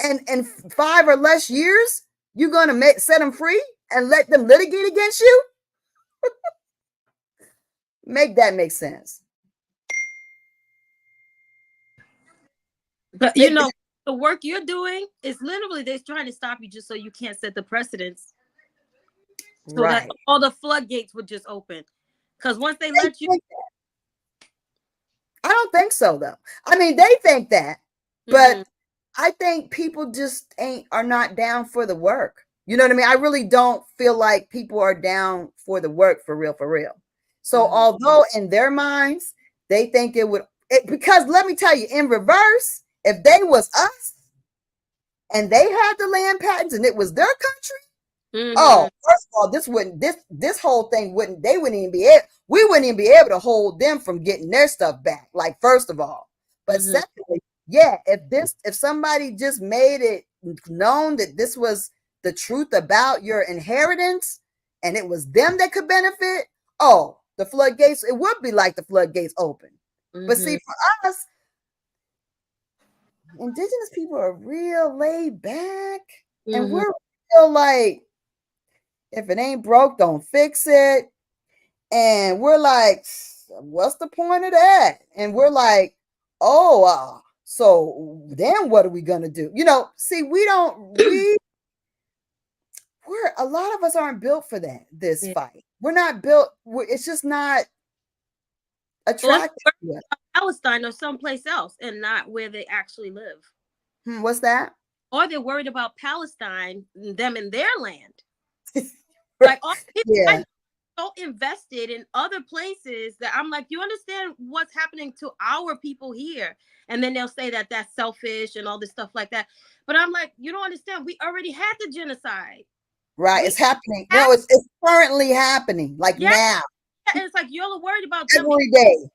And 5 or less years, you're going to set them free and let them litigate against you? Make that make sense. But the work you're doing is literally they're trying to stop you just so you can't set the precedence. So right. That all the floodgates would just open. Because once they let you. I don't think so, though. I mean, they think that, but I think people just are not down for the work. You know what I mean? I really don't feel like people are down for the work for real, for real. So although in their minds, they think because let me tell you, in reverse, if they was us and they had the land patents and it was their country, oh, first of all, this whole thing we wouldn't even be able to hold them from getting their stuff back. Like, first of all, but secondly, yeah, if somebody just made it known that this was the truth about your inheritance and it was them that could benefit, oh, the floodgates, it would be like the floodgates open. But see, for us, Indigenous people are real laid back, and we're real like, if it ain't broke, don't fix it. And we're like, what's the point of that? And we're like, oh, so then what are we gonna do? See, a lot of us aren't built for this fight. We're not built. It's just not attractive. Palestine or someplace else, and not where they actually live. What's that? Or they're worried about Palestine, them in their land. Like, all people are so invested in other places that I'm like, you understand what's happening to our people here? And then they'll say that that's selfish and all this stuff like that. But I'm like, you don't understand. We already had the genocide. Right, it's happening. No, it's currently happening, like now. And it's like you're worried about every day.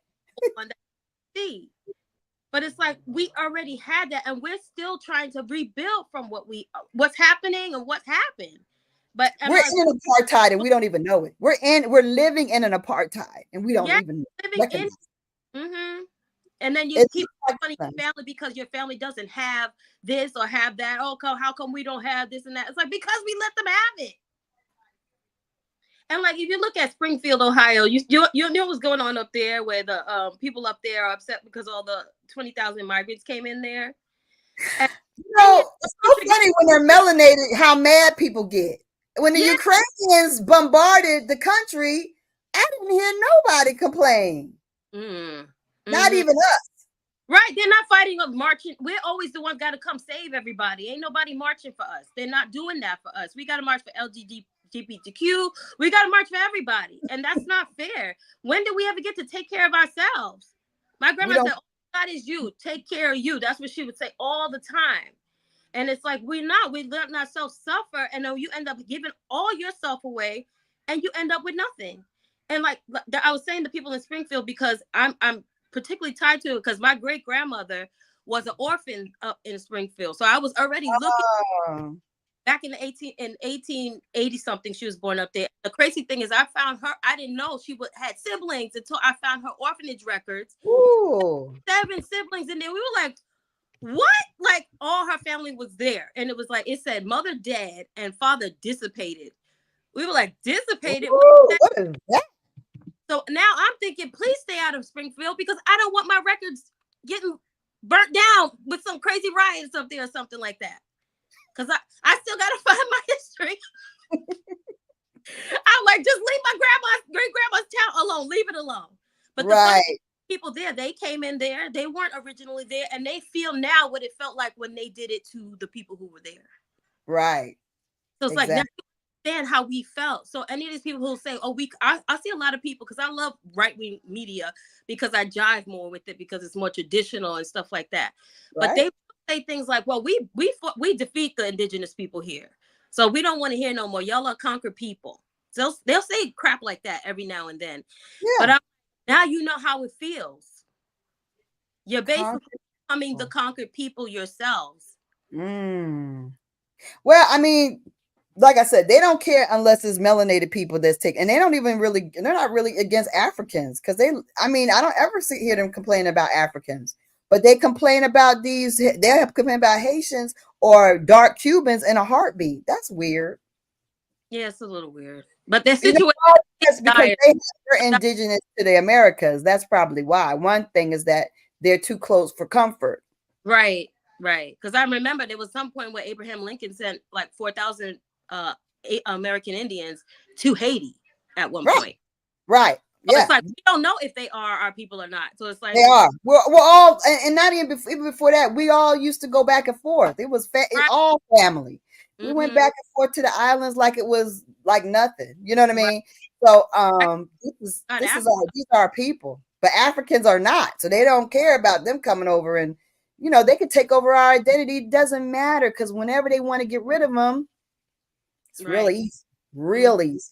But it's like we already had that, and we're still trying to rebuild from what's happening and what's happened. But we're in an apartheid and we don't even know it. We're living in an apartheid and we don't even recognize it. And then you keep funny family because your family doesn't have this or have that. Oh, how come we don't have this and that? It's like, because we let them have it. And like, if you look at Springfield, Ohio, you know what's going on up there, where the people up there are upset because all the 20,000 migrants came in there. And, it's so funny when they're melanated how mad people get. When the Ukrainians bombarded the country, I didn't hear nobody complain. Not even us. Right. They're not fighting up marching. We're always the ones got to come save everybody. Ain't nobody marching for us. They're not doing that for us. We got to march for LGBTQ. We got to march for everybody. And that's not fair. When did we ever get to take care of ourselves? My grandma said, oh, God is you. Take care of you. That's what she would say all the time. And it's like, we let ourselves suffer. And then you end up giving all yourself away and you end up with nothing. And like I was saying, the people in Springfield, because I'm particularly tied to it because my great grandmother was an orphan up in Springfield, so I was already looking Oh. back in the 1880 something. She was born up there. The crazy thing is, I found her. I didn't know she had siblings until I found her orphanage records. Ooh. 7 siblings, and then we were like, what? Like all her family was there, and it was like it said mother dead and father dissipated. We were like, dissipated. Ooh, what is that? So now I'm thinking, please stay out of Springfield because I don't want my records getting burnt down with some crazy riots up there or something like that. Because I still gotta find my history. I'm like, just leave my great grandma's town alone. Leave it alone. But the funny people there, they came in there. They weren't originally there, and they feel now what it felt like when they did it to the people who were there. Right. So it's like now you understand how we felt. So any of these people who say, "Oh, I see a lot of people because I love right-wing media because I jive more with it because it's more traditional and stuff like that." Right. But they say things like, "Well, we defeat the indigenous people here, so we don't want to hear no more. Y'all are conquered people." So they'll say crap like that every now and then. Yeah. But now you know how it feels. You're basically becoming the conquered people yourselves. Well, I mean, like I said, they don't care unless it's melanated people that's taking, and they don't even really, they're not really against Africans because I don't ever hear them complain about Africans, but they complain about they complain about Haitians or dark Cubans in a heartbeat. That's weird. Yeah, it's a little weird, but their situation is because they're indigenous to the Americas. That's probably why. One thing is that they're too close for comfort. Right. Because I remember there was some point where Abraham Lincoln sent like 4,000 American Indians to Haiti at one point. Right. So it's like we don't know if they are our people or not. So it's like they are. We're all, and not even before that, we all used to go back and forth. It was all family. We went back and forth to the islands like it was like nothing. You know what I mean? So these are our people, but Africans are not. So they don't care about them coming over, and they can take over our identity. It doesn't matter because whenever they want to get rid of them, it's really easy. Real easy.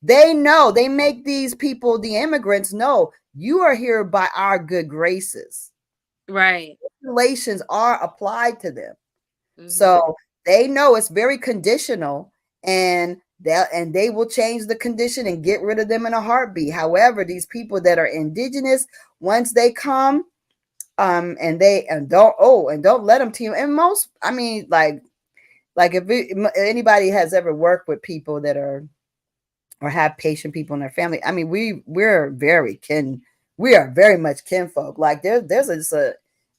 They know, they make these people, the immigrants, know you are here by our good graces. Right. Regulations are applied to them. So they know it's very conditional, and they will change the condition and get rid of them in a heartbeat. However, these people that are indigenous, once they come, and don't let them to you. And most, I mean, like if anybody has ever worked with people that are or have patient people in their family, I mean, we are very much kinfolk. Like there's an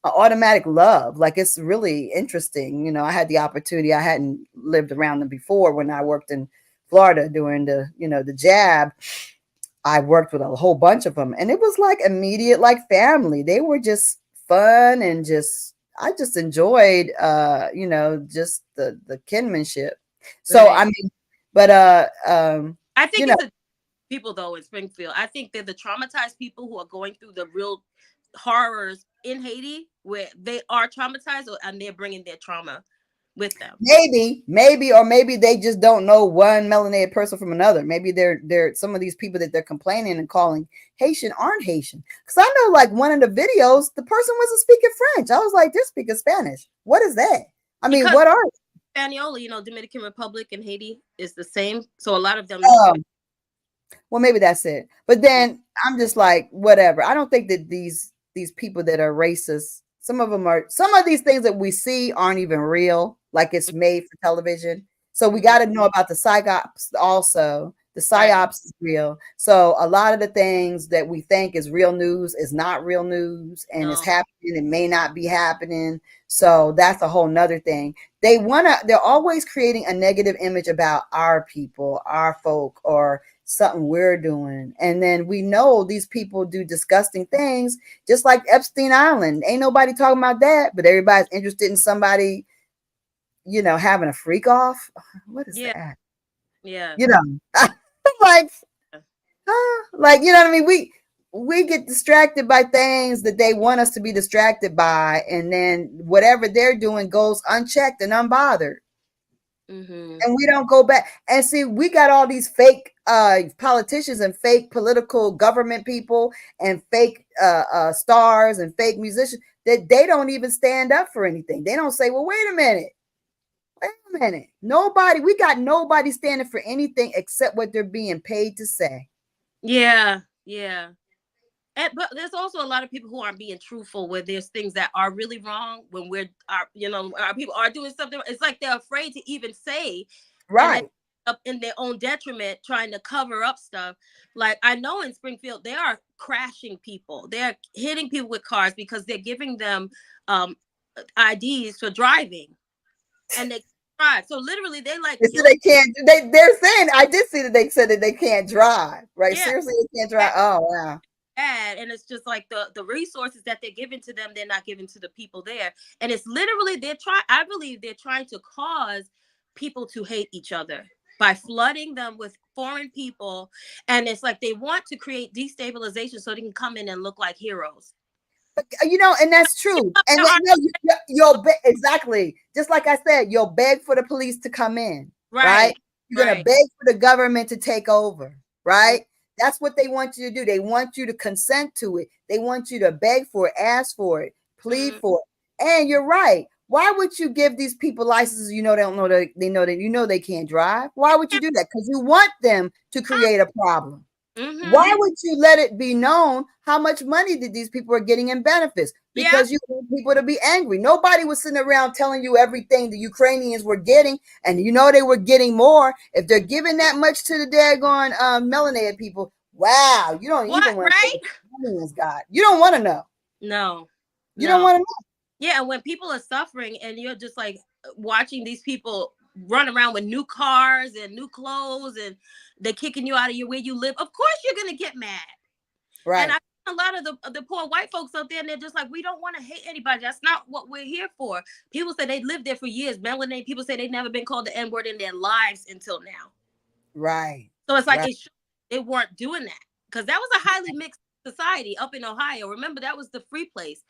automatic love. Like it's really interesting. I had the opportunity. I hadn't lived around them before when I worked in Florida during the jab. I worked with a whole bunch of them, and it was like immediate, like family. They were just fun, and I just enjoyed, just the kinship. So I mean, but I think it's people though in Springfield. I think they're the traumatized people who are going through the real horrors in Haiti, where they are traumatized, and they're bringing their trauma with them. Maybe they just don't know one melanated person from another. Maybe they're some of these people that they're complaining and calling Haitian aren't Haitian. Because I know, like, one of the videos, the person wasn't speaking French. I was like, they're speaking Spanish. What is that? I mean, what are Hispaniola, Dominican Republic and Haiti is the same. So a lot of them well, maybe that's it. But then I'm just like, whatever. I don't think that these people that are racist, some of these things that we see aren't even real. Like it's made for television. So we got to know about the psyops also. The psyops is real. So a lot of the things that we think is real news is not real news, and it's happening. It may not be happening. So that's a whole nother thing. They're always creating a negative image about our people, our folk, or something we're doing. And then we know these people do disgusting things, just like Epstein Island. Ain't nobody talking about that, but everybody's interested in somebody, having a freak off. What is that? Yeah. Like, you know what I mean? We get distracted by things that they want us to be distracted by, and then whatever they're doing goes unchecked and unbothered. And we don't go back and see. We got all these fake politicians and fake political government people and fake stars and fake musicians that they don't even stand up for anything. They don't say, well, wait a minute. Wait a minute. Nobody, we got nobody standing for anything except what they're being paid to say. Yeah, yeah. But there's also a lot of people who aren't being truthful where there's things that are really wrong when our people are doing something. It's like they're afraid to even say, and then Right. up in their own detriment, trying to cover up stuff. Like I know in Springfield, they are crashing people. They're hitting people with cars because they're giving them IDs for driving, and they drive. So literally, they like They said they can't. They're saying. I did see that they said that they can't drive. Right? yeah, Seriously, they can't drive. Oh wow. bad. And it's just like the resources that they're giving to them, they're not giving to the people there. And it's literally I believe they're trying to cause people to hate each other by flooding them with foreign people. And it's like they want to create destabilization so they can come in and look like heroes. And that's true. And exactly. Just like I said, you'll beg for the police to come in, right? You're going to beg for the government to take over, right? That's what they want you to do. They want you to consent to it. They want you to beg for it, ask for it, plead for it. And you're right. Why would you give these people licenses? They don't know that they can't drive. Why would you do that? Because you want them to create a problem. Why would you let it be known how much money that these people are getting in benefits? Because you want people to be angry. Nobody was sitting around telling you everything the Ukrainians were getting, and they were getting more. If they're giving that much to the daggone melanated people, wow, you don't even want to know what the Ukrainians got. You don't want to know. No. You don't want to know. Yeah, and when people are suffering and you're just like watching these people run around with new cars and new clothes and they're kicking you out of where you live, of course you're gonna get mad. Right. And a lot of the poor white folks out there, and they're just like, we don't want to hate anybody. That's not what we're here for. People say they lived there for years. Melanated people say they've never been called the N-word in their lives until now. Right. So it's like they weren't doing that because that was a highly mixed society up in Ohio. Remember, that was the free place.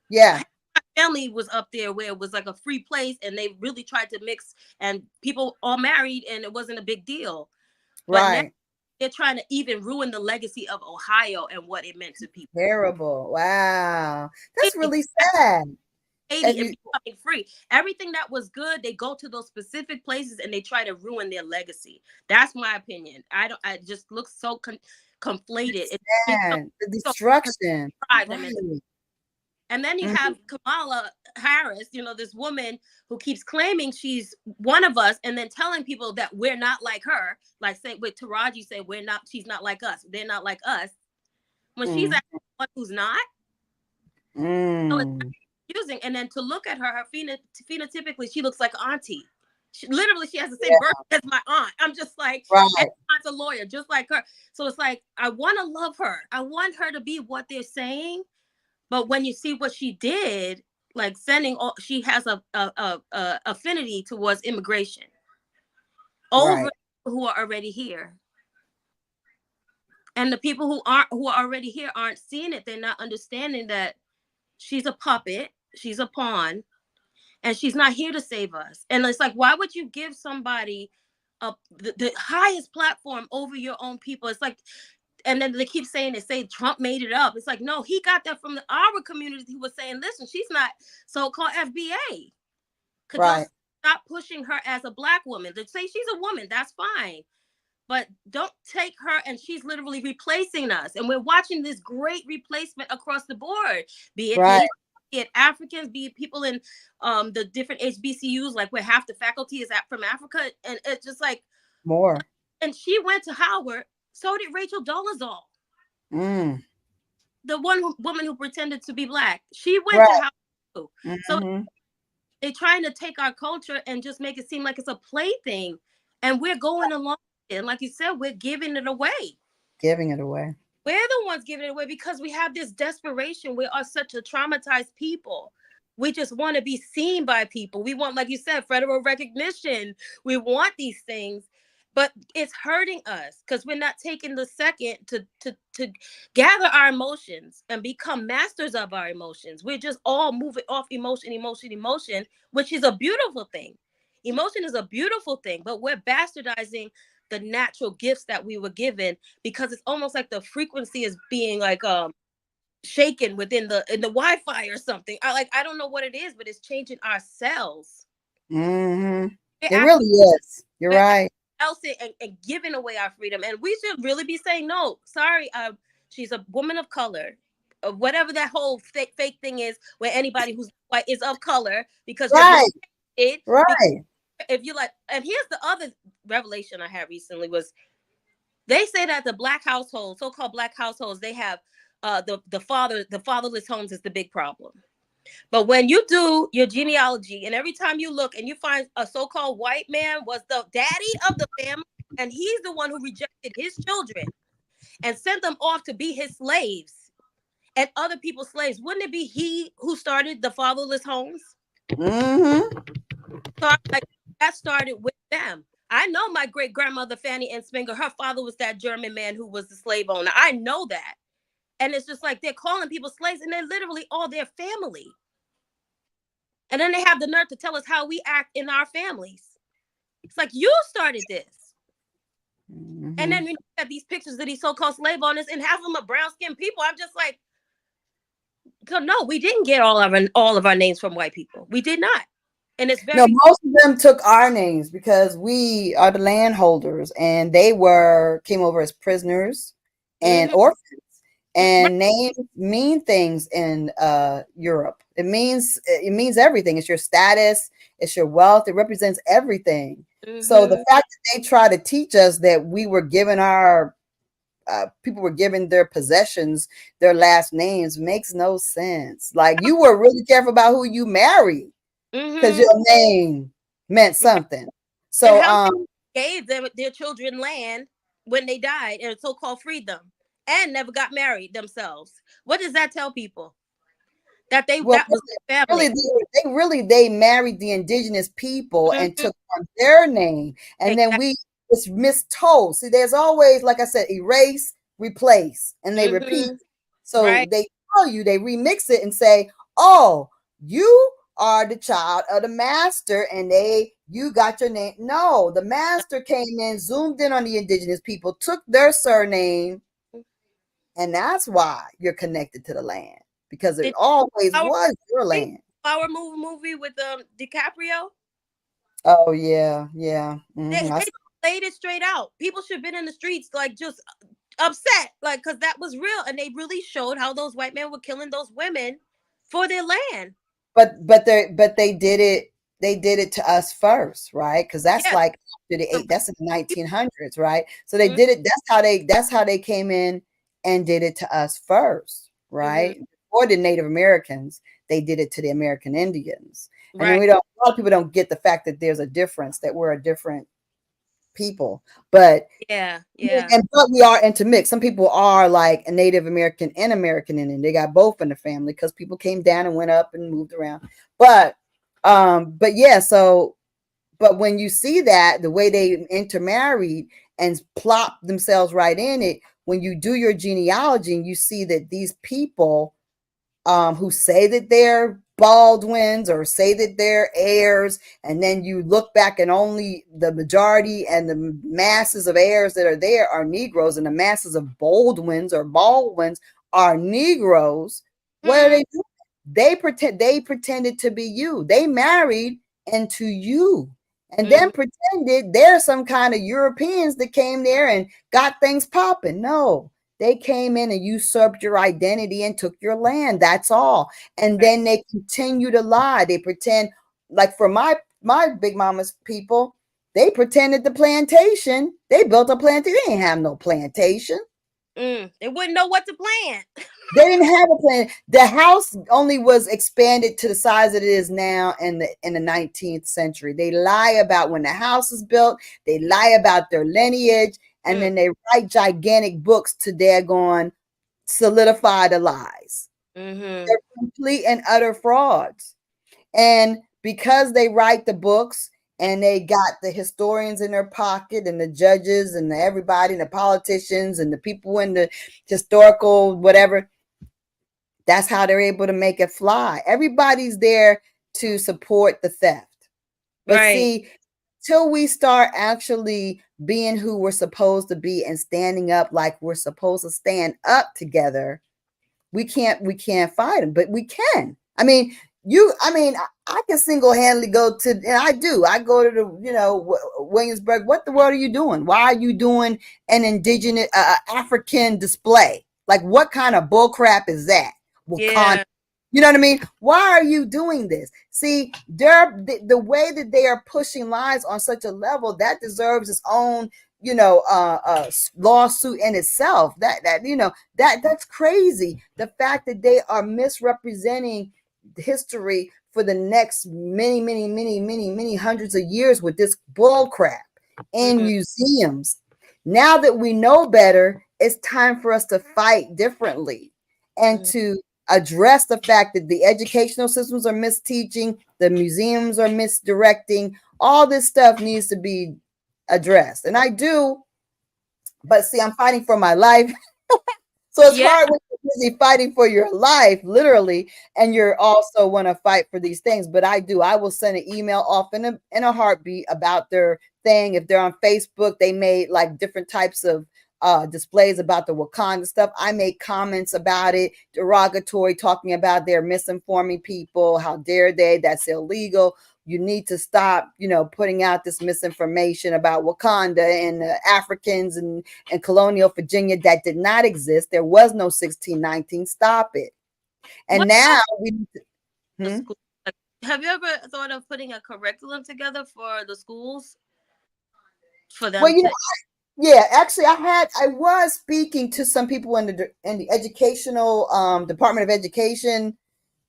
Yeah. My family was up there where it was like a free place, and they really tried to mix, and people all married, and it wasn't a big deal. But now they're trying to even ruin the legacy of Ohio and what it meant to people. Terrible. Wow. That's really sad. And becoming free. Everything that was good, they go to those specific places and they try to ruin their legacy. That's my opinion. I just look so conflated. The destruction. And then you have Kamala Harris, this woman who keeps claiming she's one of us and then telling people that we're not like her. Like say with Taraji say she's not like us. They're not like us. When she's actually one who's not. So it's confusing. And then to look at her phenotypically, she looks like auntie. She has the same birth as my aunt. I'm just like, aunt's a lawyer, just like her. So it's like, I want to love her. I want her to be what they're saying. But when you see what she did, like she has a affinity towards immigration over who are already here. And the people who are already here aren't seeing it. They're not understanding that she's a puppet, she's a pawn, and she's not here to save us. And it's like, why would you give somebody the highest platform over your own people? It's like, and then they keep saying Trump made it up. It's like, no, he got that from our community. He was saying, listen, she's not so-called FBA. Could stop pushing her as a Black woman. They say she's a woman, that's fine. But don't take her, and she's literally replacing us. And we're watching this great replacement across the board, be it Africans, be it people in the different HBCUs, like where half the faculty is from Africa. And it's just like more. And she went to Howard. So did Rachel Dolezal. The woman who pretended to be Black. She went to Howard too. So they're trying to take our culture and just make it seem like it's a plaything. And we're going along. And like you said, we're giving it away. We're the ones giving it away because we have this desperation. We are such a traumatized people. We just want to be seen by people. We want, like you said, federal recognition. We want these things. But it's hurting us because we're not taking the second to gather our emotions and become masters of our emotions. We're just all moving off emotion, which is a beautiful thing. Emotion is a beautiful thing, but we're bastardizing the natural gifts that we were given, because it's almost like the frequency is being like shaken within the Wi-Fi or something. I don't know what it is, but it's changing our cells. Mm-hmm. It It really is. You're right. else and giving away our freedom, and we should really be saying no. Sorry, she's a woman of color, whatever that whole fake thing is, where anybody who's white is of color, because you're Right. it. Right. If you like, and here's the other revelation I had recently was they say that the black households, so-called black households, they have the fatherless homes is the big problem. But when you do your genealogy, and every time you look and you find a so-called white man was the daddy of the family, and he's the one who rejected his children and sent them off to be his slaves and other people's slaves, wouldn't it be he who started the fatherless homes? Mm-hmm. So like that started with them. I know my great grandmother Fanny Ann Spinger, her father was that German man who was the slave owner. I know that. And it's just like they're calling people slaves, and they're literally all their family. And then they have the nerve to tell us how we act in our families. It's like, you started this. Mm-hmm. And then we have these pictures of these so-called slave owners, and half of them are brown-skinned people. I'm just like, so no, we didn't get all of our names from white people. We did not. And it's very No, most of them took our names because we are the landholders, and they came over as prisoners and orphans. And names mean things in Europe. It means everything. It's your status, it's your wealth. It represents everything. So the fact that they try to teach us that we were given our people were given their possessions, their last names, makes no sense. Like, you were really careful about who you married because your name meant something. So and how gave them their children land when they died and so-called freed them and never got married themselves. What does that tell people? That that was their family. They married the indigenous people and took on their name, and then it's mistold. See, there's always, like I said, erase, replace, and they repeat. So they tell you, they remix it and say, "Oh, you are the child of the master, and you got your name." No, the master came in, zoomed in on the indigenous people, took their surname, and that's why you're connected to the land, because it always was your land. Our movie with DiCaprio. Oh yeah, yeah. They laid it straight out. People should have been in the streets, like, just upset, like, because that was real, and they really showed how those white men were killing those women for their land. But they did it. They did it to us first, right? Because that's like that's in the 1900s, right? So they did it. That's how they came in and did it to us first, right? Before the Native Americans, they did it to the American Indians. And then a lot of people don't get the fact that there's a difference, that we're a different people. But but we are intermixed. Some people are like a Native American and American Indian. They got both in the family because people came down and went up and moved around. But yeah, so but when you see that, the way they intermarried and plop themselves right in it, when you do your genealogy and you see that these people who say that they're Baldwins or say that they're heirs, and then you look back and only the majority and the masses of heirs that are there are Negroes, and the masses of Baldwins are Negroes. What are they doing? They pretended to be you. They married into you, and then pretended they're some kind of Europeans that came there and got things popping. No. They came in and usurped your identity and took your land. That's all. And then they continue to lie. They pretend, like for my big mama's people, they pretended the plantation. They built a plantation. They didn't have no plantation. They wouldn't know what to plant. They didn't have a plan. The house only was expanded to the size that it is now in the 19th century. They lie about when the house is built. They lie about their lineage. And then they write gigantic books to daggone solidify the lies. They're complete and utter frauds. And because they write the books and they got the historians in their pocket and the judges and everybody and the politicians and the people in the historical whatever, that's how they're able to make it fly. Everybody's there to support the theft. But see, until we start actually being who we're supposed to be and standing up like we're supposed to stand up together, we can't fight them, but we can. I mean, I can single-handedly go to, and I go to the, Williamsburg. What the world are you doing? Why are you doing an indigenous African display? Like, what kind of bull crap is that? Yeah. You know what I mean? Why are you doing this? See, the way that they are pushing lies on such a level that deserves its own, lawsuit in itself. That's crazy. The fact that they are misrepresenting history for the next many, many, many, many, many hundreds of years with this bull crap in museums. Now that we know better, it's time for us to fight differently and to address the fact that the educational systems are misteaching, the museums are misdirecting. All this stuff needs to be addressed. And I do, but see, I'm fighting for my life. So it's hard when you're busy fighting for your life, literally, and you're also want to fight for these things. But I will send an email off in a heartbeat about their thing. If they're on Facebook, they made like different types of displays about the Wakanda stuff. I make comments about it, derogatory, talking about they're misinforming people. How dare they? That's illegal. You need to stop, putting out this misinformation about Wakanda and Africans and colonial Virginia that did not exist. There was no 1619. Stop it. And now have you ever thought of putting a curriculum together for the schools for them? Well, yeah, actually, I was speaking to some people in the educational Department of Education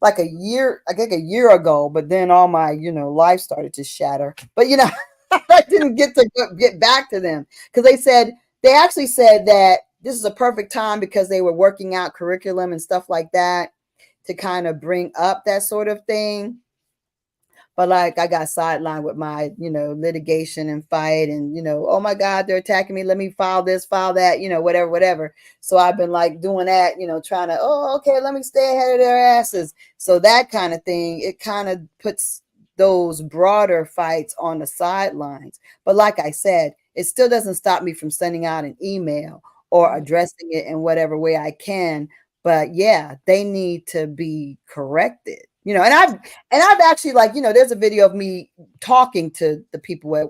like a year ago, but then all my life started to shatter. But I didn't get back to them because they actually said that this is a perfect time because they were working out curriculum and stuff like that to kind of bring up that sort of thing. But like I got sidelined with my, litigation and fight and, oh my God, they're attacking me. Let me file this, file that, whatever. So I've been like doing that, trying to, okay, let me stay ahead of their asses. So that kind of thing, it kind of puts those broader fights on the sidelines. But like I said, it still doesn't stop me from sending out an email or addressing it in whatever way I can. But yeah, they need to be corrected. And I've actually there's a video of me talking to the people at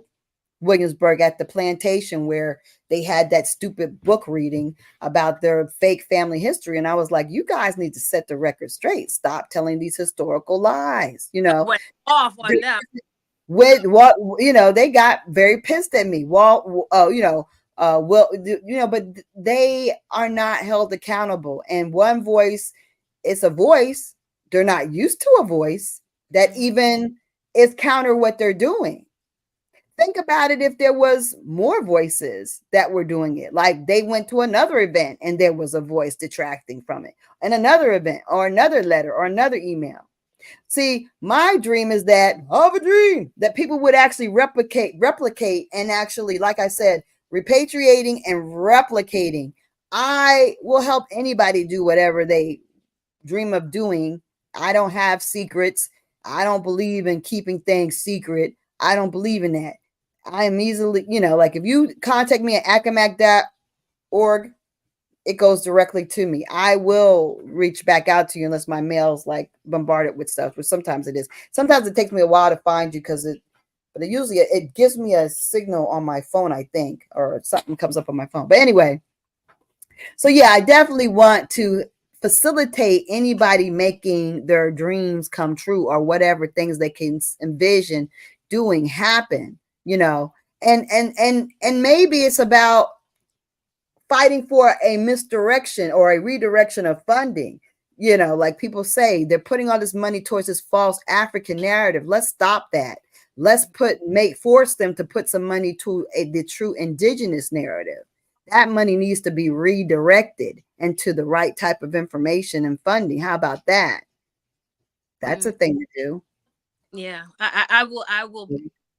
Williamsburg at the plantation where they had that stupid book reading about their fake family history. And I was like, you guys need to set the record straight. Stop telling these historical lies, Went off on them. With what, they got very pissed at me. Well, but they are not held accountable. And one voice, it's a voice. They're not used to a voice that even is counter what they're doing. Think about it if there was more voices that were doing it. Like they went to another event and there was a voice detracting from it, and another event or another letter or another email. See, my dream is that people would actually replicate and actually, like I said, repatriating and replicating. I will help anybody do whatever they dream of doing. I don't have secrets. I don't believe in keeping things secret. I don't believe in that. I am easily, like if you contact me at acamac.org, it goes directly to me. I will reach back out to you unless my mail's like bombarded with stuff, which sometimes it is. Sometimes it takes me a while to find you but it usually it gives me a signal on my phone, I think, or something comes up on my phone. But anyway, so yeah, I definitely want to facilitate anybody making their dreams come true or whatever things they can envision doing happen, and maybe it's about fighting for a misdirection or a redirection of funding. Like people say, they're putting all this money towards this false African narrative. Let's stop that. Let's force them to put some money to the true indigenous narrative. That money needs to be redirected into the right type of information and funding. How about that? That's a thing to do. Yeah, I will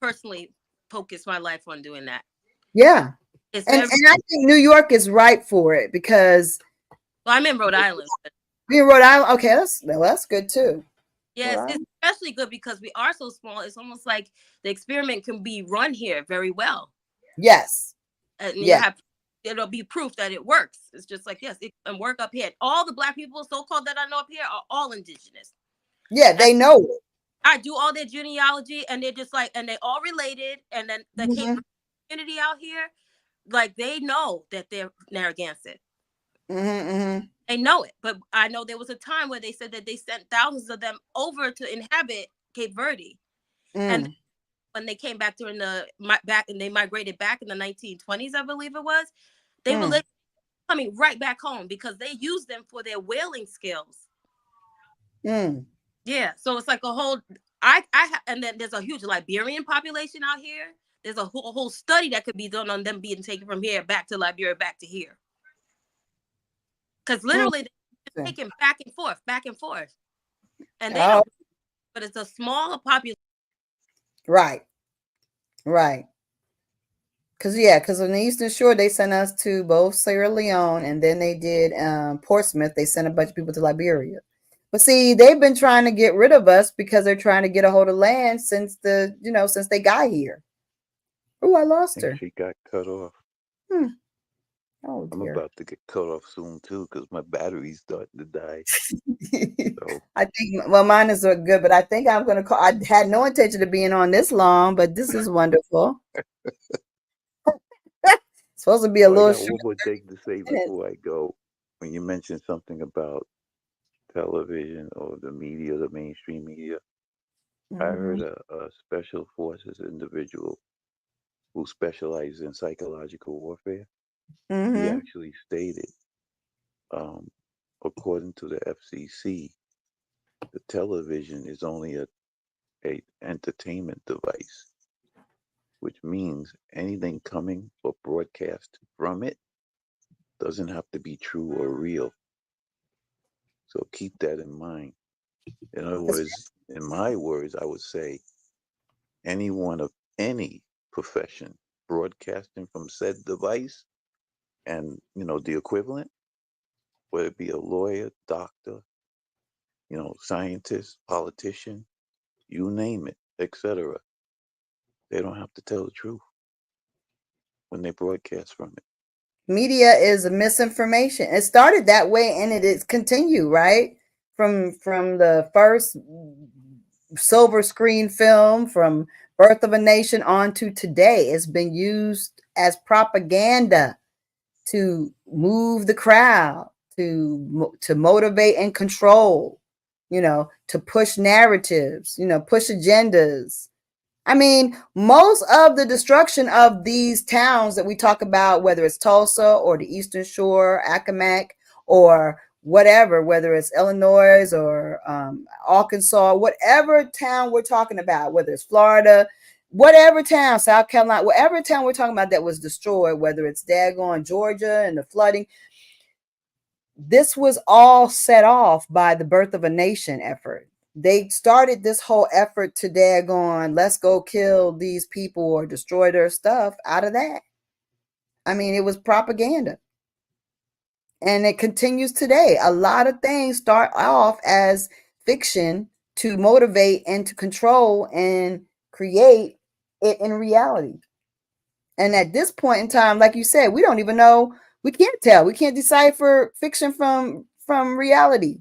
personally focus my life on doing that. Yeah. And I think New York is right for it because I'm in Rhode Island. You're in Rhode Island? Okay, that's good too. Yes, it's especially good because we are so small. It's almost like the experiment can be run here very well. Yes. And you have, it'll be proof that it works. It's just like, yes, it can work up here. All the Black people, so-called, that I know up here are all indigenous. Yeah, they know it. I do all their genealogy, and they're just like, and they all related. And then the Cape community out here, like, they know that they're Narragansett. They know it. But I know there was a time where they said that they sent thousands of them over to inhabit Cape Verde. And when they came back during and they migrated back in the 1920s, I believe it was, they were coming right back home because they used them for their whaling skills. Yeah, so it's like a whole. And then there's a huge Liberian population out here. There's a whole study that could be done on them being taken from here back to Liberia, back to here. Because literally they're taken back and forth, and they don't. But it's a smaller population. Right. Because on the Eastern Shore, they sent us to both Sierra Leone, and then they did Portsmouth. They sent a bunch of people to Liberia. But see, they've been trying to get rid of us because they're trying to get a hold of land since since they got here. Oh, I lost her. She got cut off. Oh, I'm about to get cut off soon too because my battery's starting to die. So. I think, well, mine is good, but I think I'm going to call. I had no intention of being on this long, but this is wonderful. Supposed to be a little. I got one more thing to say before I go. When you mentioned something about television or the media, the mainstream media, I heard a special forces individual who specializes in psychological warfare. He actually stated, according to the FCC, the television is only a entertainment device, which means anything coming or broadcast from it doesn't have to be true or real. So keep that in mind. In other words, in my words, I would say anyone of any profession broadcasting from said device and, the equivalent, whether it be a lawyer, doctor, scientist, politician, you name it, etc. They don't have to tell the truth when they broadcast from it. Media is misinformation. It started that way, and it is continued, right? From the first silver screen film, from Birth of a Nation on to today, it's been used as propaganda to move the crowd, to motivate and control, to push narratives, push agendas. I mean, most of the destruction of these towns that we talk about, whether it's Tulsa or the Eastern Shore, Accomack, or whatever, whether it's Illinois or Arkansas, whatever town we're talking about, whether it's Florida, whatever town, South Carolina, whatever town we're talking about that was destroyed, whether it's daggone Georgia and the flooding, this was all set off by the Birth of a Nation effort. They started this whole effort to daggone, let's go kill these people or destroy their stuff out of that. I mean, it was propaganda. And it continues today. A lot of things start off as fiction to motivate and to control and create it in reality. And at this point in time, like you said, we don't even know. We can't tell. We can't decipher fiction from reality.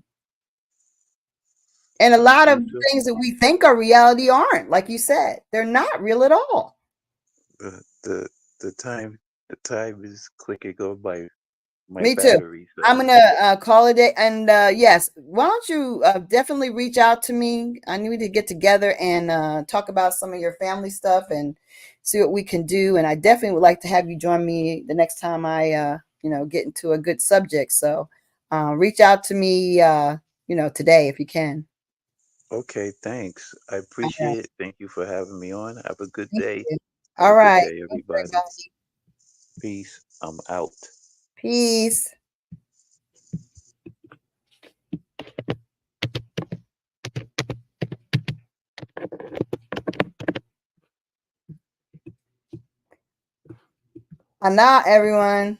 And a lot of things that we think are reality aren't, like you said. They're not real at all. The time is clicking on my Me battery. Too. So. I'm gonna call it. And yes, why don't you definitely reach out to me? I need to get together and talk about some of your family stuff and see what we can do. And I definitely would like to have you join me the next time I get into a good subject. So reach out to me today if you can. Okay, thanks. I appreciate it. Thank you for having me on. Have a good day. All right. Good day, everybody. Peace. I'm out. Peace. And now, everyone.